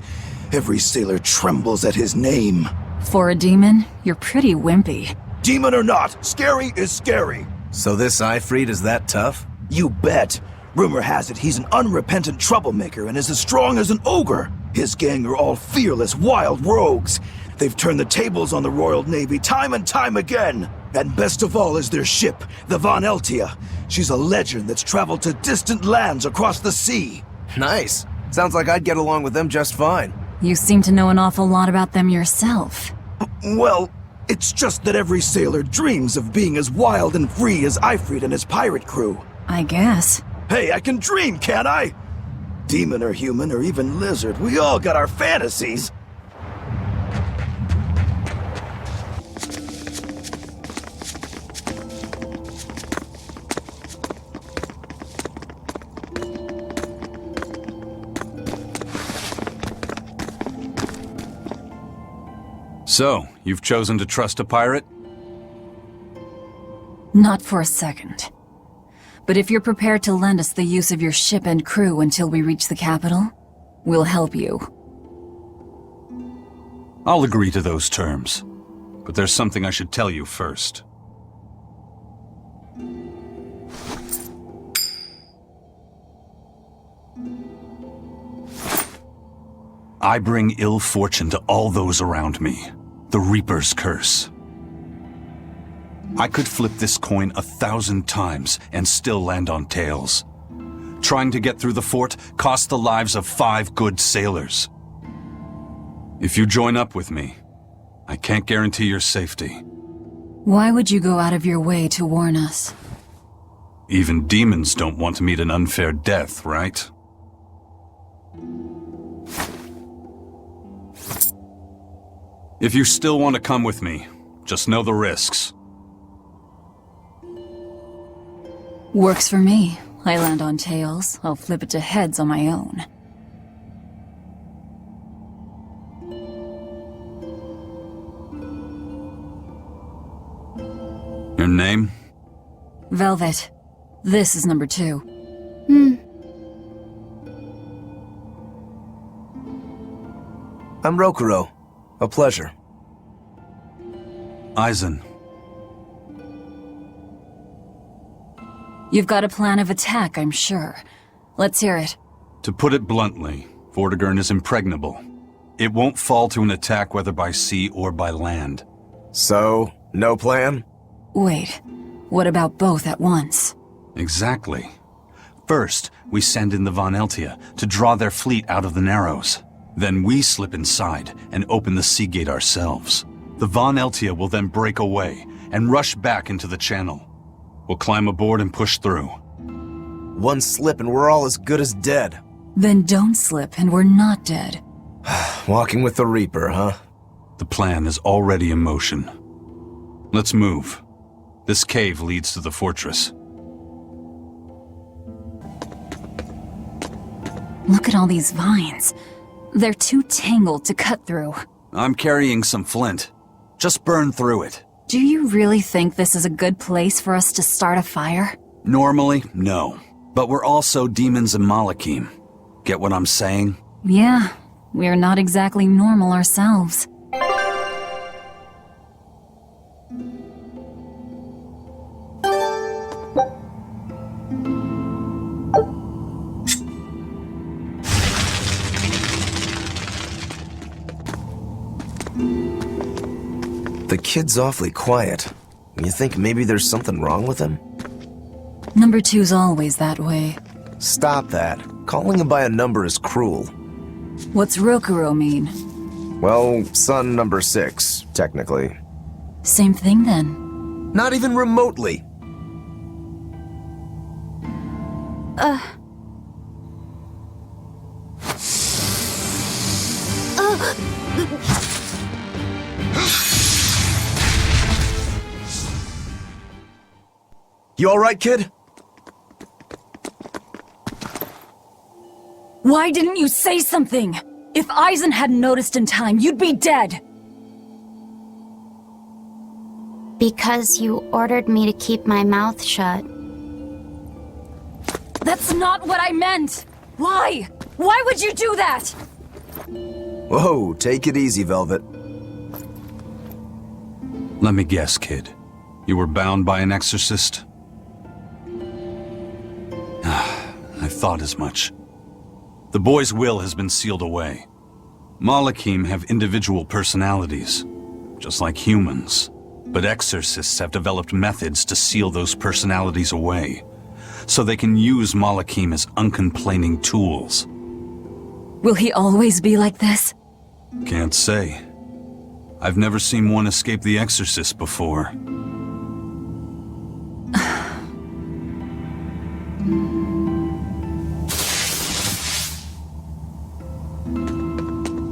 Every sailor trembles at his name. For a demon, you're pretty wimpy. Demon or not, scary is scary. So this Ifrit is that tough? You bet. Rumor has it he's an unrepentant troublemaker and is as strong as an ogre. His gang are all fearless, wild rogues. They've turned the tables on the Royal Navy time and time again. And best of all is their ship, the Von Eltia. She's a legend that's traveled to distant lands across the sea. Nice. Sounds like I'd get along with them just fine. You seem to know an awful lot about them yourself. Well, it's just that every sailor dreams of being as wild and free as Ifrit and his pirate crew. I guess. Hey, I can dream, can't I? Demon or human or even lizard, we all got our fantasies. So, you've chosen to trust a pirate? Not for a second. But if you're prepared to lend us the use of your ship and crew until we reach the capital, we'll help you. I'll agree to those terms. But there's something I should tell you first. I bring ill fortune to all those around me. The Reaper's curse. I could flip this coin 1,000 times and still land on tails. Trying to get through the fort cost the lives of 5 good sailors. If you join up with me, I can't guarantee your safety. Why would you go out of your way to warn us? Even demons don't want to meet an unfair death, right? If you still want to come with me, just know the risks. Works for me. I land on tails, I'll flip it to heads on my own. Your name? Velvet. This is number 2. I'm Rokuro. A pleasure. Aizen. You've got a plan of attack, I'm sure. Let's hear it. To put it bluntly, Vortigern is impregnable. It won't fall to an attack whether by sea or by land. So, no plan? Wait, what about both at once? Exactly. First, we send in the Von Eltia to draw their fleet out of the Narrows. Then we slip inside and open the sea gate ourselves. The Von Eltia will then break away and rush back into the channel. We'll climb aboard and push through. One slip and we're all as good as dead. Then don't slip and we're not dead. Walking with the Reaper, huh? The plan is already in motion. Let's move. This cave leads to the fortress. Look at all these vines. They're too tangled to cut through. I'm carrying some flint. Just burn through it. Do you really think this is a good place for us to start a fire? Normally, no. But we're also demons and Malakim. Get what I'm saying? Yeah, we're not exactly normal ourselves. The kid's awfully quiet. You think maybe there's something wrong with him? Number 2's always that way. Stop that. Calling him by a number is cruel. What's Rokuro mean? Well, son number 6, technically. Same thing then. Not even remotely. You alright, kid? Why didn't you say something? If Aizen hadn't noticed in time, you'd be dead! Because you ordered me to keep my mouth shut. That's not what I meant! Why? Why would you do that? Whoa, take it easy, Velvet. Let me guess, kid. You were bound by an exorcist? I thought as much. The boy's will has been sealed away. Malachim have individual personalities, just like humans. But exorcists have developed methods to seal those personalities away, so they can use Malachim as uncomplaining tools. Will he always be like this? Can't say. I've never seen one escape the exorcist before.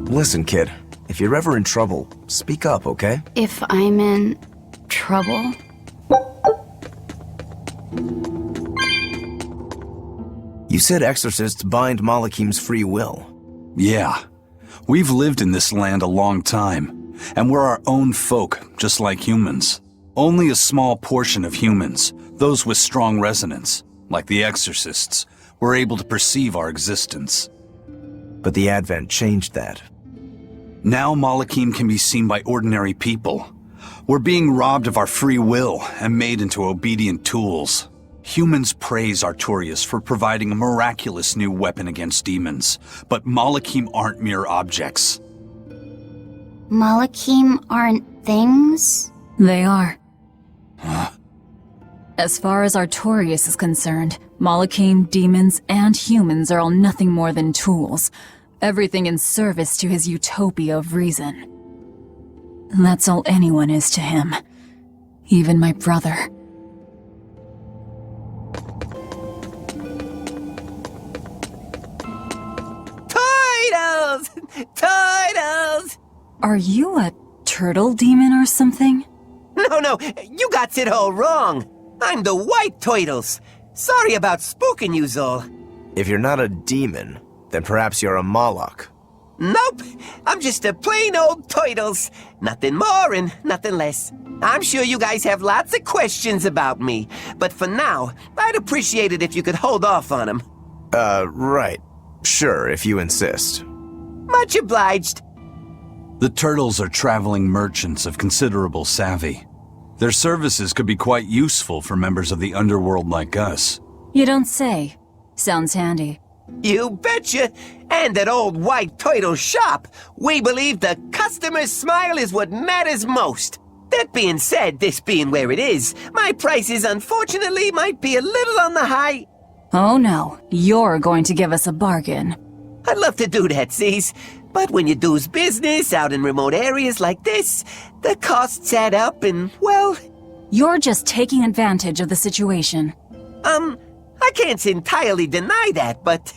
Listen, kid. If you're ever in trouble, speak up, okay? If I'm in trouble? You said exorcists bind Malachim's free will. Yeah. We've lived in this land a long time, and we're our own folk, just like humans. Only a small portion of humans, those with strong resonance, like the exorcists, were able to perceive our existence. But the Advent changed that. Now Malachim can be seen by ordinary people. We're being robbed of our free will and made into obedient tools. Humans praise Artorias for providing a miraculous new weapon against demons, but Malachim aren't mere objects. Malachim aren't things? They are. As far as Artorias is concerned, Malachim, demons, and humans are all nothing more than tools. Everything in service to his utopia of reason. That's all anyone is to him. Even my brother. Turtles! Turtles! Are you a turtle demon or something? No, you got it all wrong. I'm the White Turtles. Sorry about spooking you, Zol. If you're not a demon, then perhaps you're a Malach. Nope, I'm just a plain old Turtles. Nothing more and nothing less. I'm sure you guys have lots of questions about me, but for now, I'd appreciate it if you could hold off on them. Right. Sure, if you insist. Much obliged. The turtles are traveling merchants of considerable savvy. Their services could be quite useful for members of the underworld like us. You don't say. Sounds handy. You betcha! And at old White Turtle shop, we believe the customer's smile is what matters most. That being said, this being where it is, my prices unfortunately might be a little on the high. Oh no, you're going to give us a bargain. I'd love to do that, C's. But when you do's business out in remote areas like this, the costs add up and, well... You're just taking advantage of the situation. I can't entirely deny that, but...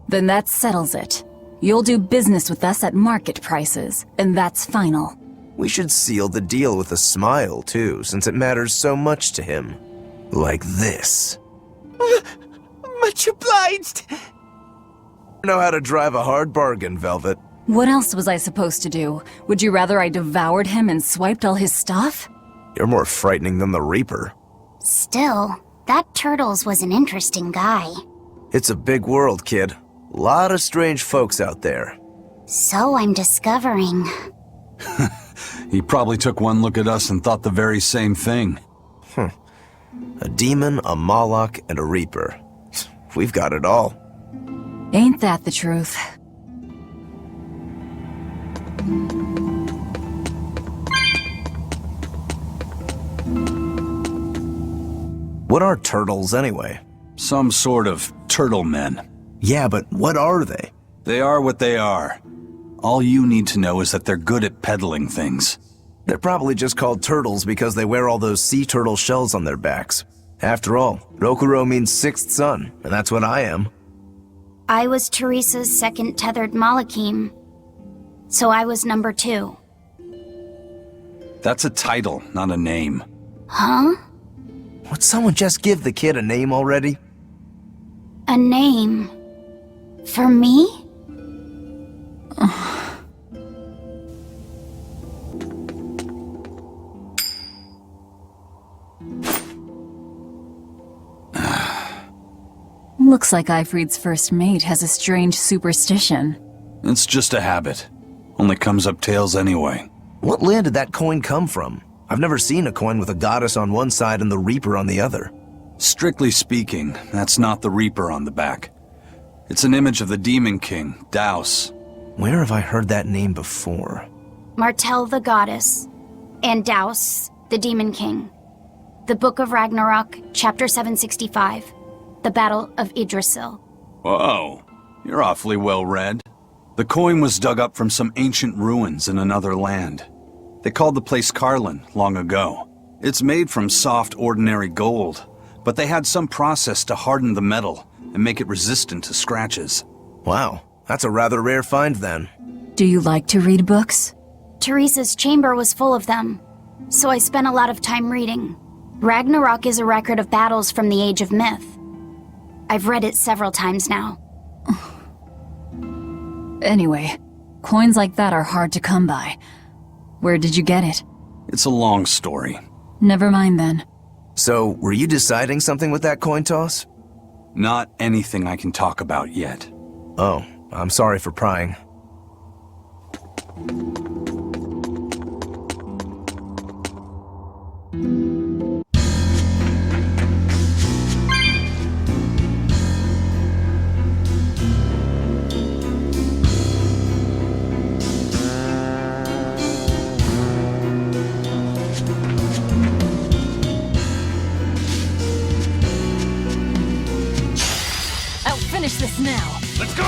Then that settles it. You'll do business with us at market prices, and that's final. We should seal the deal with a smile, too, since it matters so much to him. Like this. Much obliged. Know how to drive a hard bargain, Velvet. What else was I supposed to do? Would you rather I devoured him and swiped all his stuff? You're more frightening than the Reaper. Still, that Turtles was an interesting guy. It's a big world, kid. Lot of strange folks out there. So I'm discovering. He probably took one look at us and thought the very same thing. A demon, a Malach, and a Reaper. We've got it all. Ain't that the truth? What are turtles, anyway? Some sort of turtle men. Yeah, but what are they? They are what they are. All you need to know is that they're good at peddling things. They're probably just called turtles because they wear all those sea turtle shells on their backs. After all, Rokuro means sixth son, and that's what I am. I was Teresa's second tethered Malachim, so I was number 2. That's a title, not a name. Huh? Would someone just give the kid a name already? A name? For me? Looks like Ifrit's first mate has a strange superstition. It's just a habit. Only comes up tails anyway. What land did that coin come from? I've never seen a coin with a goddess on one side and the Reaper on the other. Strictly speaking, that's not the Reaper on the back. It's an image of the Demon King, Daus. Where have I heard that name before? Martel the Goddess, and Daus, the Demon King. The Book of Ragnarok, Chapter 765, The Battle of Yggdrasil. Whoa, you're awfully well read. The coin was dug up from some ancient ruins in another land. They called the place Carlin long ago. It's made from soft, ordinary gold, but they had some process to harden the metal and make it resistant to scratches. Wow, that's a rather rare find then. Do you like to read books? Teresa's chamber was full of them, so I spent a lot of time reading. Ragnarok is a record of battles from the Age of Myth. I've read it several times now. Anyway, coins like that are hard to come by. Where did you get it? It's a long story. Never mind then. So, were you deciding something with that coin toss? Not anything I can talk about yet. Oh, I'm sorry for prying. I'll finish this now. Let's go!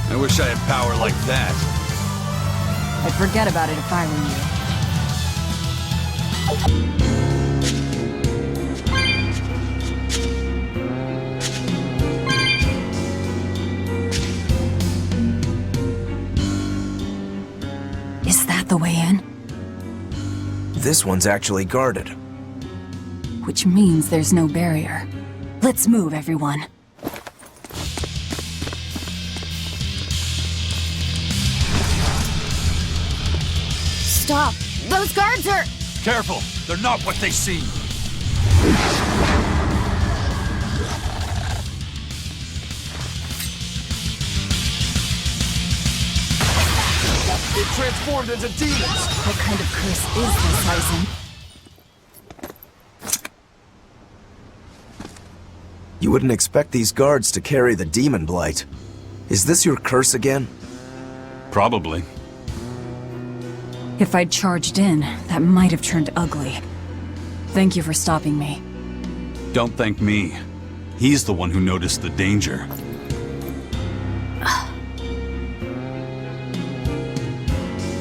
I wish I had power like that. I'd forget about it if I were you. Is that the way in? This one's actually guarded. Which means there's no barrier. Let's move, everyone. Stop! Those guards are... Careful, they're not what they seem. It transformed into demons! What kind of curse is this, Aizen? You wouldn't expect these guards to carry the demon blight. Is this your curse again? Probably. If I'd charged in, that might have turned ugly. Thank you for stopping me. Don't thank me. He's the one who noticed the danger.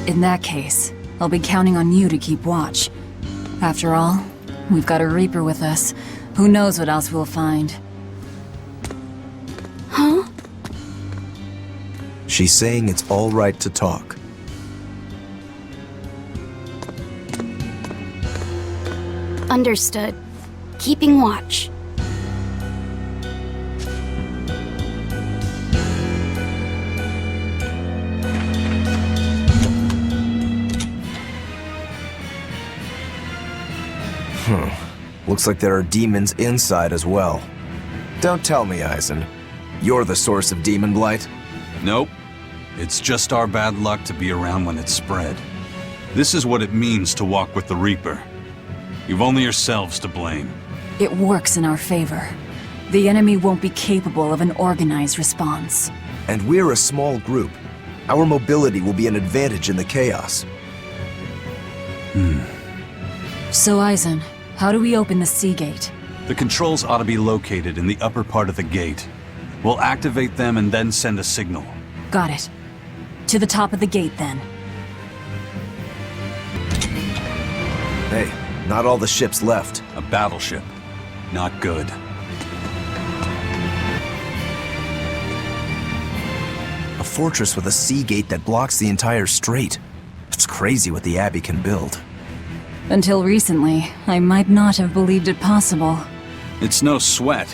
In that case, I'll be counting on you to keep watch. After all, we've got a Reaper with us. Who knows what else we'll find? Huh? She's saying it's all right to talk. Understood. Keeping watch. Looks like there are demons inside as well. Don't tell me, Aizen. You're the source of demon blight? Nope. It's just our bad luck to be around when it's spread. This is what it means to walk with the Reaper. You've only yourselves to blame. It works in our favor. The enemy won't be capable of an organized response. And we're a small group. Our mobility will be an advantage in the chaos. So, Aizen, how do we open the sea gate? The controls ought to be located in the upper part of the gate. We'll activate them and then send a signal. Got it. To the top of the gate, then. Hey, not all the ships left. A battleship. Not good. A fortress with a sea gate that blocks the entire strait. It's crazy what the Abbey can build. Until recently, I might not have believed it possible. It's no sweat,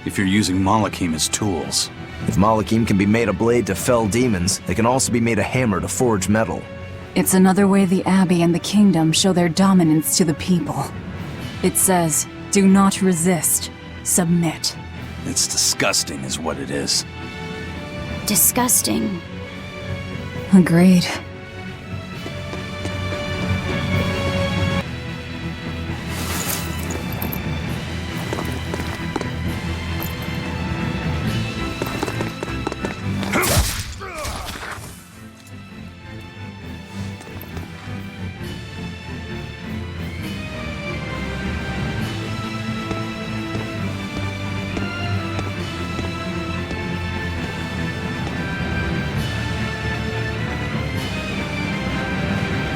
if you're using Malakim as tools. If Malakim can be made a blade to fell demons, it can also be made a hammer to forge metal. It's another way the Abbey and the Kingdom show their dominance to the people. It says, do not resist, submit. It's disgusting is what it is. Disgusting. Agreed.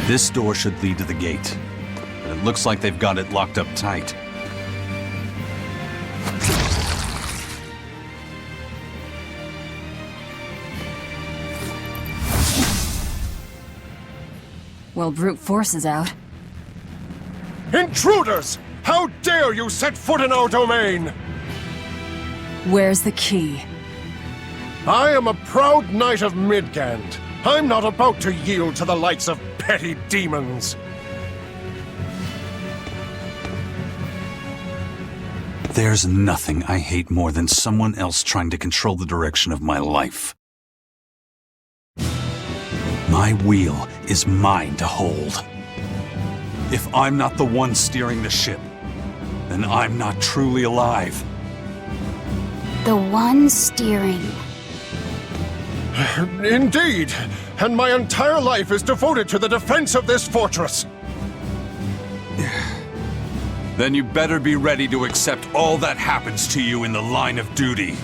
This door should lead to the gate, but it looks like they've got it locked up tight. Well, brute force is out. Intruders! How dare you set foot in our domain! Where's the key? I am a proud knight of Midgand. I'm not about to yield to the likes of petty demons. There's nothing I hate more than someone else trying to control the direction of my life. My wheel is mine to hold. If I'm not the one steering the ship, then I'm not truly alive. The one steering. Indeed, and my entire life is devoted to the defense of this fortress. Then you better be ready to accept all that happens to you in the line of duty.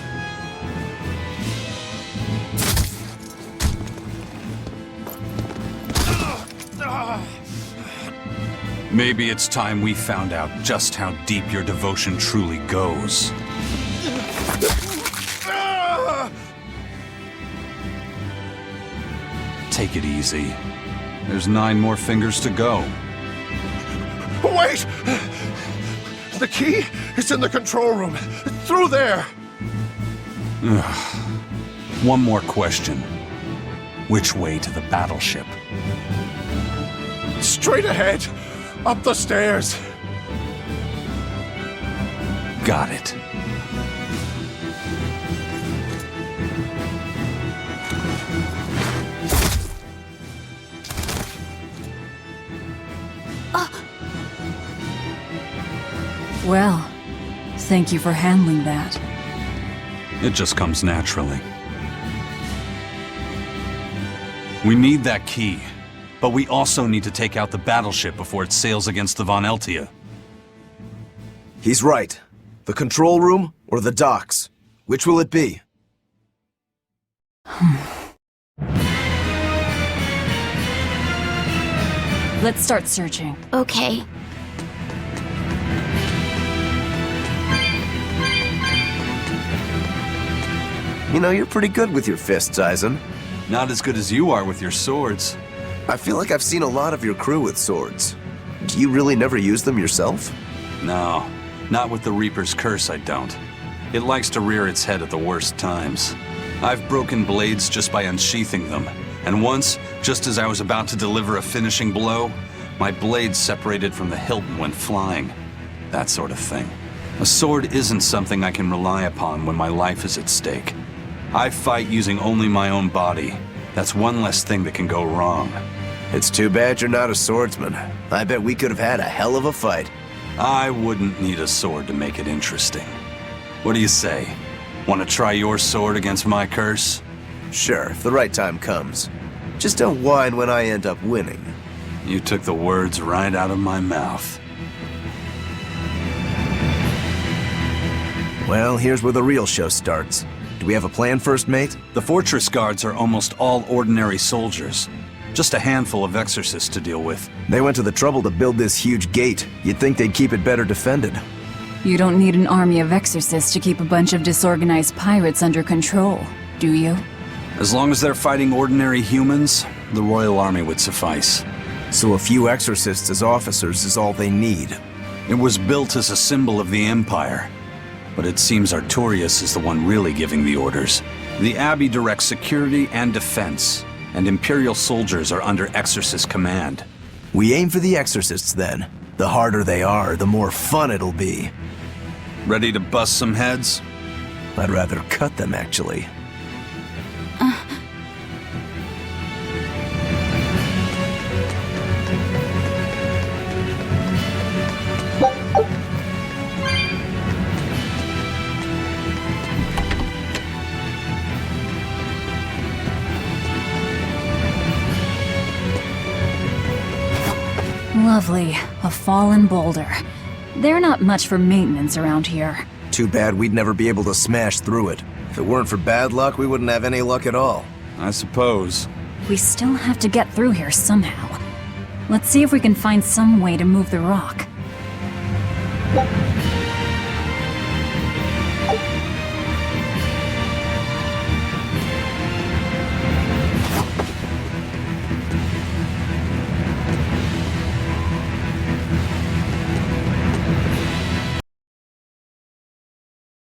Maybe it's time we found out just how deep your devotion truly goes. Take it easy. There's 9 more fingers to go. Wait! The key is in the control room. Through there! One more question. Which way to the battleship? Straight ahead! Up the stairs! Got it. Well, thank you for handling that. It just comes naturally. We need that key, but we also need to take out the battleship before it sails against the Von Eltia. He's right. The control room or the docks? Which will it be? Let's start searching. Okay. You know, you're pretty good with your fists, Eisen. Not as good as you are with your swords. I feel like I've seen a lot of your crew with swords. Do you really never use them yourself? No, not with the Reaper's curse, I don't. It likes to rear its head at the worst times. I've broken blades just by unsheathing them, and once, just as I was about to deliver a finishing blow, my blade separated from the hilt and went flying. That sort of thing. A sword isn't something I can rely upon when my life is at stake. I fight using only my own body. That's one less thing that can go wrong. It's too bad you're not a swordsman. I bet we could have had a hell of a fight. I wouldn't need a sword to make it interesting. What do you say? Want to try your sword against my curse? Sure, if the right time comes. Just don't whine when I end up winning. You took the words right out of my mouth. Well, here's where the real show starts. Do we have a plan, First Mate? The fortress guards are almost all ordinary soldiers. Just a handful of exorcists to deal with. They went to the trouble to build this huge gate. You'd think they'd keep it better defended. You don't need an army of exorcists to keep a bunch of disorganized pirates under control, do you? As long as they're fighting ordinary humans, the Royal Army would suffice. So a few exorcists as officers is all they need. It was built as a symbol of the Empire. But it seems Artorias is the one really giving the orders. The Abbey directs security and defense, and Imperial soldiers are under Exorcist command. We aim for the Exorcists then. The harder they are, the more fun it'll be. Ready to bust some heads? I'd rather cut them, actually. Lovely. A fallen boulder. They're not much for maintenance around here. Too bad we'd never be able to smash through it. If it weren't for bad luck, we wouldn't have any luck at all. I suppose. We still have to get through here somehow. Let's see if we can find some way to move the rock.